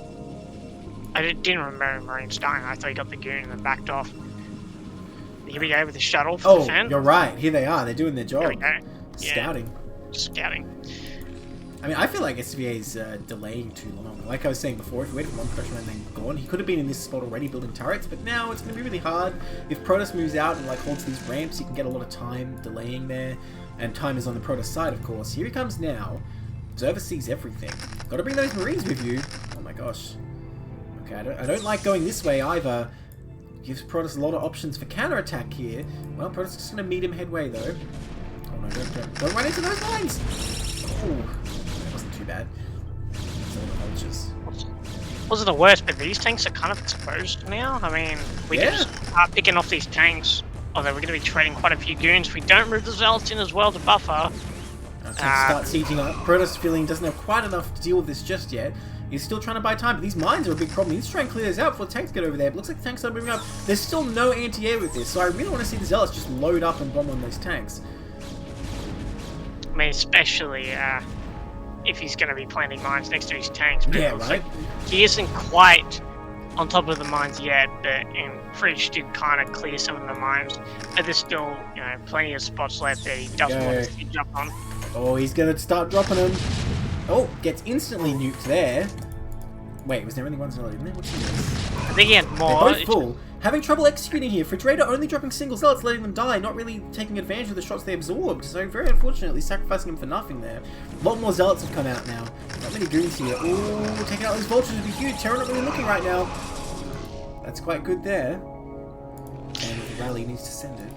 B: I didn't remember Marines dying. I thought he got the goon and then backed off. Here we go with the shuttle for the fan.
A: You're right. Here they are. They're doing their job.
B: Here we go.
A: Scouting.
B: Yeah. Scouting.
A: I mean, I feel like SVA's delaying too long. Like I was saying before, if he waited one pressure and then gone, he could have been in this spot already building turrets, but now it's going to be really hard. If Protoss moves out and like holds these ramps, you can get a lot of time delaying there, and time is on the Protoss side, of course. Here he comes now. Observer sees everything. Got to bring those Marines with you. Oh my gosh. Okay, I don't like going this way either. Gives Protoss a lot of options for counterattack here. Well, Protoss is just going to meet him headway though. Oh no, Don't run into those lines! Oh, that wasn't too bad. It's all the vultures.
B: Wasn't the worst, but these tanks are kind of exposed now. I mean, we can just start picking off these tanks. Although we're going to be trading quite a few goons. If we don't move the zealots in as well to buffer.
A: Start sieging up. Protoss feeling doesn't have quite enough to deal with this just yet. He's still trying to buy time, but these mines are a big problem. He's trying to clear this out before the tanks get over there. But it looks like the tanks are moving up. There's still no anti-air with this, so I really want to see the zealots just load up and bomb on those tanks.
B: I mean, especially if he's going to be planting mines next to his tanks. But
A: yeah, right.
B: Like he isn't quite on top of the mines yet, but Fridge did kind of clear some of the mines. But there's still, you know, plenty of spots left that he doesn't want to jump on.
A: Oh, he's going to start dropping them. Oh, gets instantly nuked there. Wait, was there only one zealot in there? What's this?
B: I think he had more.
A: They're both full. Having trouble executing here. Refrigerator only dropping single zealots, letting them die, not really taking advantage of the shots they absorbed. So very unfortunately, sacrificing them for nothing there. A lot more zealots have come out now. Not many goons here. Oh, taking out those vultures would be huge. Terra not really looking right now. That's quite good there. And the rally needs to send it.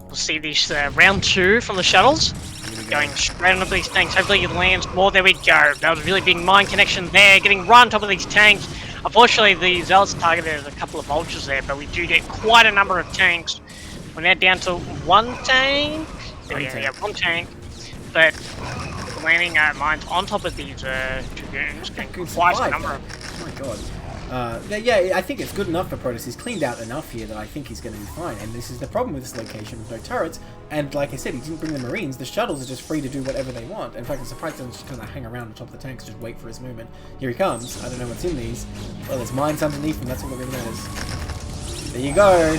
B: We'll see this round 2 from the shuttles. Going straight onto these tanks. Hopefully it lands more. There we go. That was a really big mine connection there. Getting right on top of these tanks. Unfortunately, the zealots targeted a couple of vultures there, but we do get quite a number of tanks. We're now down to one tank. There we go. Yeah, one tank. But landing mines on top of these dragoons. Getting quite a number of.
A: Oh my god. Yeah, I think it's good enough for Protoss. He's cleaned out enough here that I think he's going to be fine. And this is the problem with this location with no turrets. And like I said, he didn't bring the Marines. The shuttles are just free to do whatever they want. In fact, I'm surprised they don't just kind of hang around on top of the tanks, just wait for his movement. Here he comes. I don't know what's in these. Well, there's mines underneath him. That's all that really matters. There you go.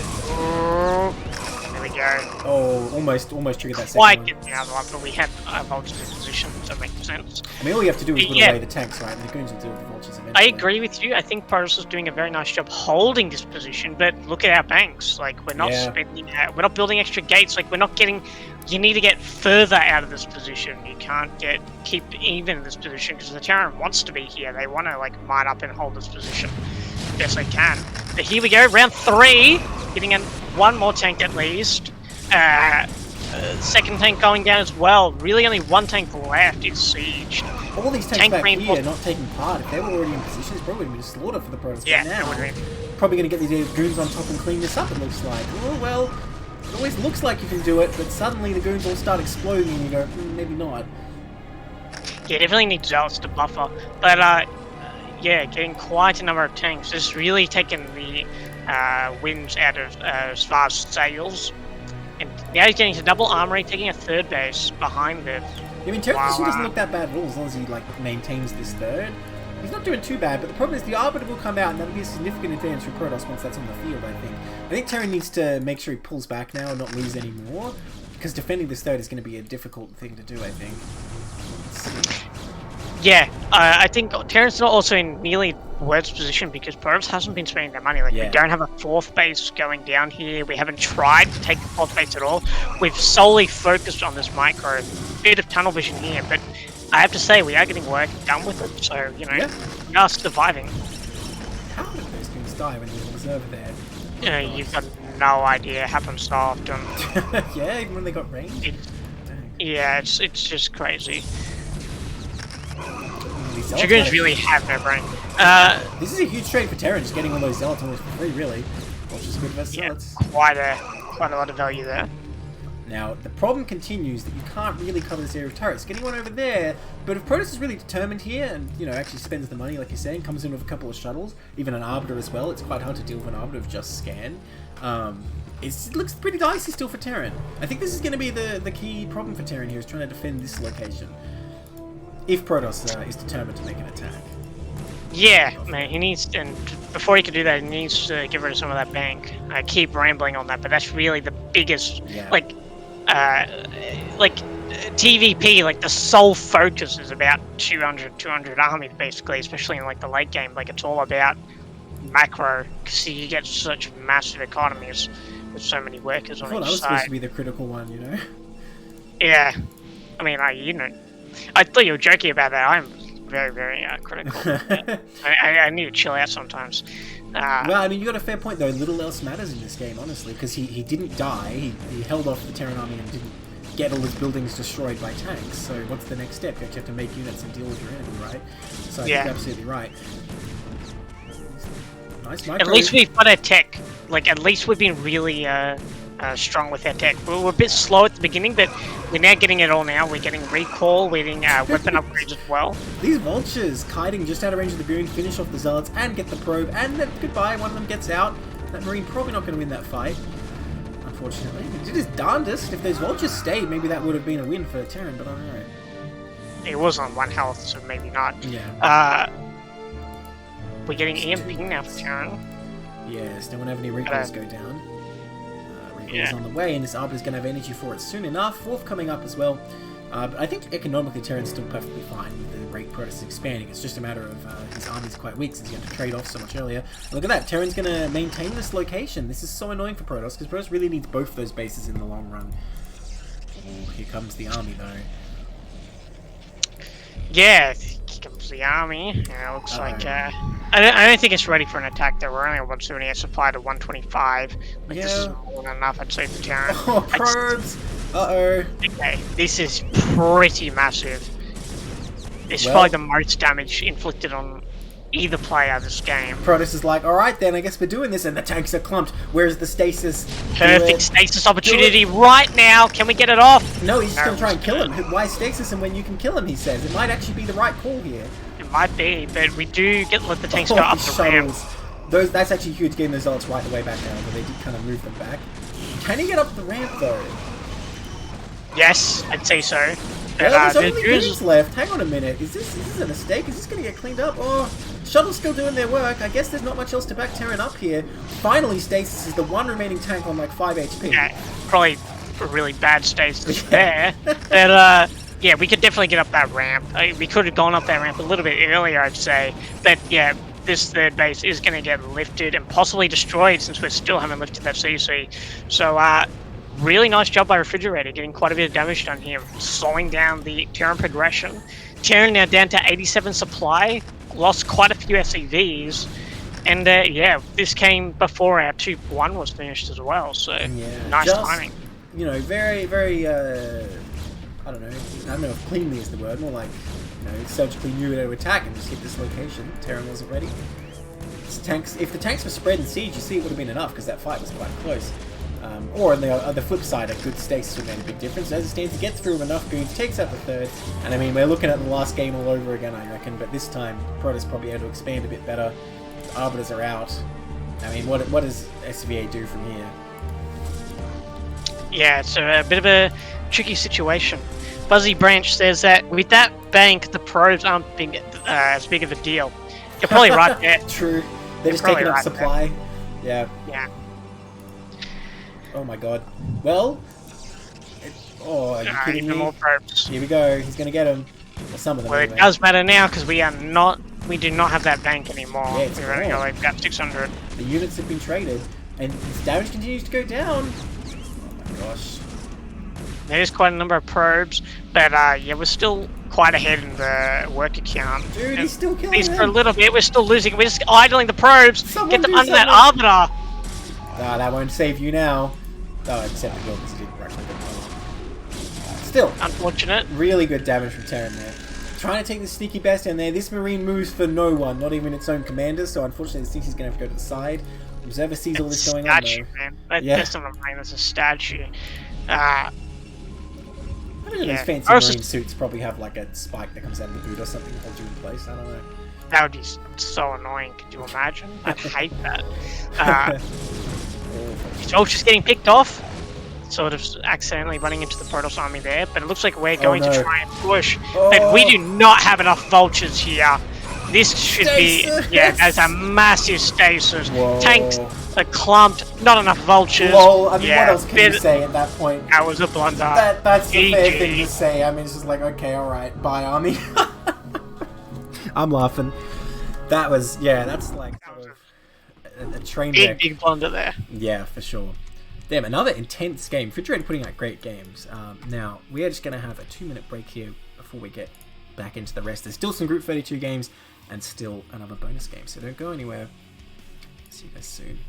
B: There we go.
A: Oh, almost triggered that second
B: Quite
A: one.
B: getting the other one, but we have vultures in position, so it makes sense.
A: I mean, all you have to do is put away the tanks, right? And the goons will deal with the vultures eventually.
B: I agree with you. I think Protoss is doing a very nice job holding this position, but look at our banks. Like, we're not spending, we're not building extra gates. Like, we're not getting. You need to get further out of this position. You can't keep even in this position because the Terran wants to be here. They want to like mine up and hold this position best they can. But here we go, round 3, getting in one more tank at least. Second tank going down as well. Really only one tank left. It's sieged.
A: All these tanks back here not taking part. If they were already in position, it's probably going to be a slaughter for the Protoss.
B: Yeah,
A: now, probably going to get these goons on top and clean this up, it looks like. Oh, well, it always looks like you can do it, but suddenly the goons all start exploding and you go, maybe not.
B: Yeah, definitely need zealots to buffer. But, yeah, getting quite a number of tanks. Just really taking the winds out of Svar's sails. And now he's getting to double armory, taking a third base behind this.
A: I mean, Terra's position doesn't look that bad at all as long as he like maintains this third. He's not doing too bad, but the problem is the Arbiter will come out and that'll be a significant advantage for Protoss once that's on the field, I think. I think Terra needs to make sure he pulls back now and not lose any more, because defending this third is going to be a difficult thing to do, I think.
B: Yeah, I think Terran's not also in nearly worse position because Protoss hasn't been spending their money. Like, we don't have a 4th base going down here. We haven't tried to take the 4th base at all. We've solely focused on this micro. Bit of tunnel vision here, but I have to say we are getting work done with it. So, you know, we are surviving.
A: How did those things die when there's a reserve there?
B: You've got no idea. It happens so often.
A: Yeah, even when they got range?
B: Yeah, it's just crazy. Dragoons really have no brain.
A: This is a huge trade for Terra, just getting all those zealots almost for free, really. Which is good for zealots.
B: Quite a lot of value there.
A: Now, the problem continues that you can't really cover this area of turrets. Getting one over there, but if Protoss is really determined here and, you know, actually spends the money, like you're saying, comes in with a couple of shuttles, even an Arbiter as well, it's quite hard to deal with an Arbiter with just scan. It looks pretty dicey still for Terran. I think this is going to be the key problem for Terran here, is trying to defend this location. If Protoss is determined to make an attack.
B: Yeah, man, he needs, and before he can do that, he needs to get rid of some of that bank. I keep rambling on that, but that's really the biggest, like TVP, like the sole focus is about 200 armies basically, especially in like the late game. Like, it's all about macro, because you get such massive economies with so many workers on each side.
A: That was supposed to be the critical one, you know?
B: Yeah, I mean, you know, I thought you were joking about that. I'm very, very critical. I need to chill out sometimes.
A: Well, I mean, you got a fair point, though. Little else matters in this game, honestly, because he didn't die. He held off the Terran army and didn't get all his buildings destroyed by tanks. So what's the next step? You have to make units and deal with your enemy, right? So I think you're absolutely right. Nice micro.
B: At least we've got our tech. Like, at least we've been really strong with our tech. We're a bit slow at the beginning, but we're now getting it all now. We're getting recall, we're getting weapon upgrades as well.
A: These vultures kiting just out of range of the Boon, finish off the Zealots and get the probe, and then goodbye, one of them gets out. That Marine probably not going to win that fight, unfortunately. He did his darndest. If those vultures stayed, maybe that would have been a win for Terran, but I don't know.
B: It was on 1 health, so maybe not.
A: Yeah.
B: We're getting EMP now for Terran.
A: Yes, don't want to have any recalls go down. Recall's on the way, and this Arbiter's going to have energy for it soon enough. Fourth coming up as well. But I think economically Terran's still perfectly fine with the rate Protoss expanding. It's just a matter of his army's quite weak since he had to trade off so much earlier. Look at that, Terran's going to maintain this location. This is so annoying for Protoss, because Protoss really needs both those bases in the long run. Oh, here comes the army though.
B: Yeah, here comes the army. Yeah, it looks like I don't think it's ready for an attack though. We're only at 178 supply to 125. Like, this is more than enough, I'd say, for Terran.
A: Oh, probes! Uh-oh.
B: Okay, this is pretty massive. It's probably the most damage inflicted on either player this game.
A: Protoss is like, alright then, I guess we're doing this, and the tanks are clumped. Where's the stasis?
B: Perfect stasis opportunity right now. Can we get it off?
A: No, he's just going to try and kill him. Why stasis him when you can kill him, he says. It might actually be the right call here.
B: It might be, but we do let the tanks go up the ramp.
A: That's actually huge, getting those Zealots right the way back down, but they did kind of move them back. Can he get up the ramp, though?
B: Yes, I'd say so.
A: But, there's only units left. Hang on a minute. Is this a mistake? Is this going to get cleaned up? Oh, Shuttle's still doing their work. I guess there's not much else to back Terran up here. Finally, Stasis is the one remaining tank on like 5 HP.
B: Yeah, probably a really bad stasis there. But, yeah, we could definitely get up that ramp. We could have gone up that ramp a little bit earlier, I'd say. But, yeah, this third base is going to get lifted and possibly destroyed since we still haven't lifted that CC. So, really nice job by Refrigerator, getting quite a bit of damage done here, slowing down the Terran progression. Terran now down to 87 supply, lost quite a few SCVs, and yeah, this came before our 2-1 was finished as well, so nice timing.
A: You know, very, very, I don't know if cleanly is the word, more like, you know, surgically knew where to attack and just hit this location. Terran wasn't ready. If the tanks were spread and siege, you see it would have been enough, because that fight was quite close. Or on the flip side, a good stasis would make a big difference. As it stands, he gets through enough goons, takes out the third, and I mean, we're looking at the last game all over again, I reckon, but this time, Protoss probably able to expand a bit better. The Arbiters are out. I mean, what does SVA do from here? Yeah,
B: it's a bit of a tricky situation. Buzzy Branch says that with that bank, the probes aren't as big of a deal. You're probably right there.
A: True. They're just taking up supply.
B: Yeah.
A: Oh my god. Well, are you kidding me?
B: More probes.
A: Here we go. He's gonna get him. Or some of them.
B: Well,
A: anyway.
B: It does matter now because we do not have that bank anymore.
A: Yeah, it's
B: we're only got like about 600.
A: The units have been traded, and his damage continues to go down. Oh my gosh.
B: There's quite a number of probes, but yeah, we're still quite ahead in the worker count.
A: Dude, he's still killing them.
B: For a little bit, we're still losing. We're just idling the probes. Get them under that arbiter.
A: Nah, that won't save you now. Oh, except the kill because he didn't correctly get Still,
B: unfortunate.
A: Really good damage from Terran there. Trying to take the sneaky Bastion there. This Marine moves for no one, not even its own commander, so unfortunately the Sneaky's going to have to go to the side. Observer sees all this going on though.
B: Man. That's not a Marine, that's a statue.
A: I don't know, these fancy Marine suits probably have like a spike that comes out of the boot or something to hold you in place, I don't know.
B: That would be so annoying, could you imagine? I'd hate that. Joel's just getting picked off, sort of accidentally running into the Protoss army there, but it looks like we're going to try and push. But we do not have enough vultures here. This should be, as a massive stasis.
A: Whoa.
B: Tanks are clumped, not enough vultures.
A: Lol, I mean, what else can you say at that point?
B: That was a blunder.
A: That's the fair thing to say. I mean, it's just like, okay, alright, bye army. I'm laughing. That was, that's like sort of a train wreck.
B: Big blunder there.
A: Yeah, for sure. Damn, another intense game. Refrigerator putting out great games. Now, we are just going to have a 2-minute break here before we get back into the rest. There's still some Group 32 games and still another bonus game, so don't go anywhere. See you guys soon.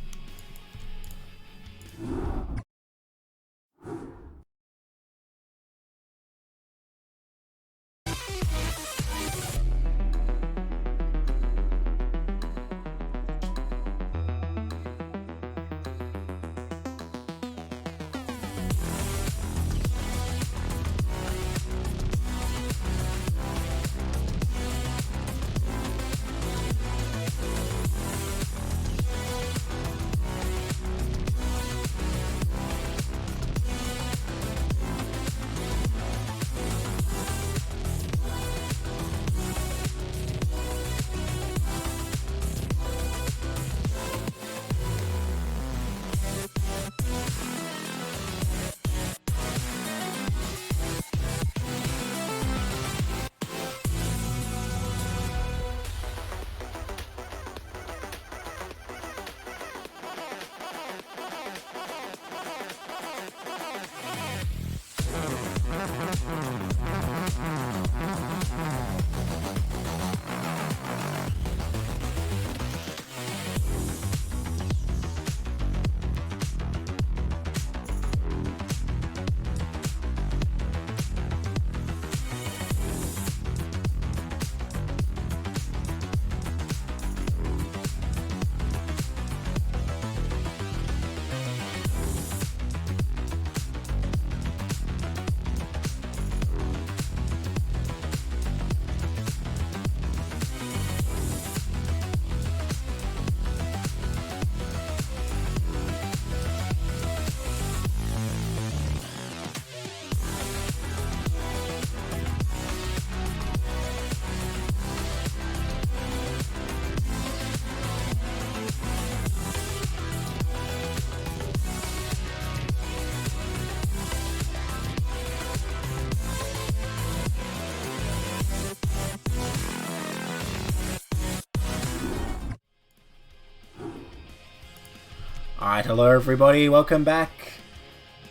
A: Alright, hello everybody, welcome back.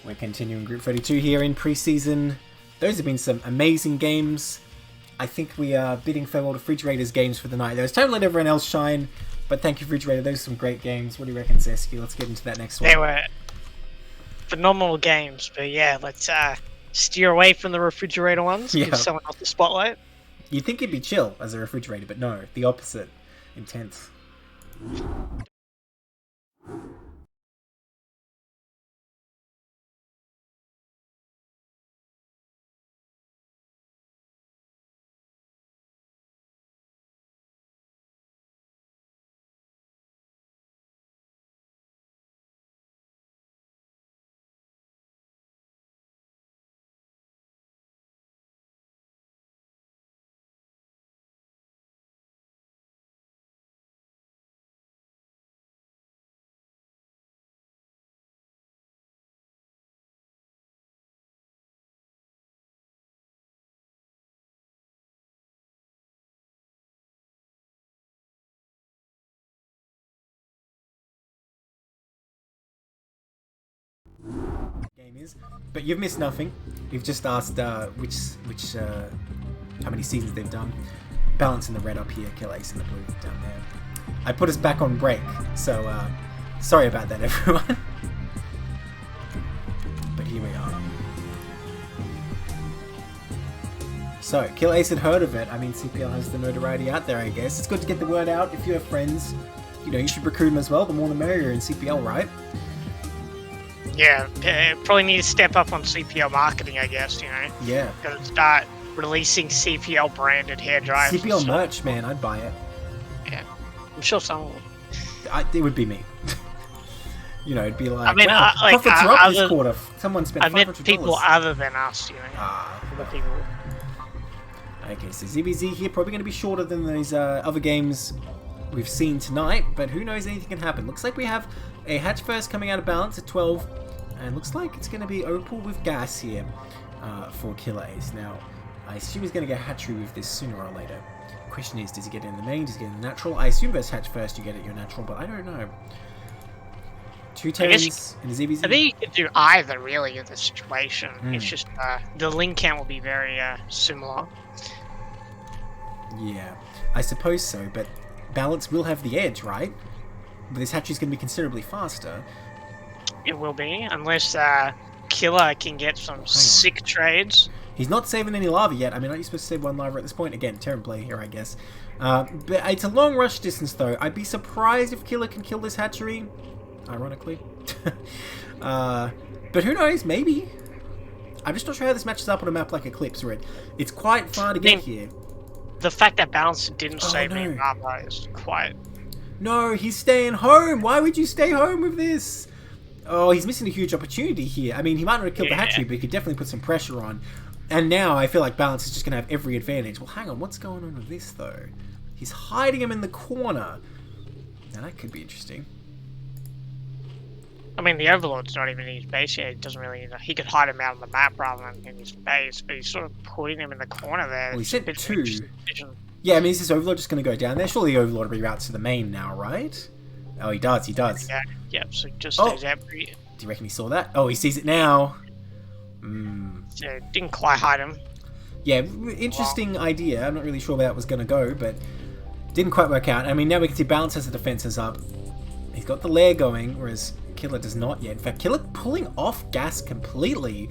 A: We're continuing Group 32 here in Preseason. Those have been some amazing games. I think we are bidding farewell to Refrigerator's games for the night. It was time to let everyone else shine, but thank you, Refrigerator. Those are some great games. What do you reckon, Zesky? Let's get into that next one.
B: They were phenomenal games, but yeah, let's steer away from the Refrigerator ones. Yeah. Give someone else the spotlight.
A: You'd think it'd be chill as a Refrigerator, but no, the opposite. Intense. Game is, but you've missed nothing. You've just asked which how many seasons they've done. Balance in the red up here, Kill Ace in the blue down there. I put us back on break, so sorry about that, everyone. But here we are. So, Kill Ace had heard of it. I mean, CPL has the notoriety out there, I guess. It's good to get the word out. If you have friends, you know, you should recruit them as well. The more the merrier in CPL, right?
B: Yeah, probably need to step up on CPL marketing, I guess, you know?
A: Yeah.
B: Gotta start releasing CPL branded hair dryers.
A: CPL merch, man, I'd buy it.
B: Yeah. I'm sure someone would.
A: It would be me. You know, it'd be like,
B: I mean,
A: wow,
B: like,
A: profits are up this quarter. Someone spent $500.
B: I meant people other than us, you know?
A: Other
B: people.
A: Okay, so ZBZ here, probably going to be shorter than those other games we've seen tonight, but who knows, anything can happen. Looks like we have a hatch first coming out of balance at 12, and looks like it's going to be Opal with gas here for Kill Ace. Now, I assume he's going to get hatchery with this sooner or later. Question is, does he get it in the main, does he get it in the natural? I assume versus hatch first you get it your natural, but I don't know. Two Terrans in the ZBZ?
B: I think you could do either, really, in this situation. It's just the link count will be very similar.
A: Yeah, I suppose so, but Balance will have the edge, right? But this hatchery's going to be considerably faster.
B: It will be, unless Killer can get some sick trades.
A: He's not saving any lava yet. I mean, aren't you supposed to save one lava at this point? Again, Terran play here, I guess. But it's a long rush distance, though. I'd be surprised if Killer can kill this hatchery. Ironically. But who knows? Maybe. I'm just not sure how this matches up on a map like Eclipse, where it's quite far to get here.
B: The fact that Balance didn't save any lava is quite...
A: No, he's staying home. Why would you stay home with this? Oh, he's missing a huge opportunity here. I mean, he might not have killed the hatchery, but he could definitely put some pressure on. And now I feel like Balance is just going to have every advantage. Well, hang on. What's going on with this, though? He's hiding him in the corner. Now, that could be interesting.
B: I mean, the Overlord's not even in his base yet. It doesn't really... He could hide him out on the map rather than in his base, but he's sort of putting him in the corner there.
A: Well, he sent 2. Yeah, I mean, is this Overlord just going to go down there? Surely the Overlord will be routes to the main now, right? Oh, he does.
B: Yeah, so just stays out. Do
A: you reckon he saw that? Oh, he sees it now.
B: So didn't quite hide him.
A: Yeah, interesting idea. I'm not really sure where that was going to go, but didn't quite work out. I mean, now we can see Balance as the defenses up. He's got the lair going, whereas Killer does not yet. In fact, Killer pulling off gas completely.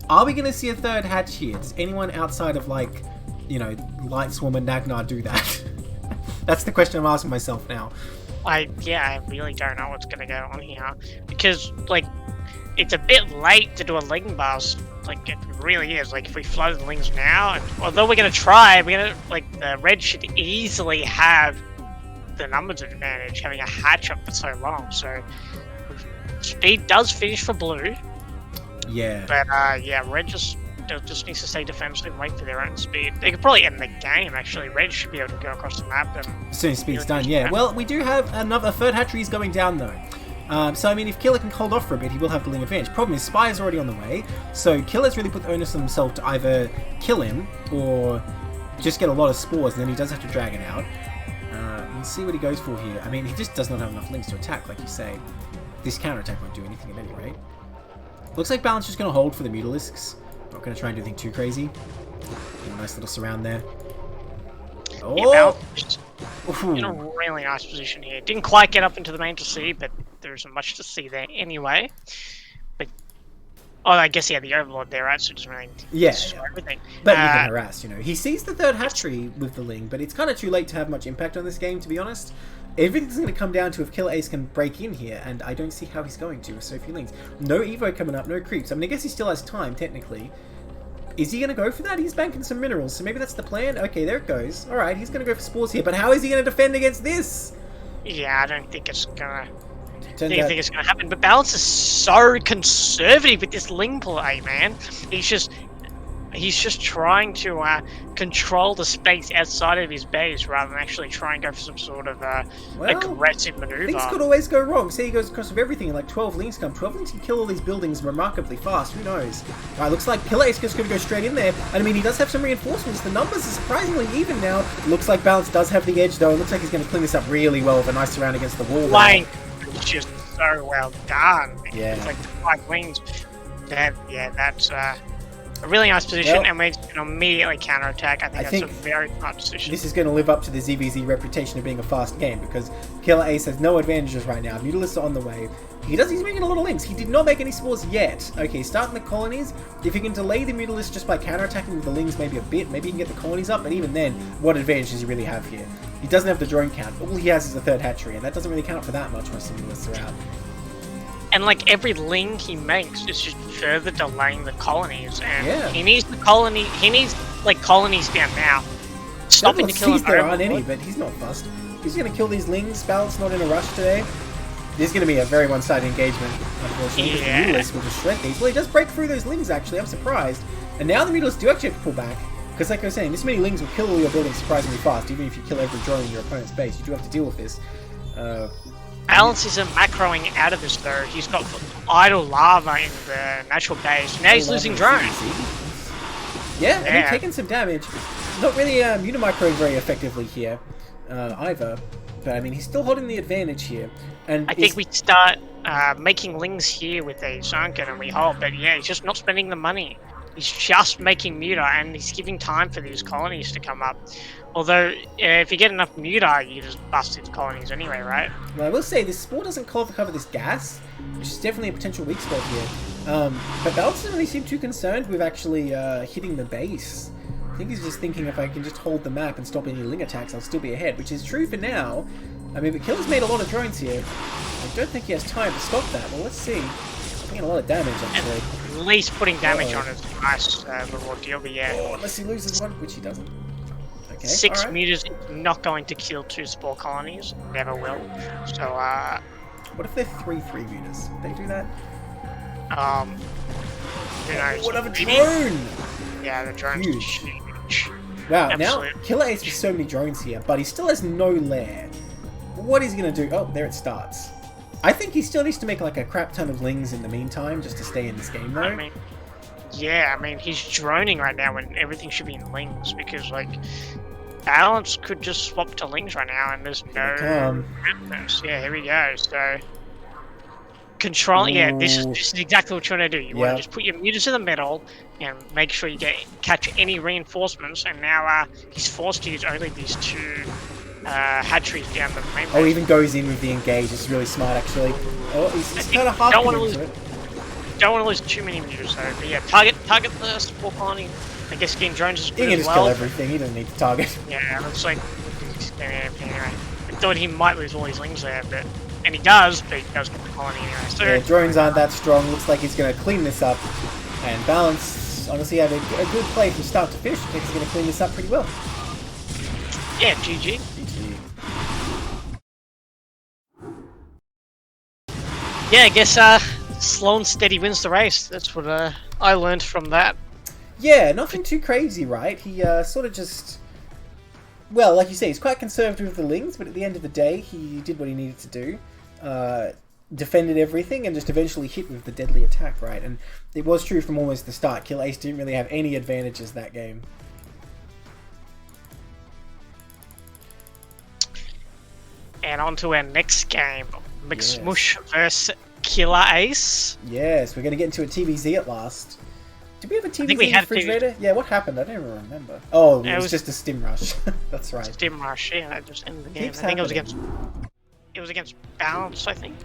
A: Are we going to see a third hatch here? Does anyone outside of, like, you know, Light Swarm and Nagnar do that? That's the question I'm asking myself now.
B: I really don't know what's going to go on here. Because, like, it's a bit late to do a Ling bust. Like, it really is. Like, if we flood the Lings now, and, although we're going to try, we're going to, like, the Red should easily have the numbers advantage, having a hatch up for so long. So, speed does finish for Blue.
A: Yeah.
B: But, Red just needs to stay defensive and wait for their own speed. They could probably end the game, actually. Red should be able to go across the map. And
A: as soon as speed's done, yeah. Well, we do have a third hatchery is going down, though. So, I mean, if Killer can hold off for a bit, he will have the Ling advantage. Problem is, Spy is already on the way, so Killer's really put the onus on himself to either kill him or just get a lot of spores, and then he does have to drag it out. We'll see what he goes for here. I mean, he just does not have enough Lings to attack, like you say. This counterattack won't do anything at any rate. Looks like Balance just going to hold for the Mutalisks. Not going to try and do anything too crazy. Nice little surround there. Oh!
B: Yeah, in a really nice position here. Didn't quite get up into the main to see, but there isn't much to see there anyway. But I guess he had the Overlord there, right? So it doesn't really destroy everything.
A: But you can harass, you know. He sees the third hatchery with the Ling, but it's kind of too late to have much impact on this game, to be honest. Everything's going to come down to if Killer Ace can break in here, and I don't see how he's going to with so few Lings. No Evo coming up, no creeps. I mean, I guess he still has time, technically. Is he going to go for that? He's banking some minerals, so maybe that's the plan. Okay, there it goes. Alright, he's going to go for spores here, but how is he going to defend against this?
B: Yeah, I don't think it's going to... think it's going to happen, but Balance is so conservative with this Ling play, man. He's just trying to control the space outside of his base rather than actually try and go for some sort of aggressive maneuver.
A: Things could always go wrong. Say he goes across with everything and like 12 Lings come. 12 Lings can kill all these buildings remarkably fast. Who knows? Alright, looks like Killer Ace is going to go straight in there. And I mean, he does have some reinforcements. The numbers are surprisingly even now. Looks like Balance does have the edge though. It looks like he's going to clean this up really well with a nice surround against the wall.
B: Like, just so well done.
A: Yeah.
B: It's like the 5 Lings. That's... a really nice position, and we're just going to immediately counterattack. I think that's a very smart decision.
A: This is going to live up to the ZVZ reputation of being a fast game, because Killer Ace has no advantages right now. Mutalisks are on the way. He's making a lot of Lings. He did not make any spores yet. Okay, starting the colonies. If he can delay the Mutalisks just by counterattacking with the Lings maybe a bit, maybe he can get the colonies up, but even then, what advantage does he really have here? He doesn't have the drone count. All he has is a third hatchery, and that doesn't really count for that much once the Mutalisks are out.
B: And like every Ling he makes is just further delaying the colonies, and he needs the colony. He needs like colonies down now. Stopping to kill him.
A: There aren't any, but he's not fussed. He's going to kill these Lings. Balance not in a rush today. This is going to be a very one-sided engagement, unfortunately. Yeah. The Mutalisks will just shred these. Well, he does break through those Lings actually. I'm surprised. And now the Mutalisks do actually have to pull back. Because like I was saying, this many Lings will kill all your buildings surprisingly fast. Even if you kill every drone in your opponent's base, you do have to deal with this.
B: Balance isn't macroing out of this though. He's got idle lava in the natural base. Now he's losing drones.
A: Yeah, and he's taking some damage. Not really Unimicroing very effectively here either. But I mean, he's still holding the advantage here. And
B: I think we start making Lings here with a Sunken and we hold. But yeah, he's just not spending the money. He's just making Muta, and he's giving time for these colonies to come up. Although, if you get enough Muta, you just bust these colonies anyway, right?
A: Well, I will say, this Spore doesn't cover this gas, which is definitely a potential weak spot here. But Balance doesn't really seem too concerned with actually hitting the base. I think he's just thinking if I can just hold the map and stop any Ling attacks, I'll still be ahead, which is true for now. I mean, but Killer's made a lot of drones here. I don't think he has time to stop that. Well, let's see. He's taking a lot of damage, actually.
B: At least putting damage on is a nice little ordeal, but yeah.
A: Oh, unless he loses one, which he doesn't. Okay,
B: 6 meters is not going to kill 2 Spore colonies. Never will. So,
A: what if they're 3 meters? Would they do that?
B: Who knows?
A: What of a drone?
B: Yeah, the drone's huge.
A: Wow,
B: Absolute.
A: now Killer Ace with so many drones here, but he still has no lair. What is he going to do? Oh, there it starts. I think he still needs to make like a crap ton of Lings in the meantime, just to stay in this game, though.
B: I mean, yeah, I mean, he's droning right now when everything should be in Lings, because, like, Balance could just swap to Lings right now, and there's no... Yeah, here we go, so... Control, yeah, this is exactly what you want to do. You want to just put your mutas in the middle and make sure you catch any reinforcements. And now he's forced to use only these 2 hatcheries down the main.
A: Oh, he even goes in with the engage. It's really smart, actually. Oh, he's kind of half
B: don't want to lose too many mutas though. But yeah, target the Spore colony. I guess getting drones is good
A: he can
B: as
A: just kill everything. He doesn't need to target.
B: Yeah, looks like anyway. I thought he might lose all his Lings there, but. And he does, but he does get the colony anyway. So
A: yeah, drones aren't that strong. Looks like he's going to clean this up. And Balance, honestly, had a good play from start to finish. I think he's going to clean this up pretty well.
B: Yeah, GG. Yeah, I guess slow and steady wins the race. That's what I learned from that.
A: Yeah, nothing too crazy, right? He sort of just... Well, like you say, he's quite conservative with the Lings, but at the end of the day, he did what he needed to do. Defended everything and just eventually hit with the deadly attack, right? And it was true from almost the start. Kill Ace didn't really have any advantages that game.
B: And on to our next game. McSmush versus Killer Ace.
A: Yes, we're going to get into a TVZ at last. Did we have a TVZ refrigerator? Yeah, what happened? I don't even remember. Oh, it was just a stim rush. That's right.
B: Stim rush, yeah, that just ended the game. I think it was against Balance, I think.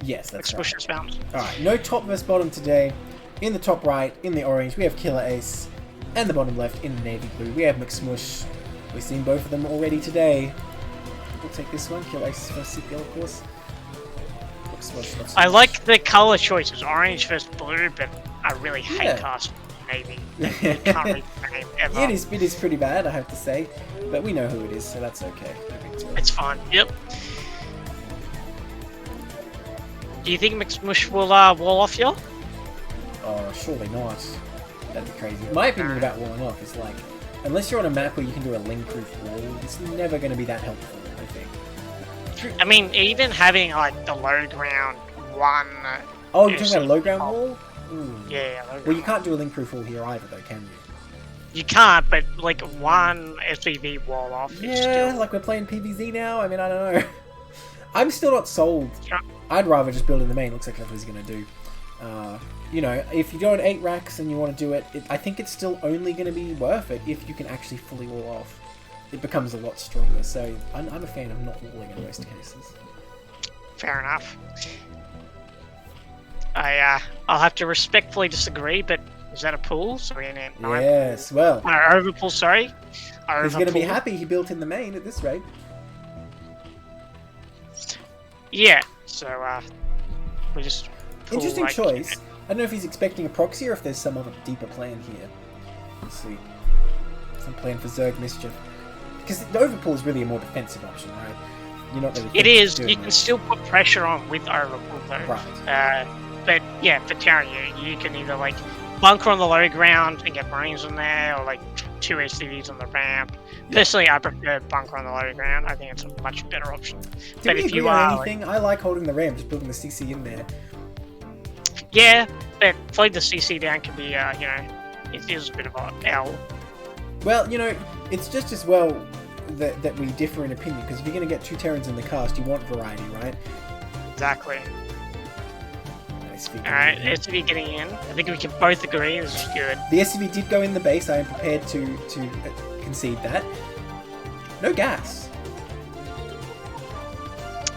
A: Yes, that's right.
B: McSmush's Balance.
A: Alright, no top versus bottom today. In the top right, in the orange, we have Killer Ace. And the bottom left, in the navy blue, we have McSmush. We've seen both of them already today. We'll take this one. Killer Ace versus CPL, of course. McSmush.
B: I like the colour choices, orange versus blue, but I really hate casting navy. You can't read the name ever.
A: It is pretty bad, I have to say. But we know who it is, so that's okay.
B: It's fine, yep. Do you think McSmush will wall off you?
A: Oh, surely not. That'd be crazy. My opinion about walling off is like, unless you're on a map where you can do a Ling-proof wall, it's never going to be that helpful, I think.
B: I mean, even having like the low ground one...
A: Oh, you're talking about a low ground wall? Ooh.
B: Yeah,
A: well, you can't do a Ling-proof wall here either, though, can you?
B: You can't, but like one SPV wall off.
A: Yeah,
B: still...
A: like we're playing PvZ now. I mean, I don't know. I'm still not sold. I'd rather just build in the main. Looks like that's what he's gonna do. You know, if you go on 8 racks and you want to do it, I think it's still only going to be worth it if you can actually fully wall off. It becomes a lot stronger. So I'm a fan of not walling in most cases.
B: Fair enough. I'll have to respectfully disagree, but is that a pull? Sorry,
A: yes, well.
B: Overpull, sorry.
A: He's going to be happy he built in the main at this rate.
B: Yeah, so we just pull,
A: interesting
B: like,
A: choice. I don't know if he's expecting a proxy or if there's some other deeper plan here. Let's see. Some plan for Zerg Mischief. Because the overpull is really a more defensive option, right? You're not really.
B: It is. You can still put pressure on with overpull, though.
A: Right.
B: But yeah, for Terran, you can either like bunker on the low ground and get Marines in there, or like 2 SCVs on the ramp. Yeah. Personally, I prefer bunker on the low ground. I think it's a much better option.
A: But if you are anything, I like holding the ramp, just building the CC in there.
B: Yeah, but playing the CC down can be, you know, it is a bit of a L.
A: Well, you know, it's just as well that we differ in opinion, because if you're going to get 2 Terrans in the cast, you want variety, right?
B: Exactly. Alright, SCV getting in. I think we can both agree this is good.
A: The SCV did go in the base. I am prepared to concede that. No gas.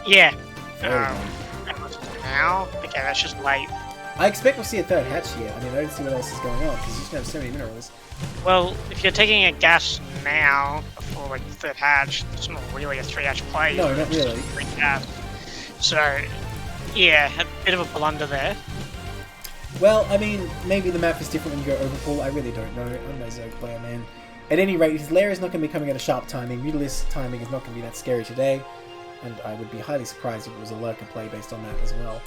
B: Yeah. Now? Okay, that's just late.
A: I expect we'll see a third hatch here. I mean, I don't see what else is going on, because you just have so many minerals.
B: Well, if you're taking a gas now, before like the third hatch, it's not really a 3-hatch play.
A: No, not really.
B: Gas. So, yeah, a bit of a blunder there.
A: Well, I mean, maybe the map is different when you go overpool. I really don't know. I'm no Zerg player, man. At any rate, his lair is not going to be coming at a sharp timing. Mutalisk timing is not going to be that scary today. And I would be highly surprised if it was a lurker play based on that as well.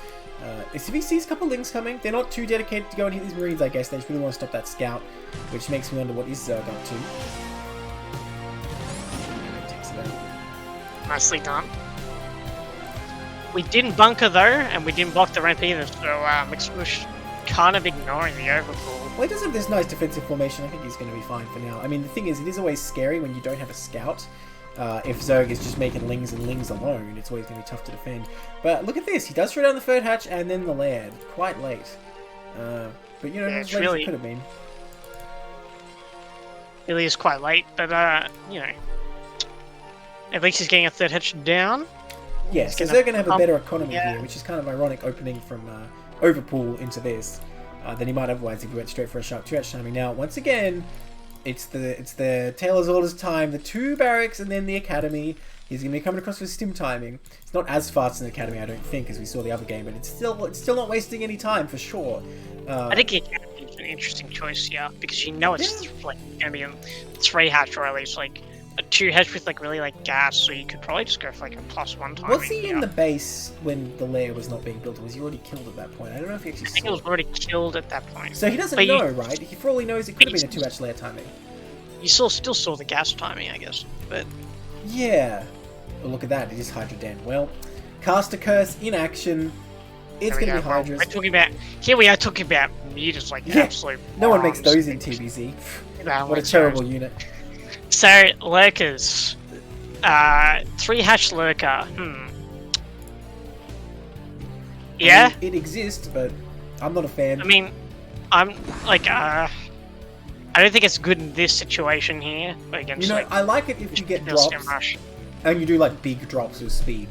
A: SCV sees a couple links coming. They're not too dedicated to go and hit these Marines, I guess. They just really want to stop that scout, which makes me wonder what is Zerg up to.
B: Nicely done. We didn't bunker though, and we didn't block the ramp either, so McSmush kind of ignoring the overpool.
A: Well, he does have this nice defensive formation. I think he's going to be fine for now. I mean, the thing is, it is always scary when you don't have a scout. If Zerg is just making lings and lings alone, it's always going to be tough to defend. But look at this. He does throw down the third hatch and then the laird. Quite late. But, you know, as late as it could have been.
B: Really is quite late, but, you know. At least he's getting a third hatch down.
A: Yeah, so they're going to have a better economy here, which is kind of ironic opening from Overpool into this than he might otherwise if he went straight for a sharp 2-hatch timing. Now, once again, it's the Taylor's Orders time, the 2 barracks and then the Academy. He's going to be coming across with stim timing. It's not as fast in the Academy, I don't think, as we saw the other game, but it's still not wasting any time, for sure.
B: I think the Academy is an interesting choice here, because you know it's like going to be a 3-hatch or at least like a 2-hatch with like really like gas, so you could probably just go for like a +1 timing.
A: Was he in the base when the lair was not being built, or was he already killed at that point? I don't know if he actually
B: I think he was already killed at that point.
A: So he doesn't know, right? He, for all he knows, it could have been a 2-hatch lair timing.
B: You still saw the gas timing, I guess, but...
A: Yeah. Well, look at that, it is Hydra Den. Well, Caster Curse in action. It's going to be Hydras.
B: Here we are talking about mutas like absolute
A: no one makes those in TBZ. What a terrible unit.
B: So, lurkers. 3-hatch lurker. Yeah?
A: I mean, it exists, but I'm not a fan.
B: I mean, I'm like, I don't think it's good in this situation here. Against,
A: you know, I like it if you get drops, and you do like big drops with speed.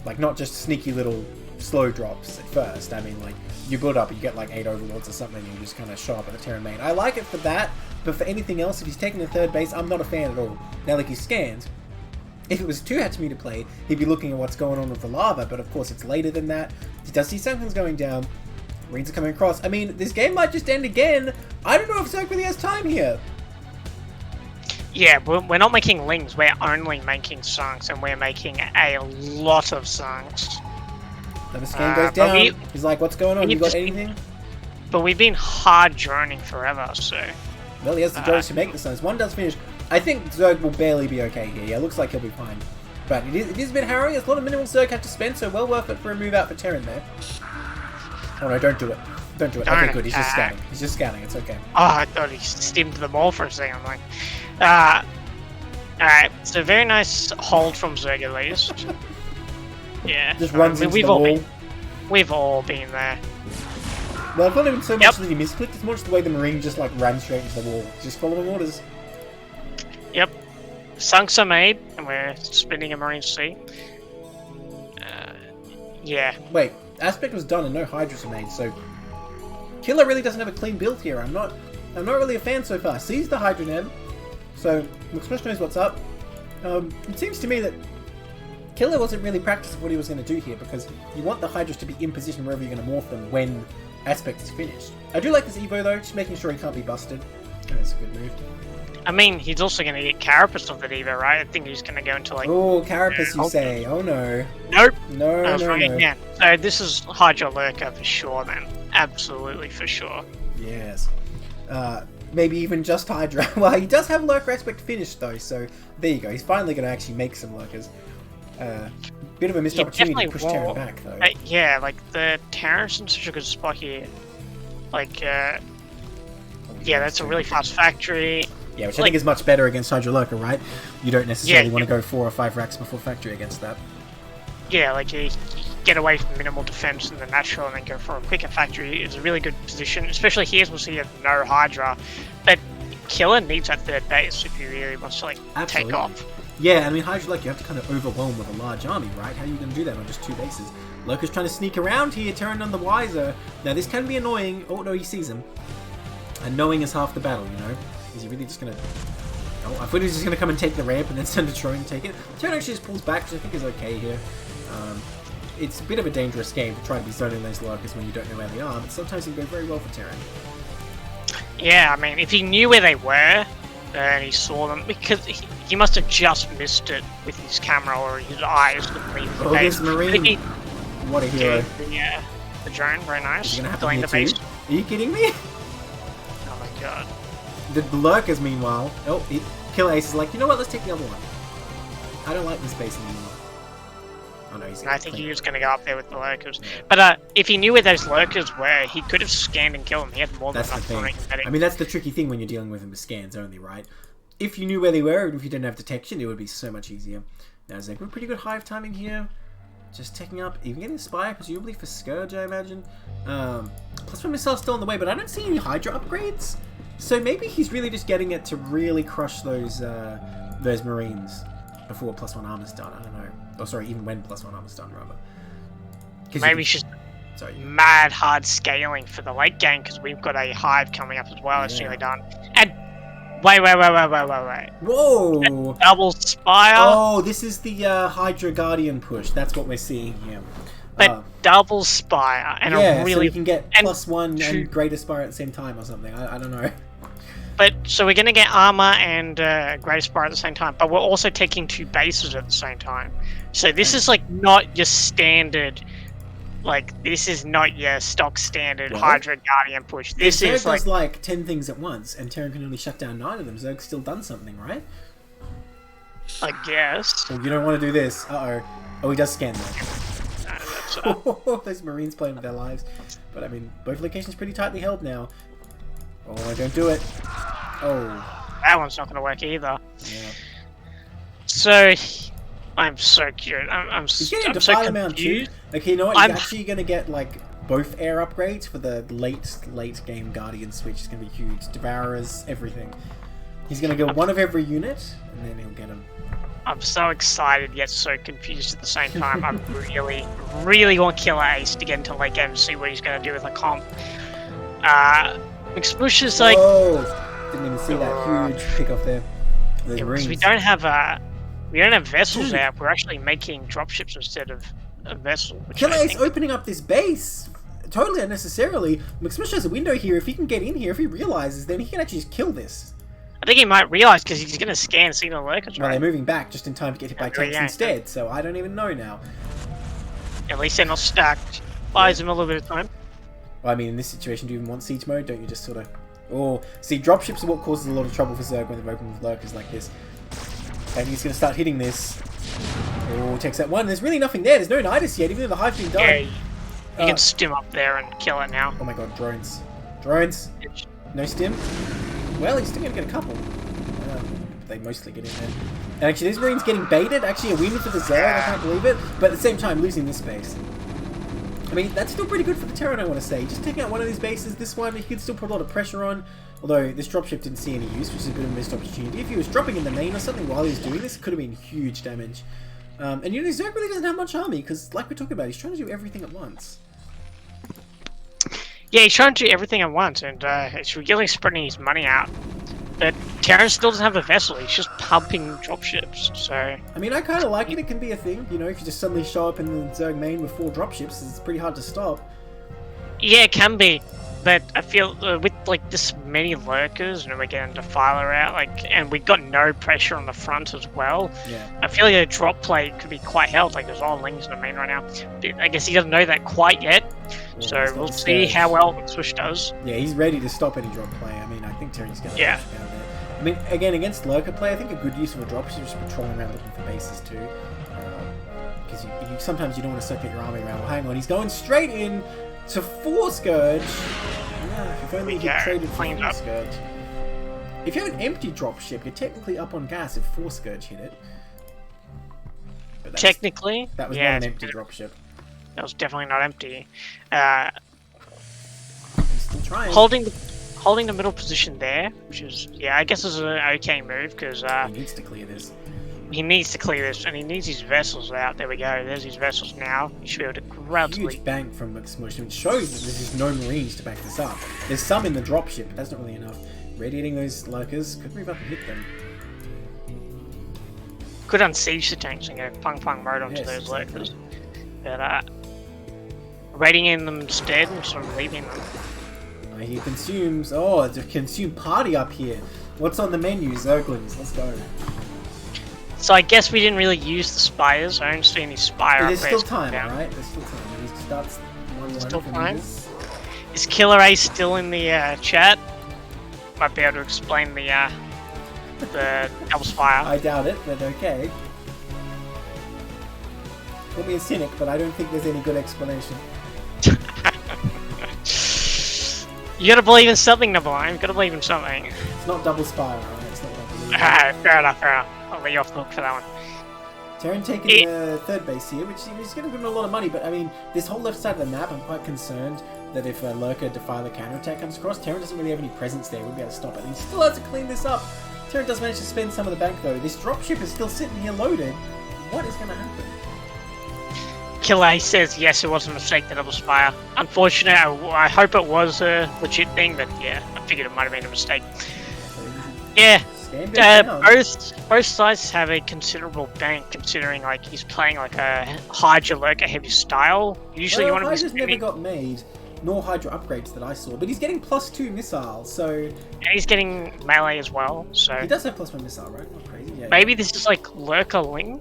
A: Like, not just sneaky little slow drops at first. I mean, like, you build up, you get like 8 overlords or something, and you just kind of show up at the Terran main. I like it for that, but for anything else, if he's taking the third base, I'm not a fan at all. Now, like, he scans. If it was 2-hatch me to play, he'd be looking at what's going on with the lava, but of course it's later than that. He does see something's going down. Marines are coming across. I mean, this game might just end again. I don't know if Zerg really has time here.
B: Yeah, we're not making lings, we're only making songs, and we're making a lot of songs.
A: Another scan goes down. He's like, what's going on? You got anything?
B: But we've been hard droning forever, so...
A: Well, he has the drones to make the sons. One does finish. I think Zerg will barely be okay here. Yeah, looks like he'll be fine. But it is a bit harrowing. There's a lot of minimal Zerg have to spend, so well worth it for a move out for Terran there. Oh no, don't do it. Don't do it. Okay, good. He's just scanning. He's just scanning. It's okay.
B: Oh, I thought he stimmed them all for a second. I'm like, alright, so very nice hold from Zerg at least. Yeah.
A: Just runs into the wall.
B: We've all been there.
A: Well, it's not even so much that he misclicked, it's more just the way the Marine just like ran straight into the wall. Just following orders.
B: Yep. Sunks are made, and we're spinning a Marine C. Yeah.
A: Wait, Aspect was done and no Hydras were made, so... Killer really doesn't have a clean build here. I'm not really a fan so far. Sees the Hydra Neb, so McSmush knows what's up. It seems to me that Killer wasn't really practicing what he was going to do here, because you want the Hydras to be in position wherever you're going to morph them when Aspect is finished. I do like this Evo though, just making sure he can't be busted. And that's a good move.
B: I mean, he's also going to get Carapace off that Evo, right? I think he's going to go into like...
A: Oh, Carapace you say. Oh no.
B: Nope.
A: No.
B: Yeah. So this is Hydra Lurker for sure then. Absolutely for sure.
A: Yes. Maybe even just Hydra. Well, he does have Lurker Aspect finished though, so there you go. He's finally going to actually make some Lurkers. Bit of a missed opportunity to push Terran back though.
B: Yeah, like the Terran's in such a good spot here. Like, yeah, that's a really fast factory.
A: Yeah, which I think is much better against Hydra Lurker, right? You don't necessarily want to go 4 or 5 racks before factory against that.
B: Yeah, like he get away from minimal defense in the natural and then go for a quicker factory is a really good position, especially here as he has no Hydra. But Killer needs that third base if he really wants to take off.
A: Yeah, I mean, Hydra, you have to kind of overwhelm with a large army, right? How are you going to do that on just 2 bases? Lurker's trying to sneak around here, Terran none the wiser. Now, this can be annoying. Oh, no, he sees him. And knowing is half the battle, you know? Is he really just going to... Oh, I thought he was just going to come and take the ramp and then send a drone and take it. Terran actually just pulls back, which I think is okay here. It's a bit of a dangerous game to try to be zoning those Lurkers when you don't know where they are, but sometimes it can go very well for Terran.
B: Yeah, I mean, if he knew where they were, and he saw them, because he must have just missed it with his camera or his eyes.
A: Oh, this Marine! What a hero.
B: The drone, very nice.
A: Is it gonna happen here too? Are you kidding me?
B: Oh my god.
A: The Lurkers, meanwhile... Oh, Killer Ace is like, you know what, let's take the other one. I don't like this base anymore. Oh no,
B: I think he was going to go up there with the Lurkers. Yeah. But if he knew where those Lurkers were, he could have scanned and killed them. He had more than enough time.
A: I mean, that's the tricky thing when you're dealing with them with scans only, right? If you knew where they were, and if you didn't have detection, it would be so much easier. Now, Zek, we're pretty good hive timing here. Just taking up, even getting Spire, presumably for Scourge, I imagine. +1 missile still on the way, but I don't see any Hydra upgrades. So maybe he's really just getting it to really crush those Marines before +1 armor's done. I don't know. Oh, sorry, even when +1 armor's done, rather.
B: Maybe it's just mad hard scaling for the late game because we've got a hive coming up as well. It's really done. And wait.
A: Whoa!
B: Double Spire.
A: Oh, this is the Hydra Guardian push. That's what we're seeing here.
B: But double Spire and a really
A: so you can get +1 and greater Spire at the same time or something. I don't know.
B: But so we're going to get armor and greater Spire at the same time, but we're also taking 2 bases at the same time. So this is not your standard. This is not your stock standard Hydra Guardian push. This is
A: does 10 things at once, and Terran can only shut down 9 of them. Zerg's still done something, right?
B: I guess.
A: Well, you don't want to do this. Oh, he does scan though. Those Marines playing with their lives. But I mean, both locations pretty tightly held now. Oh, don't do it. Oh.
B: That one's not going to work either.
A: Yeah.
B: So, I'm so curious.
A: He's getting Defile Amount too. Okay, you know what? He's actually going to get both air upgrades for the late game Guardian switch. It's going to be huge. Devourers, everything. He's going to get one of every unit, and then he'll get them.
B: I'm so excited yet so confused at the same time. I really, really want Killer Ace to get into late game and see what he's going to do with a comp. McSmush is
A: Whoa! Didn't even see that huge pick off there.
B: Because we don't have vessels out. We're actually making dropships instead of a vessel.
A: Killer Ace opening up this base totally unnecessarily. McSmush has a window here. If he can get in here, if he realizes, then he can actually just kill this.
B: I think he might realize because he's going to scan signal Lurkers.
A: Well, they're moving back just in time to get hit by tanks instead. So I don't even know now.
B: At least they're not stacked. Buys him a little bit of time.
A: Well, I mean, in this situation, do you even want siege mode? Don't you just sort of... Oh, see, dropships are what causes a lot of trouble for Zerg when they're open with Lurkers like this. And he's going to start hitting this. Oh, takes that one. There's really nothing there. There's no Nidus yet, even though the hive's been done.
B: Yeah, you can stim up there and kill it now.
A: Oh my god, drones. Drones. No stim. Well, he's still going to get a couple. They mostly get in there. And actually, this Marine's getting baited. Actually, a win for the Zerg. I can't believe it. But at the same time, losing this base. I mean, that's still pretty good for the Terran, I want to say. Just taking out one of these bases, this one, he could still put a lot of pressure on. Although, this dropship didn't see any use, which is a bit of a missed opportunity. If he was dropping in the main or something while he was doing this, it could have been huge damage. And you know, Zerg really doesn't have much army, because like we're talking about, he's trying to do everything at once.
B: Yeah, he's trying to do everything at once, and it's really spreading his money out. But Terran still doesn't have a vessel, he's just pumping dropships, so...
A: I mean, I kind of like it, it can be a thing, you know, if you just suddenly show up in the Zerg main with 4 dropships, it's pretty hard to stop.
B: Yeah, it can be, but I feel with, this many Lurkers, and we're getting Defiler out, and we've got no pressure on the front as well, I feel like a drop play could be quite held, there's all Lings in the main right now. But I guess he doesn't know that quite yet, so we'll see how well Swish does.
A: Yeah, he's ready to stop any drop play. I mean, I think Terry's going to push out there. I mean, again, against Lurker play, I think a good use of a drop is just patrolling around looking for bases too. Because sometimes you don't want to circuit your army around. Well, hang on, he's going straight in to 4 Scourge. If only he traded for 4 Scourge. If you have an empty dropship, you're technically up on gas if 4 Scourge hit it. But
B: technically?
A: That was not an empty dropship.
B: That was definitely not empty.
A: Still trying.
B: Holding the middle position there, which is, yeah, I guess is an okay move, because
A: he needs to clear this.
B: He needs to clear this, and he needs his vessels out. There we go. There's his vessels now. He should be able to relatively...
A: Huge bank from McSmush, which shows that there's just no Marines to back this up. There's some in the dropship, but that's not really enough. Radiating those lurkers. Could move up and hit them.
B: Could unsiege the tanks and go pung mode onto those lurkers. But, radiating them instead and sort of leaving them.
A: He consumes... Oh, it's a consume party up here. What's on the menu? Zerglings. Let's go.
B: So I guess we didn't really use the spires. I don't see any spire upgrades.
A: There's still time, right? There's still time. He starts one
B: still time. Is Killer A still in the chat? Might be able to explain the double spire.
A: I doubt it, but okay. Call me a cynic, but I don't think there's any good explanation.
B: You gotta believe in something, Neblime. You gotta believe in something.
A: It's not double spire, right? It's not what I believe.
B: Fair enough, fair enough. I'll let you off the hook for that one.
A: Terran taking the third base here, which is going to give him a lot of money, but I mean, this whole left side of the map, I'm quite concerned that if a Lurker Defiler counterattack comes across, Terran doesn't really have any presence there, wouldn't be able to stop it. He still has to clean this up. Terran does manage to spend some of the bank though. This dropship is still sitting here loaded. What is going to happen?
B: Killer says yes, it was a mistake to double spire. Unfortunately, I hope it was a legit thing, but yeah, I figured it might have been a mistake. Yeah, both sides have a considerable bank, considering like he's playing like a Hydra Lurker heavy style. Usually, you want to be.
A: Hydra's never got made, nor Hydra upgrades that I saw, but he's getting +2 missiles, so.
B: And he's getting melee as well, so.
A: He does have +1 missile, right? Not crazy. Yeah.
B: Maybe this is like Lurker Ling.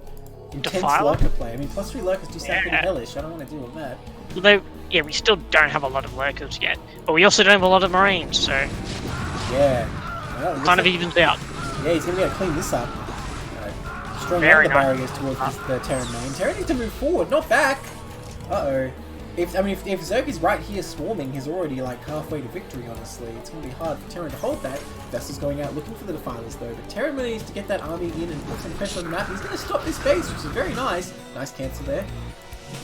A: Intense lurker play. I mean, +3 lurkers do sound pretty hellish. I don't want to deal with that.
B: Although, yeah, we still don't have a lot of lurkers yet, but we also don't have a lot of Marines, so
A: yeah, well,
B: kind of evens out.
A: Yeah, he's gonna be able to clean this up. Strong the barriers towards the Terran main. Terran needs to move forward, not back. If Zerg is right here swarming, he's already like halfway to victory. Honestly, it's gonna be hard for Terran to hold that. Vessel's going out looking for the Defilers though, but Terran really needs to get that army in and put some pressure on the map. He's gonna stop this base, which is very nice. Nice cancel there.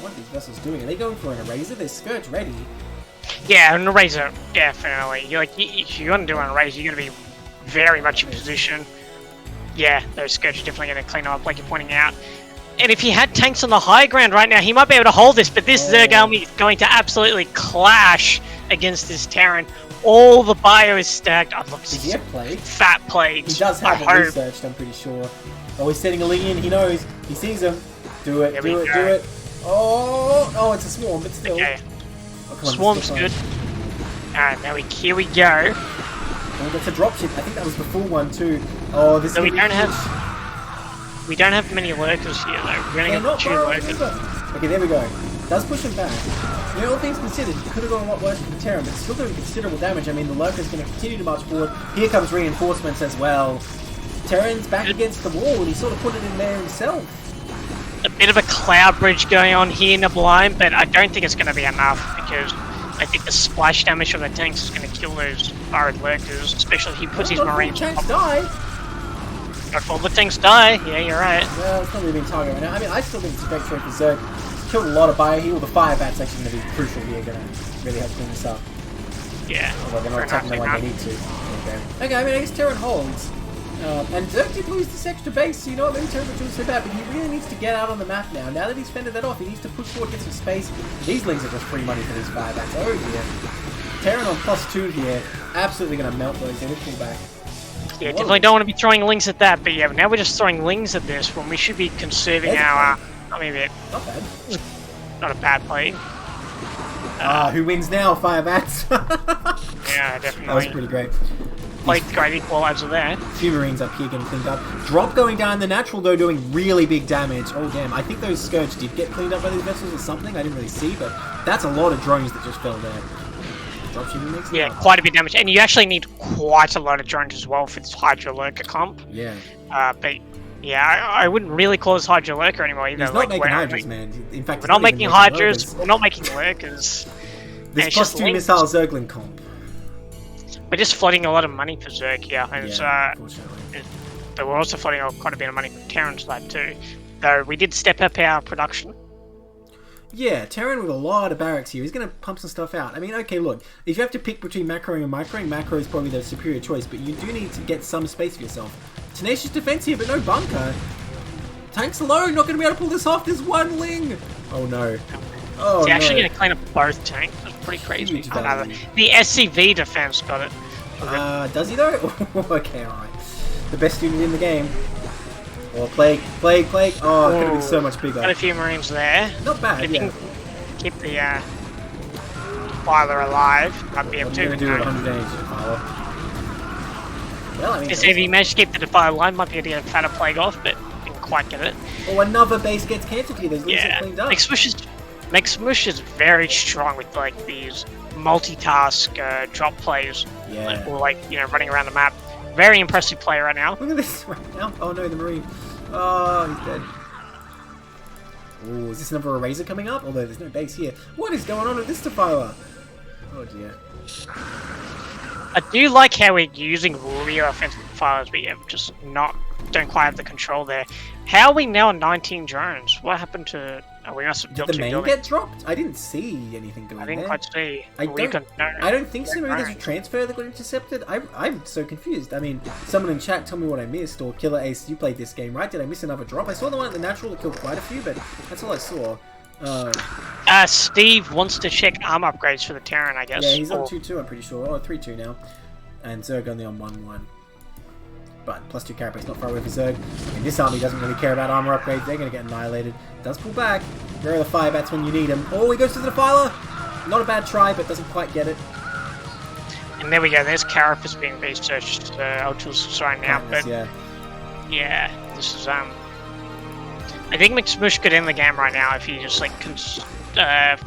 A: What are these vessels doing? Are they going for an eraser? They're Scourge ready.
B: Yeah, an eraser, definitely. If you want to do an eraser, you're gonna be very much in position. Yeah, those Scourge are definitely gonna clean up, like you're pointing out. And if he had tanks on the high ground right now, he might be able to hold this, but this Zerg army is going to absolutely clash against this Terran. All the bio is stacked. Oh, look,
A: does he have plague?
B: Fat plagues.
A: He does have it researched, I'm pretty sure. Oh, he's setting a Ling in. He knows. He sees him. Do it, do it. Oh, it's a swarm, but still.
B: Okay. Oh, Swarm's good. Alright, now here we go.
A: Oh, that's a dropship. I think that was the full one too. Oh, this.
B: So we don't have many lurkers here though. We're gonna get 2 lurkers.
A: Okay, there we go. Does push him back. You know, all things considered, it could have gone a lot worse for the Terran, but it's still doing considerable damage. I mean, the Lurker's going to continue to march forward. Here comes reinforcements as well. Terran's back against the wall, and he sort of put it in there himself.
B: A bit of a cloud bridge going on here in Neblime, but I don't think it's going to be enough, because I think the splash damage from the tanks is going to kill those borrowed Lurkers, especially if he puts his Marines on top.
A: Die.
B: Not all the tanks die. Yeah, you're right.
A: Well, it's not really being targeted right now. I mean, I still think it's a great trade for Zerg. Killed a lot of bio heal. The fire bat's actually going to be crucial here, going to really help clean this up.
B: Yeah.
A: Although they're not attacking the one they need to. Okay, I mean, I guess Terran holds. And Zerg did lose this extra base, so you know what, maybe Terran doing so bad, but he really needs to get out on the map now. Now that he's fended that off, he needs to push forward, get some space. These Lings are just free money for these fire bats. Oh dear. Terran on +2 here, absolutely going to melt those. They will pull back.
B: Yeah, definitely don't want to be throwing Lings at that, but yeah, now we're just throwing Lings at this when we should be conserving our... I mean,
A: not bad.
B: Not a bad play.
A: Who wins now? Fire bats.
B: Yeah, definitely.
A: That was pretty great.
B: Played great equalizer there.
A: Few Marines up here getting cleaned up. Drop going down the natural though, doing really big damage. Oh damn! I think those Scourge did get cleaned up by these vessels or something. I didn't really see, but that's a lot of drones that just fell there. Dropshipping makes
B: yeah, quite a bit of damage, and you actually need quite a lot of drones as well for this Hydra Lurker comp.
A: Yeah.
B: But yeah, I wouldn't really call this Hydra Lurker anymore either.
A: He's not making Hydras, man. In fact,
B: we're not making Hydras. We're not making Lurkers.
A: This +2 missile Zergling comp.
B: We're just flooding a lot of money for Zerg here, and
A: unfortunately.
B: But we're also flooding quite a bit of money for Terran's side too. Though we did step up our production.
A: Yeah, Terran with a lot of barracks here. He's going to pump some stuff out. I mean, okay, look. If you have to pick between macroing and microing, macro is probably the superior choice, but you do need to get some space for yourself. Tenacious defense here, but no bunker. Tanks alone, not going to be able to pull this off. There's one Ling. Oh, no. Oh,
B: He's actually going to clean up both tanks. That's pretty crazy. The SCV defense got it.
A: Does he, though? Okay, alright. The best unit in the game. Or Plague. Oh, it could have been so much bigger.
B: Got a few Marines there.
A: Not bad,
B: if you can keep the Defiler alive, might be able to.
A: Do 100 damage to Defiler. Well, I mean...
B: If he managed to keep the Defiler alive, might be able to get a fatter Plague off, but didn't quite get it.
A: Oh, another base gets cancelled here. Those links are cleaned up.
B: Smush is very strong with, like, these multitask drop plays.
A: Yeah.
B: Or, like, you know, running around the map. Very impressive player right now.
A: Look at this right now. Oh no, the Marine. Oh, he's dead. Oh, is this another Eraser coming up? Although there's no base here. What is going on with this Defiler? Oh dear.
B: I do like how we're using real offensive Defilers, but yeah, just don't quite have the control there. How are we now on 19 drones? What happened to... Oh, we must have built
A: Did the main get dropped? I didn't see anything going there.
B: I didn't quite see.
A: I don't think so. Maybe there's a transfer that got intercepted. I'm so confused. I mean, someone in chat tell me what I missed. Or Killer Ace, you played this game, right? Did I miss another drop? I saw the one at the natural that killed quite a few, but that's all I saw.
B: Steve wants to check arm upgrades for the Terran, I guess.
A: Yeah, he's on 2-2, I'm pretty sure. Oh, 3-2 now. And Zerg only on 1-1. But +2 carapace not far away for Zerg. And this army doesn't really care about armor upgrades. They're going to get annihilated. Does pull back. Where are the fire bats when you need them? Oh, he goes to the Defiler. Not a bad try, but doesn't quite get it.
B: And there we go. There's Carapace being researched. Ultras right now, but yeah, this is I think McSmush could end the game right now if he just like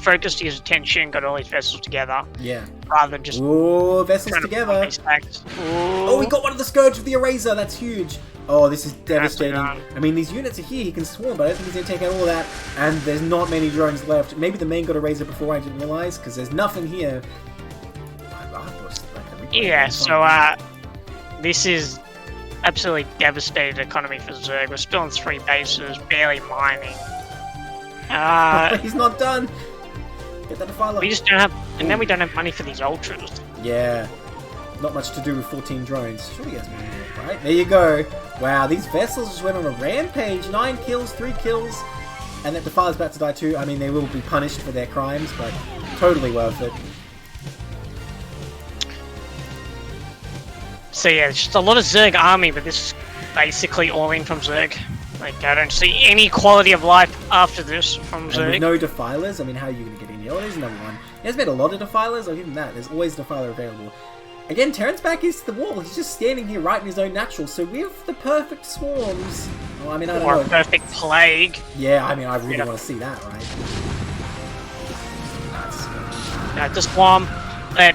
B: focused his attention, got all his vessels together.
A: Yeah.
B: Rather than just...
A: Ooh, vessels together. Oh, he got one of the Scourge with the Eraser. That's huge. Oh, this is devastating. I mean, these units are here. He can swarm, but I don't think he's going to take out all of that. And there's not many drones left. Maybe the main got Eraser before I didn't realize, because there's nothing here.
B: Yeah, so this is absolutely devastated economy for Zerg. We're still on 3 bases, barely mining.
A: He's not done. Get that Defiler.
B: We just don't have, and then we don't have money for these ultras.
A: Yeah, not much to do with 14 drones. Surely he has money more, right? There you go. Wow, these vessels just went on a rampage. 9 kills, 3 kills, and that Defiler's about to die too. I mean, they will be punished for their crimes, but totally worth it.
B: So yeah, it's just a lot of Zerg army, but this is basically all in from Zerg. Like, I don't see any quality of life after this from Zerg.
A: And with no Defilers, I mean, how are you going to get in here? Oh, there's another one. He has made a lot of Defilers, I'll give him that. There's always a Defiler available. Again, Terran's back against the wall. He's just standing here right in his own natural. So we have the perfect swarms. Well, I mean, I don't know.
B: Or a perfect plague.
A: Yeah, I mean, I really want to see that, right?
B: The swarm. But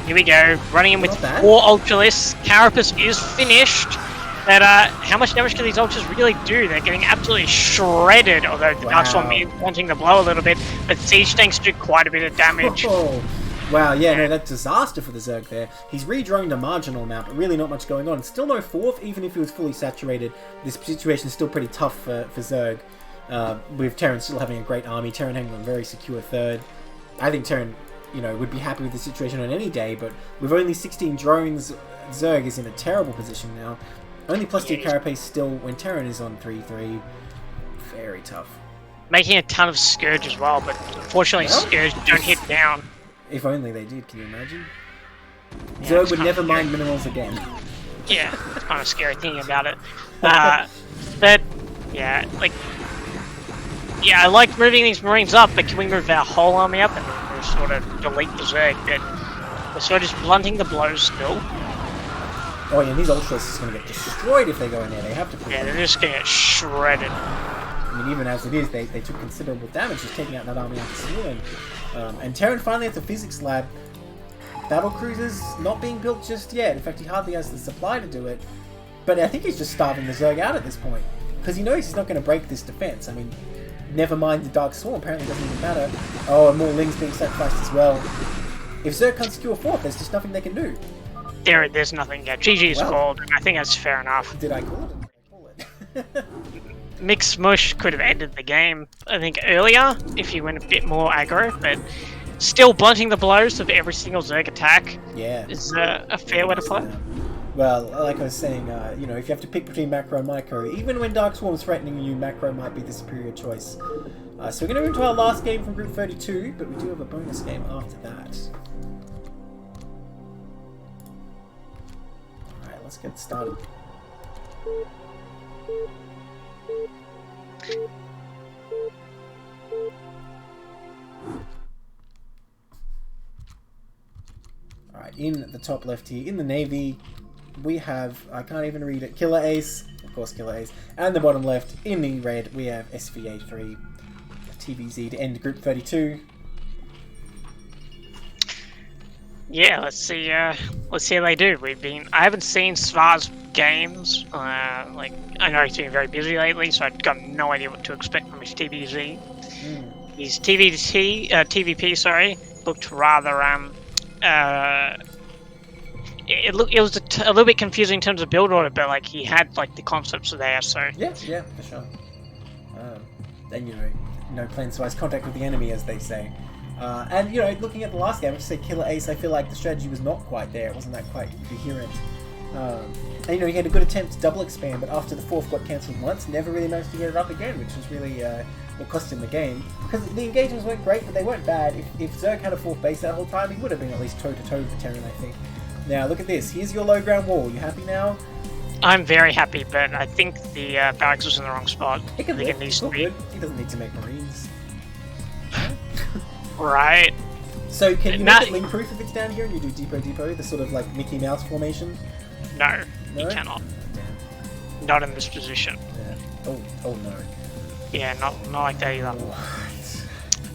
B: here we go. Running in with 4 Ultralists. Carapace is finished. But how much damage can these ultras really do? They're getting absolutely shredded, although the Dark Swarm is wanting to blow a little bit. But Siege Tanks do quite a bit of damage.
A: Oh. Wow, yeah, no, that's disaster for the Zerg there. He's redrawing a marginal amount, but really not much going on. Still no 4th, even if he was fully saturated. This situation is still pretty tough for Zerg. With Terran still having a great army, Terran having a very secure 3rd. I think Terran, you know, would be happy with the situation on any day, but with only 16 drones, Zerg is in a terrible position now. Only +2 carapace still when Terran is on 3-3. Very tough.
B: Making a ton of Scourge as well, but unfortunately Scourge don't hit down.
A: If only they did, can you imagine? Yeah, Zerg would never mind minerals again.
B: Yeah, it's kind of scary thinking about it. But, yeah, like... Yeah, I like moving these Marines up, but can we move our whole army up and we'll sort of delete the Zerg? But we're sort of just blunting the blows still.
A: Oh yeah, these Ultras are going to get destroyed if they go in there. They have to put
B: they're just going to get shredded.
A: I mean, even as it is, they took considerable damage just taking out that army out the ceiling. And Terran finally has a physics lab. Battle cruisers not being built just yet. In fact, he hardly has the supply to do it. But I think he's just starving the Zerg out at this point. Because he knows he's not going to break this defense. I mean, never mind the Dark Swarm. Apparently it doesn't even matter. Oh, and more Lings being sacrificed as well. If Zerg can't secure 4th, there's just nothing they can do.
B: There's nothing yet. GG's called, and I think that's fair enough.
A: Did I call it? Or did I call it?
B: Mixed Mush could have ended the game, I think, earlier if he went a bit more aggro, but still blunting the blows of every single Zerg attack is a fair way to play.
A: Well, like I was saying, you know, if you have to pick between macro and micro, even when Dark Swarm's threatening you, macro might be the superior choice. So we're going to move into our last game from Group 32, but we do have a bonus game after that. Alright, let's get started. Alright, in the top left here, in the Navy, we have, I can't even read it, Killer Ace, of course Killer Ace, and the bottom left, in the red, we have SVA3, TVZ to end Group 32.
B: Yeah, let's see how they do. I haven't seen Svar's games, like, I know he's been very busy lately, so I've got no idea what to expect from his TVZ. His TVP, sorry, looked rather, it was a little bit confusing in terms of build order, but like he had like the concepts there, so
A: yeah, for sure. And you know, no plans-wise contact with the enemy, as they say. And you know, looking at the last game, I just say Killer Ace. I feel like the strategy was not quite there. It wasn't that quite coherent. And you know, he had a good attempt to double expand, but after the fourth got cancelled once, never really managed to get it up again, which was really what cost him the game. Because the engagements weren't great, but they weren't bad. If Zerg had a fourth base that whole time, he would have been at least toe-to-toe with Terran, I think. Now, look at this. Here's your low ground wall. You happy now?
B: I'm very happy, but I think the barracks was in the wrong spot.
A: He can live. He's good. He doesn't need to make Marines.
B: Right.
A: So, can you make it link-proof if it's down here and you do depot, the sort of like Mickey Mouse formation?
B: No, you cannot.
A: Damn.
B: Not in this position.
A: Yeah. Oh no.
B: Yeah, not like that either.
A: What?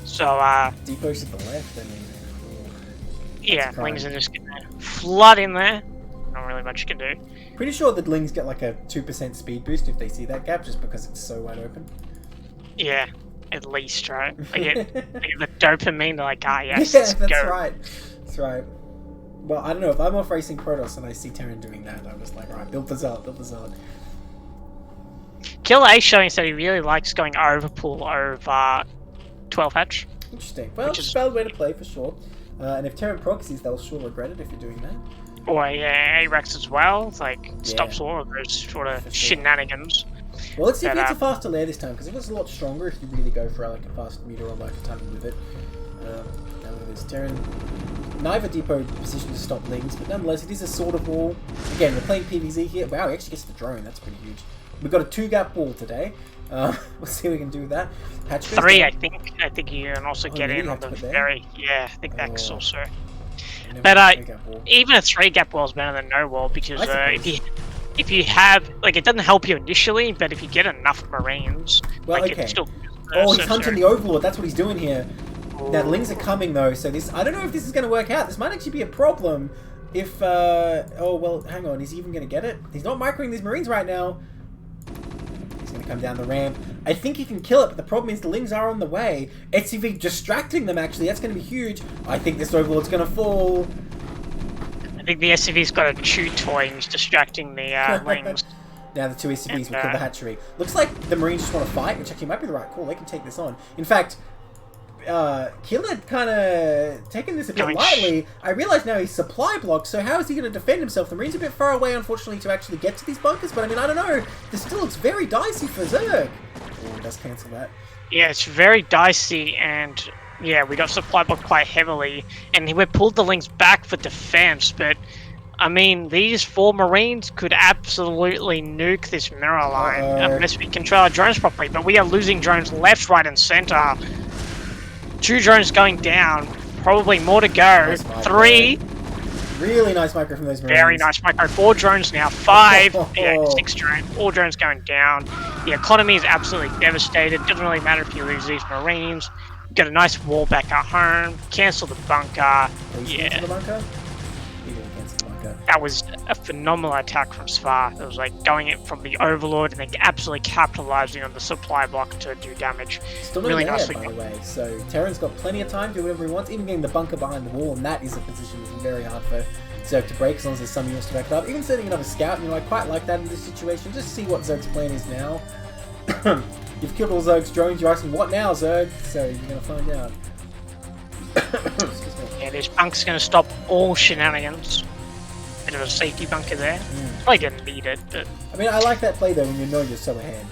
B: So,
A: Depot's at the left, I mean.
B: Yeah, Lings are just gonna flood in there. Not really much you can do.
A: Pretty sure that Lings get like a 2% speed boost if they see that gap, just because it's so wide open.
B: Yeah, at least, right? I get the dopamine, they're like, yes,
A: yeah,
B: let's
A: that's
B: go.
A: Right. That's right. Well, I don't know, if I'm off racing Protoss and I see Terran doing that, I was like, alright, build the Zard.
B: Killer Ace showing that he really likes going overpool over 12 hatch.
A: Interesting. Well, it's a valid way to play for sure. And if Terran proxies, they'll sure regret it if you're doing that.
B: Or yeah, A-Rex as well. It's like, stops all of those sort of shenanigans.
A: Well, let's see if he gets a faster lair this time, because it was a lot stronger if you really go for like a fast meter or like a ton with it. Now look at this. Terran, neither depot position to stop Lings, but nonetheless, it is a sort of wall. Again, we're playing PvZ here. Wow, he actually gets the drone. That's pretty huge. We've got a 2-gap wall today. We'll see what we can do with that. Hatch
B: 3, I think. I think you can also get in on the very... Yeah, I think that's also... But even a 3-gap wall is better than no wall, because if you have... Like, it doesn't help you initially, but if you get enough Marines...
A: Well,
B: like,
A: okay.
B: It's still,
A: he's hunting the Overlord. That's what he's doing here. Now, the Lings are coming, though, so this... I don't know if this is going to work out. This might actually be a problem if... oh, well, hang on. Is he even going to get it? He's not microing these Marines right now. He's going to come down the ramp. I think he can kill it, but the problem is the Lings are on the way. SCV distracting them, actually. That's going to be huge. I think this Overlord's going to fall.
B: I think the SCV's got a chew toy and he's distracting the Lings.
A: Now the 2 SCVs will kill the hatchery. Looks like the Marines just want to fight, which actually might be the right call. They can take this on. In fact, Killer kind of taking this a bit lightly. I realise now he's supply blocked, so how is he going to defend himself? The Marine's a bit far away, unfortunately, to actually get to these bunkers, but I mean, I don't know. This still looks very dicey for Zerg. Oh, it does cancel that.
B: Yeah, it's very dicey, and yeah, we got supply blocked quite heavily, and we pulled the Lings back for defense, but I mean, these 4 Marines could absolutely nuke this mirror line unless we control our drones properly, but we are losing drones left, right, and center. 2 drones going down, probably more to go. Nice 3.
A: Really nice micro from those Marines.
B: Very nice micro. 4 drones now. 5. Yeah, 6 drones. 4 drones going down. The economy is absolutely devastated. Doesn't really matter if you lose these Marines. Get a nice wall back at home. Cancel the bunker.
A: Cancel the bunker?
B: That was a phenomenal attack from Svar. It was like going in from the Overlord and then absolutely capitalizing on the supply block to do damage.
A: Still really nicely, by the way. So Terran's got plenty of time to do whatever he wants, even getting the bunker behind the wall, and that is a position that's very hard for Zerg to break as long as there's some units to back it up. Even setting another scout, you know, I quite like that in this situation. Just see what Zerg's plan is now. You've killed all Zerg's drones. You're asking, what now, Zerg? So you're going to find out.
B: Yeah, this bunk's going to stop all shenanigans. Bit of a safety bunker there. Probably didn't need it, but...
A: I mean, I like that play, though, when you know you're so ahead.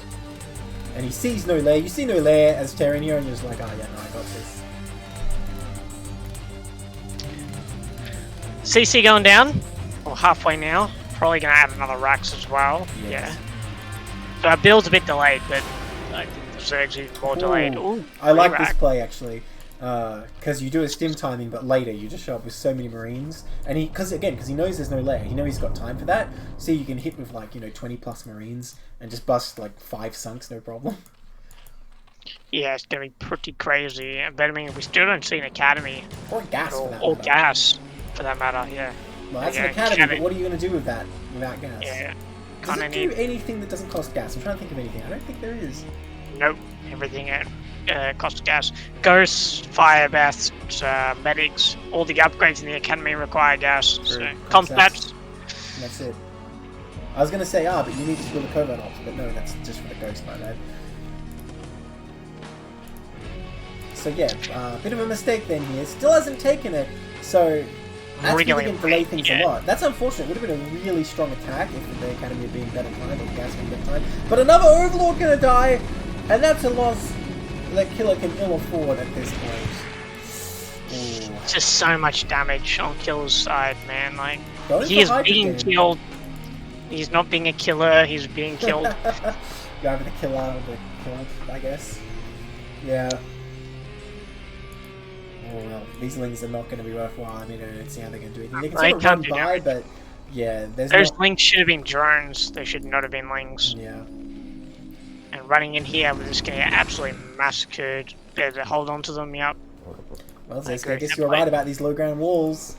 A: And he sees no lair. You see no lair as Terran here, and you're just like, oh, yeah, no, I got this.
B: CC going down. Well, halfway now. Probably going to add another Rax as well. Yes. Yeah. So our build's a bit delayed, but I think the Zerg's even more delayed. Ooh,
A: I like this play, actually. Because you do a stim timing, but later you just show up with so many Marines. And because he knows there's no lair. He knows he's got time for that. So you can hit with, like, 20 plus Marines and just bust, like, 5 sunks, no problem.
B: Yeah, it's going to be pretty crazy. But, I mean, we still don't see an academy.
A: Or gas, for that matter.
B: Or gas, for that matter, yeah.
A: Well, that's an academy, but what are you going to do with that without gas?
B: Yeah.
A: Does it do anything that doesn't cost gas? I'm trying to think of anything. I don't think there is.
B: Nope. Everything costs gas. Ghosts, fire baths, medics, all the upgrades in the academy require gas. So, combats.
A: That's it. I was going to say, but you need to build a covert ops, but no, that's just for the ghost, my bad. So yeah, bit of a mistake then here. Still hasn't taken it, so that's really going to delay things a lot. That's unfortunate. It would have been a really strong attack if the academy had been better timed or the gas had been better timed. But another Overlord going to die, and that's a loss that Killer can ill afford at this point. Ooh.
B: Just so much damage on Killer's side, man. Like,
A: he
B: is being killed. He's not being a killer, he's being killed.
A: Go over the killer, the killed, I guess. Yeah. Oh well, these lings are not going to be worthwhile. I mean, I don't see how they're going to do anything. They can sort of run by, but yeah,
B: those lings should have been drones. They should not have been lings.
A: Yeah.
B: And running in here, we're just going to get absolutely massacred. Better hold on to them, yep.
A: Well, Zesky, I guess you're right about these low ground walls.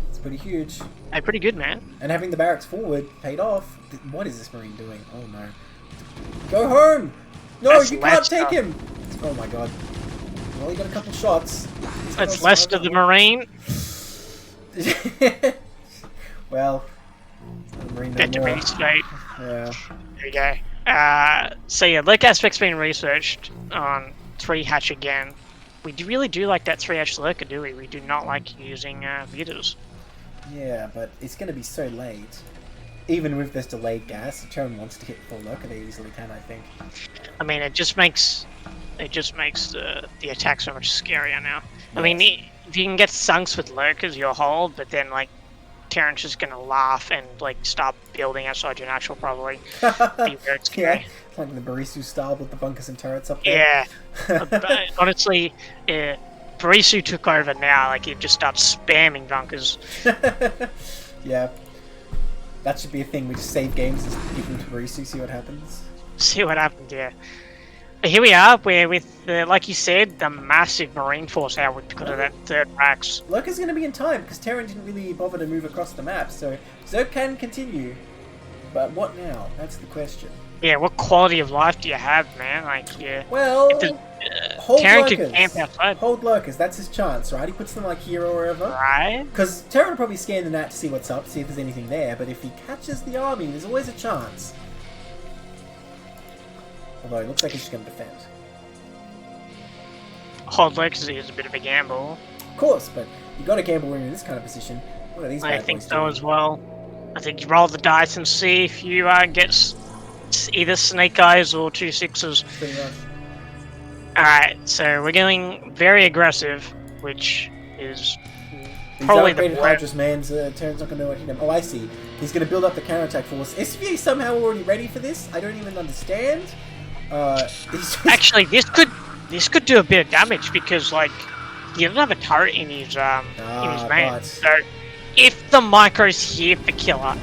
A: It's pretty huge.
B: They're pretty good, man.
A: And having the barracks forward paid off. What is this Marine doing? Oh no. Go home! No, you can't take him! Oh my god. Well, he got a couple shots.
B: That's less to the Marine.
A: Well, the Marine no more.
B: Straight.
A: Yeah.
B: There you go. So yeah, Lurk aspect's been researched on 3-hatch again. We really do like that 3-hatch Lurker, do we? We do not like using Vitas.
A: Yeah, but it's going to be so late. Even with this delayed gas, if Terran wants to hit full Lurker, they easily can, I think.
B: I mean, it just makes the attack so much scarier now. Yes. I mean, if you can get sunks with Lurkers, you'll hold, but then, like, Terran's just gonna laugh and, like, start building outside your natural, probably.
A: Yeah, like the Barisu style with the bunkers and turrets up there.
B: Yeah. But honestly, Barisu took over now, like, he just starts spamming bunkers.
A: Yeah. That should be a thing, we just save games and give them to Barisu, see what happens.
B: See what happens, yeah. But here we are, where with, like you said, the massive Marine force out because of that third Rax.
A: Lurker's going to be in time, because Terran didn't really bother to move across the map, so Zerg can continue. But what now? That's the question.
B: Yeah, what quality of life do you have, man? Like, yeah.
A: Well, hold
B: Terran
A: Lurkers.
B: can camp outside.
A: Hold Lurkers, that's his chance, right? He puts them like here or wherever.
B: Right.
A: Because Terran will probably scan the net to see what's up, see if there's anything there, but if he catches the army, there's always a chance. Although it looks like he's just going to defend.
B: Hold Lurkers is a bit of a gamble.
A: Of course, but you got to gamble when you're in this kind of position. What are these
B: I think so as well. I think you roll the dice and see if you get either Snake Eyes or 2 6s.
A: Pretty much.
B: Alright, so we're going very aggressive, which is probably the
A: Hydra's man's Terran's not going to know what hit him. Oh, I see. He's going to build up the counterattack force. SVA somehow already ready for this? I don't even understand.
B: Actually, this could do a bit of damage because, like, he doesn't have a turret in his main. So if the micro's here for Killer,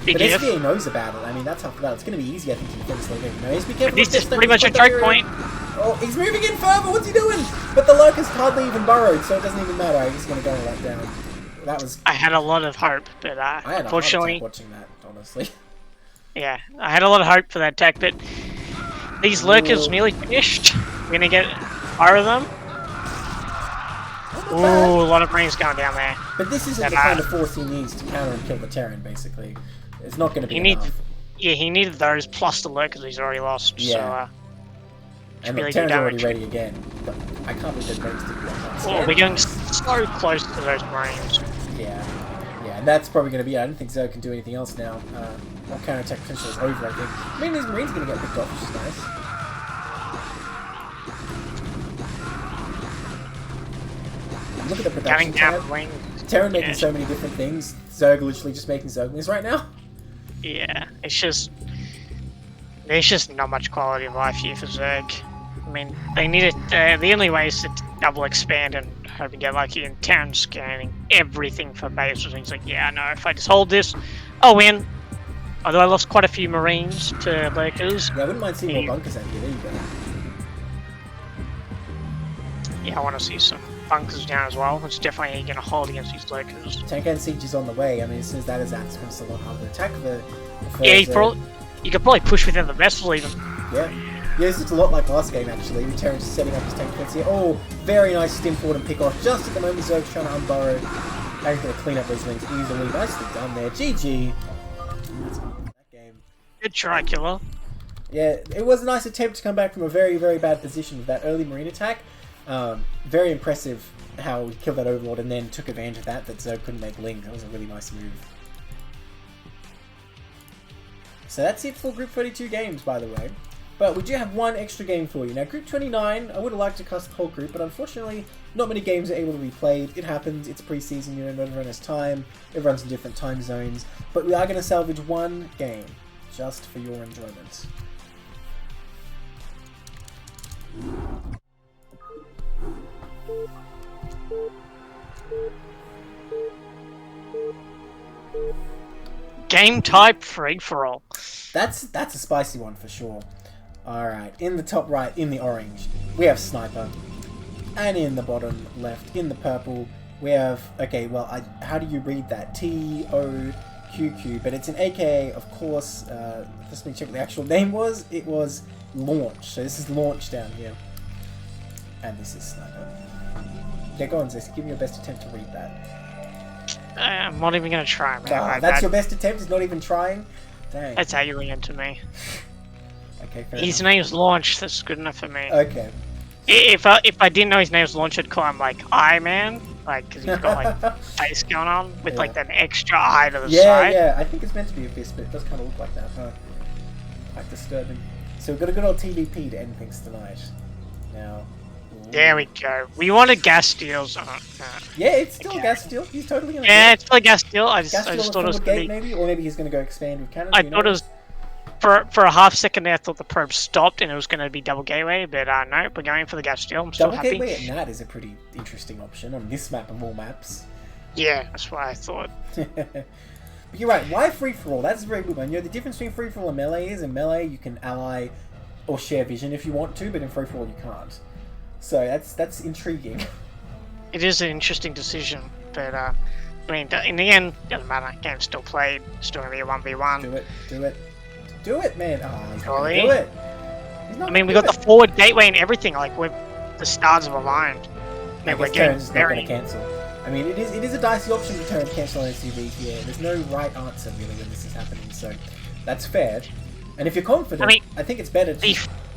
A: but SVA knows about it. I mean, that's half that. It's going to be easy, I think, to defend this location. Be careful.
B: This is pretty much a choke point.
A: Oh, he's moving in further. What's he doing? But the Lurker's hardly even burrowed, so it doesn't even matter. I'm just going to go right down. That was.
B: I had a lot of hope, but
A: I had
B: unfortunately,
A: a heart attack watching that, honestly.
B: Yeah, I had a lot of hope for that attack, but these Lurkers nearly finished. We're gonna get 4 of them. Ooh, a lot of Marines going down there.
A: But this isn't the kind of force he needs to counter and kill the Terran, basically. It's not going to be enough.
B: Yeah, he needed those plus the Lurkers he's already lost.
A: Yeah. And
B: really
A: Terran's
B: do
A: already
B: damage.
A: ready again, but I can't believe those Marines didn't block that.
B: Oh, we're getting so close to those Marines.
A: Yeah, and that's probably going to be it. I don't think Zoe can do anything else now. Our counter-attack potential is over, I think. I mean, these Marines are going to get picked off, which is nice. Look at the production tab. Terran making so many different things. Zerg literally just making Zerglings right now.
B: Yeah, it's just... There's just not much quality of life here for Zerg. I mean, they need it... the only way is to double expand and hope and get lucky, and Terran's scanning everything for bases. And he's like, yeah, no, if I just hold this, I'll win. Although I lost quite a few Marines to Lurkers.
A: Yeah, I wouldn't mind seeing more bunkers out here. There you go.
B: Yeah, I want to see some bunkers down as well. It's definitely going to hold against these Lurkers.
A: Tank and Siege is on the way. I mean, as soon as that is out, it's going to be a lot harder to attack the
B: yeah, you could probably push within the vessel even.
A: Yeah. Yeah, this looks a lot like last game actually. Terran's just setting up his tank defense here. Oh, very nice stim forward and pick off just at the moment. Zerg's trying to unburrow. Harry's going to clean up those wings easily. Nicely done there. GG. That game.
B: Good try, Killer.
A: Yeah, it was a nice attempt to come back from a very, very bad position with that early Marine attack. Very impressive how he killed that Overlord and then took advantage of that Zerg couldn't make Ling. That was a really nice move. So that's it for Group 32 games, by the way. But we do have one extra game for you. Now, Group 29, I would have liked to cast the whole group, but unfortunately, not many games are able to be played. It happens, it's pre-season, you know, not everyone has time, everyone's in different time zones. But we are going to salvage one game, just for your enjoyment.
B: Game type free-for-all.
A: That's a spicy one for sure. Alright, in the top right, in the orange, we have Sniper. And in the bottom left, in the purple, we have... Okay, well, how do you read that? T-O-Q-Q. But it's an AKA, of course. Just let me check what the actual name was. It was Launch. So this is Launch down here. And this is Sniper. Yeah, go on, Zesky. Give me your best attempt to read that.
B: I'm not even going to try, man.
A: That's your best attempt? Is not even trying? Dang.
B: That's alien to me.
A: Okay, fair
B: His
A: enough.
B: name's Launch, that's good enough for me.
A: Okay.
B: If I didn't know his name was Launch, I'd call him like Eye Man, like because he's got like face going on with like that extra eye to the side.
A: Yeah, I think it's meant to be a fist, but it does kind of look like that, huh? Quite disturbing. So we've got a good old TVP to end things tonight. Now.
B: There we go. We wanted gas steals.
A: Yeah, it's still a gas steal. He's totally gonna.
B: Yeah, it's still a gas steal. I
A: gas
B: just thought it was
A: gate maybe, or maybe he's gonna go expand with cannons.
B: I thought it was. For a half second there, I thought the probe stopped and it was going to be double gateway, but no, we're going for the gas steal. I'm still
A: double
B: happy.
A: Double gateway at Nat is a pretty interesting option on this map of all maps.
B: Yeah, that's what I thought.
A: But you're right, why free-for-all? That's a very good one. You know, the difference between free-for-all and melee is, in melee you can ally or share vision if you want to, but in free-for-all you can't. So that's intriguing.
B: It is an interesting decision, but I mean, in the end, doesn't matter. Game's still played. Still going to be a 1v1.
A: Do it, man. Oh, he's not gonna
B: Really?
A: do it.
B: I mean, we got the forward gateway and everything. Like, the stars have aligned.
A: I guess Terran's not going to cancel. I mean, it is a dicey option for Terran to cancel on SUV here. There's no right answer really when this is happening, so that's fair. And if you're confident, I think it's better to...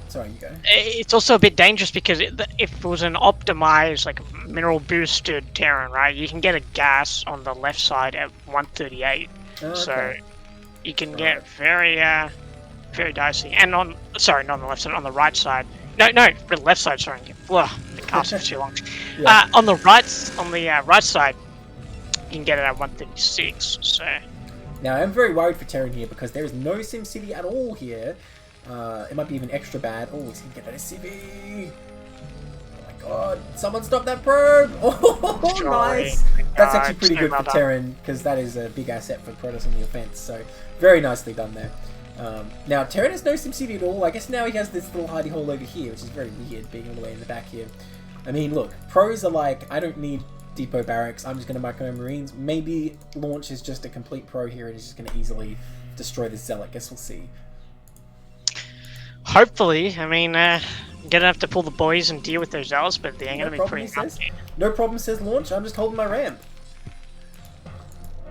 A: Sorry, you go.
B: It's also a bit dangerous because if it was an optimized, like, mineral boosted Terran, right, you can get a gas on the left side at 138. Oh, okay. So you can get very dicey. And sorry, not on the left side, on the right side. No, the left side, sorry. Ugh, the castle for too long. Yeah. On the right side, you can get it at 136, so...
A: Now, I'm very worried for Terran here because there is no SimCity at all here. It might be even extra bad. Oh, he's gonna get that SCV. Oh my god. Someone stop that probe! Oh, nice! That's actually pretty good for Terran, because that is a big asset for Protoss on the offense. So, very nicely done there. Now, Terran has no SimCity at all. I guess now he has this little hidey hole over here, which is very weird, being all the way in the back here. I mean, look, pros are like, I don't need depot barracks, I'm just going to mark my Marines. Maybe Launch is just a complete pro here and he's just going to easily destroy this Zealot. Guess we'll see.
B: Hopefully. I mean, gonna have to pull the boys and deal with those Zealots, but they ain't gonna be pretty happy.
A: No problem, says Launch. I'm just holding my ramp.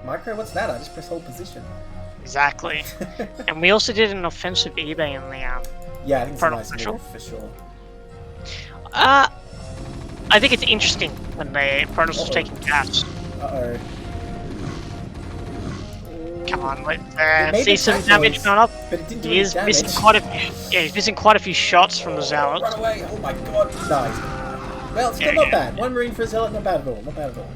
A: Micro, what's that? I just press hold position.
B: Exactly. And we also did an offensive eBay in the
A: yeah, I think it's a nice move for sure.
B: I think it's interesting when the Protoss is taking gas.
A: Uh-oh.
B: Come on, let's see some damage going up.
A: But it didn't do
B: he is
A: damage.
B: missing quite a few. Yeah, he's missing quite a few shots from the Zealots.
A: Run away! Oh my god! No, well, it's still not bad. One Marine for a Zealot, not bad at all. Not bad at all.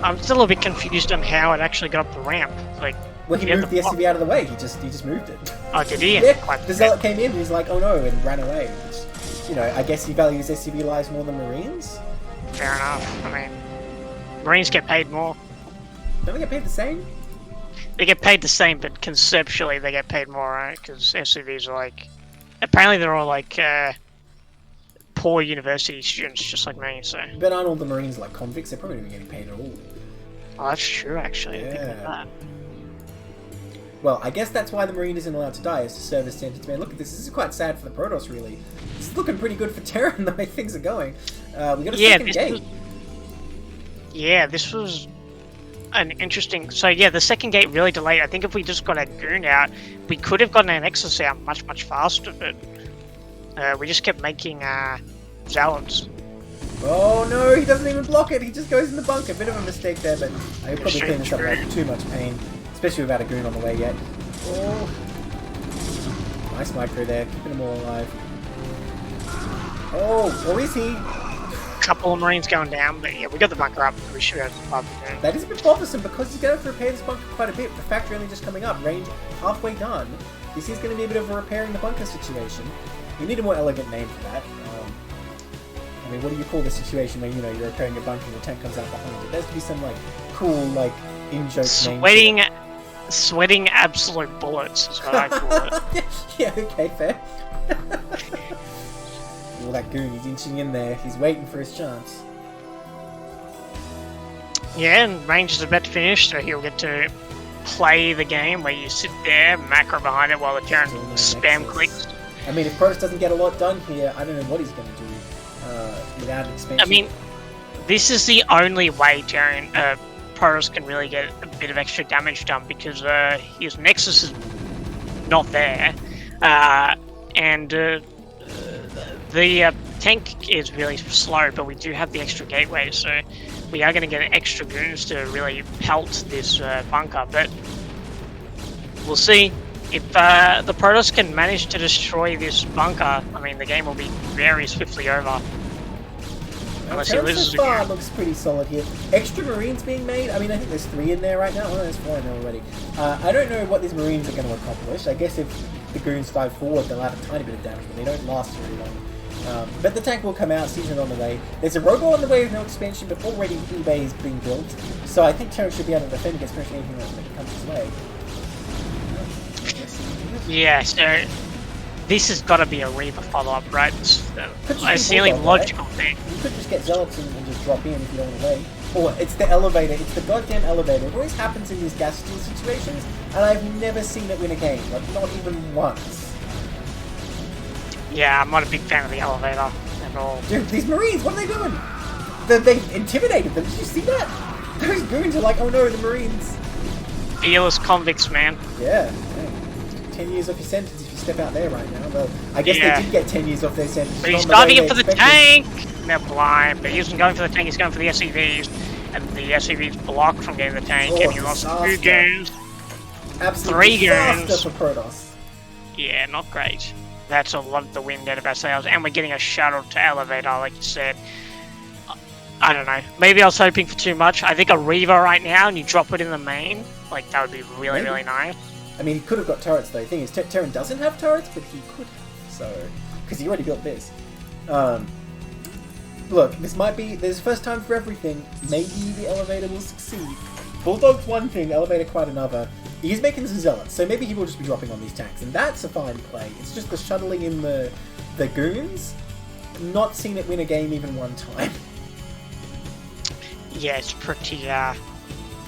B: I'm still a bit confused on how it actually got up the ramp. Like,
A: well, he moved the SCV out of the way. He just moved it.
B: Oh, did he?
A: Yeah. The Zealot came in. And he's like, oh no, and ran away. Which, you know, I guess he values SCV lives more than Marines.
B: Fair enough. I mean, Marines get paid more.
A: Don't they get paid the same?
B: They get paid the same, but conceptually they get paid more, right? Because SCVs are like... Apparently they're all like poor university students, just like me, so...
A: But aren't all the Marines like convicts? They're probably not getting paid at all.
B: Oh, that's true, actually. I think of that.
A: Well, I guess that's why the Marine isn't allowed to die, is to serve as sentence man. Look at this. This is quite sad for the Protoss, really. It's looking pretty good for Terran, the way things are going. We got a second gate.
B: Yeah, this was an interesting... So, yeah, the second gate really delayed. I think if we just got a Goon out, we could have gotten an Nexus out much, much faster, but we just kept making Zealots.
A: Oh no, he doesn't even block it. He just goes in the bunker. Bit of a mistake there, but I probably clean this up without too much pain. Especially without a Goon on the way yet. Oh. Nice micro there, keeping them all alive. Oh, or is he?
B: Couple of Marines going down, but yeah, we got the bunker up. We should have the bunker.
A: That is a bit bothersome because he's going to have to repair this bunker quite a bit. The factory only just coming up, range halfway done. This is going to be a bit of a repairing the bunker situation. You need a more elegant name for that. I mean, what do you call the situation where, you know, you're repairing a bunker and the tank comes out behind it? There has to be some, like, cool, like, in-joke name.
B: Sweating absolute bullets is what I call it.
A: Yeah, okay, fair. All that Goon, he's inching in there. He's waiting for his chance.
B: Yeah, and range is about to finish, so he'll get to play the game where you sit there, macro behind it while the Terran spam clicks.
A: I mean, if Protoss doesn't get a lot done here, I don't know what he's going to do without an expansion.
B: I mean, this is the only way Terran Protoss can really get a bit of extra damage done because his Nexus is not there, and the tank is really slow, but we do have the extra gateway, so we are going to get extra goons to really pelt this bunker, but we'll see. If the Protoss can manage to destroy this bunker, I mean, the game will be very swiftly over. Unless he loses
A: again. Looks pretty solid here. Extra Marines being made. I mean, I think there's 3 in there right now. Oh, there's 4 in there already. I don't know what these Marines are going to accomplish. I guess if the goons dive forward, they'll have a tiny bit of damage, but they don't last very long. But the tank will come out, season on the way. There's a robot on the way with no expansion, but already eBay is being built. So I think Terran should be able to defend against pretty much anything that comes his way.
B: Yeah, so this has got to be a Reaver follow-up, right? It's the only logical thing.
A: You could just get Zealots and just drop in if you don't want to wait. Or it's the elevator, it's the goddamn elevator. It always happens in these gas steal situations, and I've never seen it win a game. Like, not even once.
B: Yeah, I'm not a big fan of the elevator at all.
A: Dude, these Marines, what are they doing? They intimidated them, did you see that? Those goons are like, oh no, the Marines.
B: Fearless convicts, man.
A: Yeah. 10 years off your sentence if you step out there right now. Well, I guess they did get 10 years off their sentence.
B: But he's diving in for the tank! Neblime, but he isn't going for the tank, he's going for the SCVs. And the SCVs blocked from getting the tank, and he lost 2 goons.
A: Absolutely
B: 3 goons.
A: For Protoss.
B: Yeah, not great. That's a lot of the wind out of our sails, and we're getting a shuttle to elevator, like you said. I don't know. Maybe I was hoping for too much. I think a Reaver right now, and you drop it in the main, like, that would be really, really nice.
A: I mean, he could have got turrets though. The thing is, Terran doesn't have turrets, but he could have, so... Because he already built this. Look, this might be... There's a first time for everything. Maybe the elevator will succeed. Bulldog's one thing, elevator quite another. He's making some Zealots, so maybe he will just be dropping on these tanks, and that's a fine play. It's just the shuttling in the goons. Not seen it win a game even one time.
B: Yeah, it's pretty,
A: On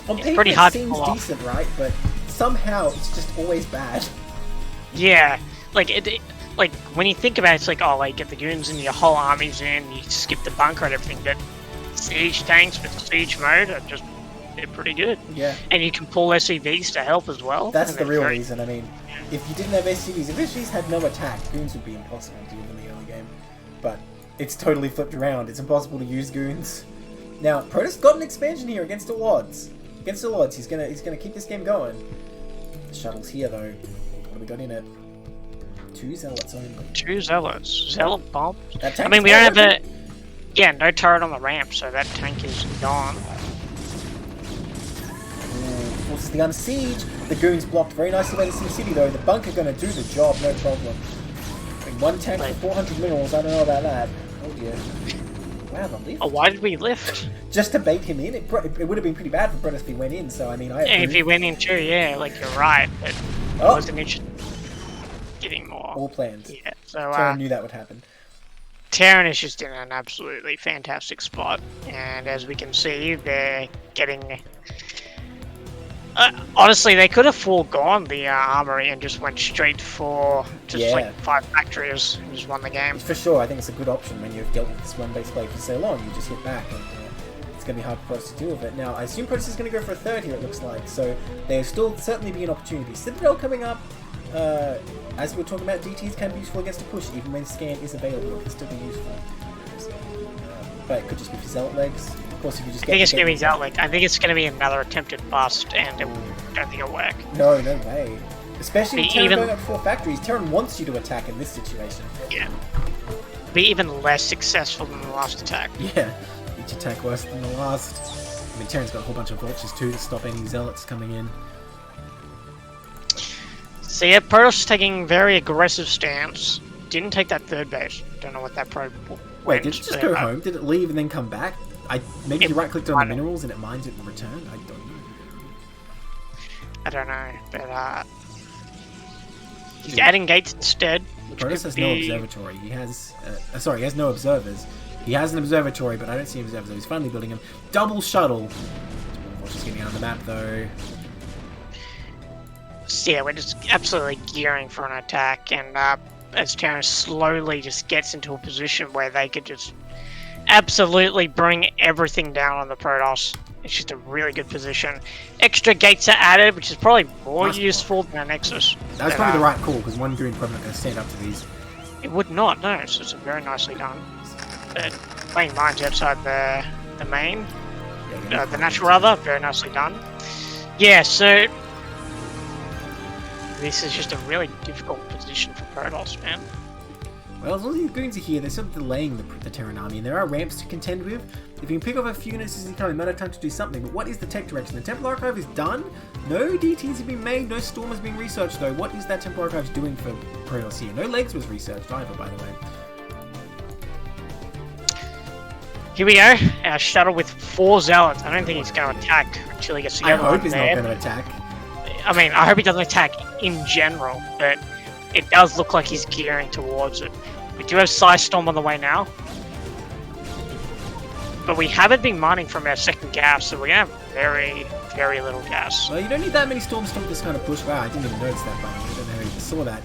B: it's
A: paper,
B: pretty hard
A: it seems decent, right? But somehow it's just always bad.
B: Yeah, like like when you think about it, it's like, oh, like get the goons and your whole army's in, you skip the bunker and everything, but siege tanks with siege mode are just, they're pretty good.
A: Yeah.
B: And you can pull SCVs to help as well.
A: That's the real reason. I mean, if you didn't have SCVs, if SCVs had no attack, goons would be impossible to do in the early game. But it's totally flipped around. It's impossible to use goons. Now, Protoss got an expansion here against all odds. Against all odds, he's gonna keep this game going. The shuttle's here though. What have we got in it? 2 zealots only.
B: 2 zealots. Zealot bombs.
A: I
B: mean, we don't have a... Yeah, no turret on the ramp, so that tank is gone.
A: Forces the under siege. The goons blocked very nicely by the Sim City though. The bunker gonna do the job, no problem. And 1 tank for 400 minerals, I don't know about that. Oh dear. Wow, the lift.
B: Oh, why did we lift?
A: Just to bait him in. It would have been pretty bad for Protoss if he went in, so I mean,
B: if he went in too, yeah, like you're right, but I wasn't interested in getting more.
A: All plans.
B: Yeah, so
A: Terran knew that would happen.
B: Terran is just in an absolutely fantastic spot, and as we can see, they're getting... honestly, they could have foregone the armory and just went straight for like 5 factories and just won the game.
A: For sure, I think it's a good option when you've dealt with this one base play for so long. You just hit back, and it's going to be hard for us to deal with it. Now, I assume Protoss is going to go for a 3rd here, it looks like, so there'll still certainly be an opportunity. Citadel coming up, as we were talking about, DTs can be useful against a push, even when scan is available, it can still be useful. But it could just be for Zealot legs. Of course, if you just
B: I think it's going to be Zealot leg. I think it's going to be another attempted bust, and I don't think it'll work.
A: No, no way. Especially with Terran going up 4 factories. Terran wants you to attack in this situation.
B: Yeah. Be even less successful than the last attack.
A: Yeah. Each attack worse than the last. I mean, Terran's got a whole bunch of vultures too to stop any Zealots coming in.
B: So yeah, Protoss taking very aggressive stance. Didn't take that 3rd base. Don't know what that probe
A: Wait, did it just go home? Did it leave and then come back? Maybe you right-clicked on the minerals and it mines it in return?
B: I don't know, but he's adding gates instead.
A: Protoss has no observatory. He has, sorry, he has no observers. He has an observatory, but I don't see observers. He's finally building him. Double shuttle. Just getting out of the map though.
B: So yeah, we're just absolutely gearing for an attack, and as Terran slowly just gets into a position where they could just absolutely bring everything down on the Protoss. It's just a really good position. Extra gates are added, which is probably more useful than a Nexus.
A: That's probably the right call, because one goon probably not going to stand up to these.
B: It would not, no. So it's very nicely done. But playing mines outside the main, the natural rather, very nicely done. Yeah, so this is just a really difficult position for Protoss, man.
A: Well, as long as these goons are here, they're sort of delaying the Terran army, and there are ramps to contend with. If you can pick off a few units as you come, you might have time to do something. But what is the tech direction? The Temple Archive is done. No DTs have been made. No Storm has been researched, though. What is that Temple Archive doing for Protoss here? No Legs was researched either, by the way.
B: Here we go. Our shuttle with 4 Zealots. I don't think he's going to attack until he gets the other one.
A: I hope he's not going to attack.
B: I mean, I hope he doesn't attack in general, but it does look like he's gearing towards it. We do have Psy Storm on the way now. But we haven't been mining from our 2nd gas, so we're going to have very, very little gas.
A: Well, you don't need that many storms to stop this kind of push. Wow, I didn't even notice that, by the way. I don't know how you saw that.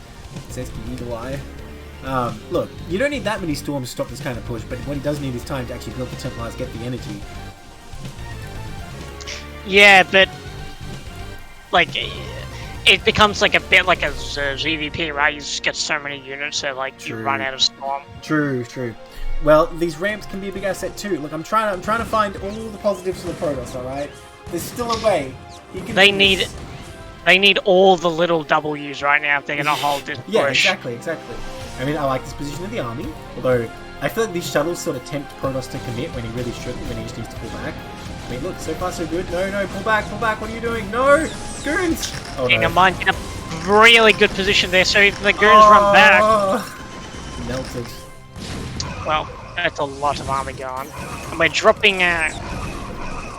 A: Zesky Eagle Eye. Look, you don't need that many storms to stop this kind of push, but what he does need is time to actually build the Templars, get the energy.
B: Yeah, but like it becomes like a bit like a ZVP, right? You just get so many units that like you run out of storm.
A: True, true. Well, these ramps can be a big asset too. Look, I'm trying to find all the positives for the Protoss. All right, there's still a way. They
B: need all the little W's right now if they're gonna hold this push.
A: Yeah, exactly. I mean, I like this position of the army, although I feel like these shuttles sort of tempt Protoss to commit when he really shouldn't, when he just needs to pull back. I mean, look, so far so good. No, pull back, what are you doing? No! Goons! Oh, no.
B: Mine's in a really good position there, so if the goons run back...
A: Melted.
B: Well, that's a lot of army gone. And we're dropping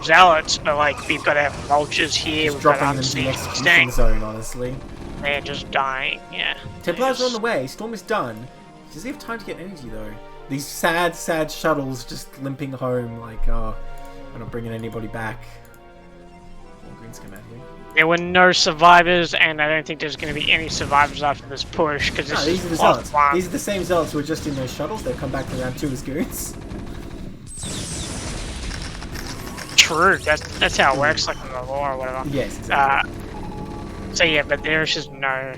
B: Zealots, but like, we've got our vultures here, we've got
A: execution zone, honestly.
B: They're just dying, yeah.
A: Templars are on the way, Storm is done. Does he have time to get energy, though? These sad shuttles just limping home, like, oh... We're not bringing anybody back. More greens come out here.
B: There were no survivors, and I don't think there's going to be any survivors after this push, because this
A: these are the Zealots. These are the same Zealots who are just in those shuttles. They'll come back for round 2 as goons.
B: True, that's how it works, like in the lore or whatever.
A: Yes, exactly.
B: So yeah, but there's just no...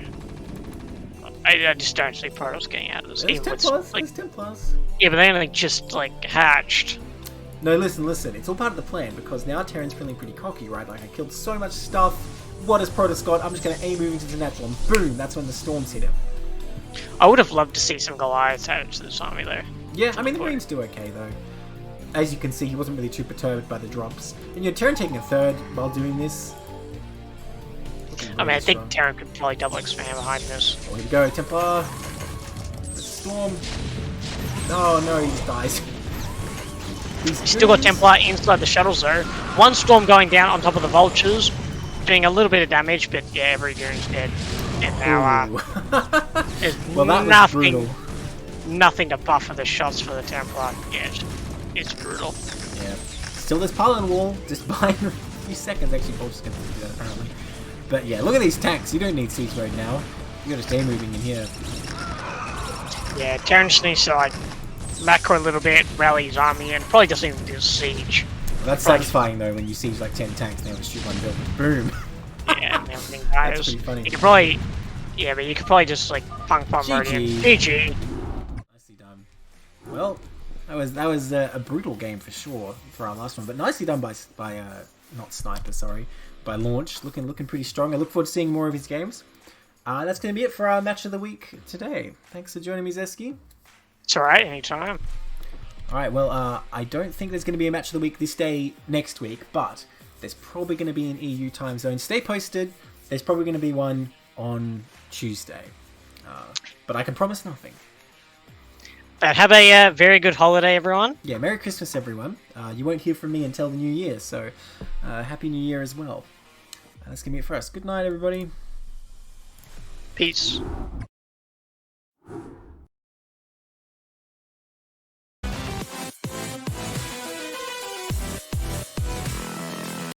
B: I just don't see Protoss getting out of this.
A: There's Templars. There's Templars.
B: Yeah, but they only just like hatched.
A: No, listen. It's all part of the plan because now Terran's feeling pretty cocky, right? Like I killed so much stuff. What has Protoss got? I'm just going to aim moving to the natural, and boom! That's when the storms hit him.
B: I would have loved to see some Goliaths added to this army though.
A: Yeah, I mean the Marines do okay though. As you can see, he wasn't really too perturbed by the drops. And Terran taking a third while doing this.
B: I mean, I think Terran could probably double expand behind this.
A: Oh, here we go, Templar. Storm. Oh no, he just dies.
B: He's still got Templar inside the shuttles though. One Storm going down on top of the Vultures, doing a little bit of damage, but yeah, every Goon's dead. And now, there's
A: well, that was brutal.
B: Nothing to buffer the shots for the Templar. Yeah, it's brutal.
A: Yeah. Still this pylon wall, just buying a few seconds. Actually, Bolt's going to do that apparently. But yeah, look at these tanks. You don't need siege mode now. You got to stay moving in here.
B: Yeah, Terran just needs to like macro a little bit, rally his army, and probably doesn't even do siege.
A: Well, that's satisfying though when you siege like 10 tanks and they have to shoot one building. Boom.
B: Yeah, and everything dies.
A: That's pretty funny.
B: You could probably, yeah, but you could probably just like punk Meridian. GG.
A: Nicely done. Well, that was a brutal game for sure for our last one, but nicely done by not Sniper, sorry, by Launch. Looking pretty strong. I look forward to seeing more of his games. That's going to be it for our match of the week today. Thanks for joining me, Zesky.
B: It's alright, anytime.
A: Alright, well, I don't think there's going to be a match of the week this day next week, but there's probably going to be an EU time zone. Stay posted. There's probably going to be one on Tuesday. But I can promise nothing.
B: But have a very good holiday, everyone.
A: Yeah, Merry Christmas, everyone. You won't hear from me until the New Year, so Happy New Year as well. That's going to be it for us. Good night, everybody.
B: Peace.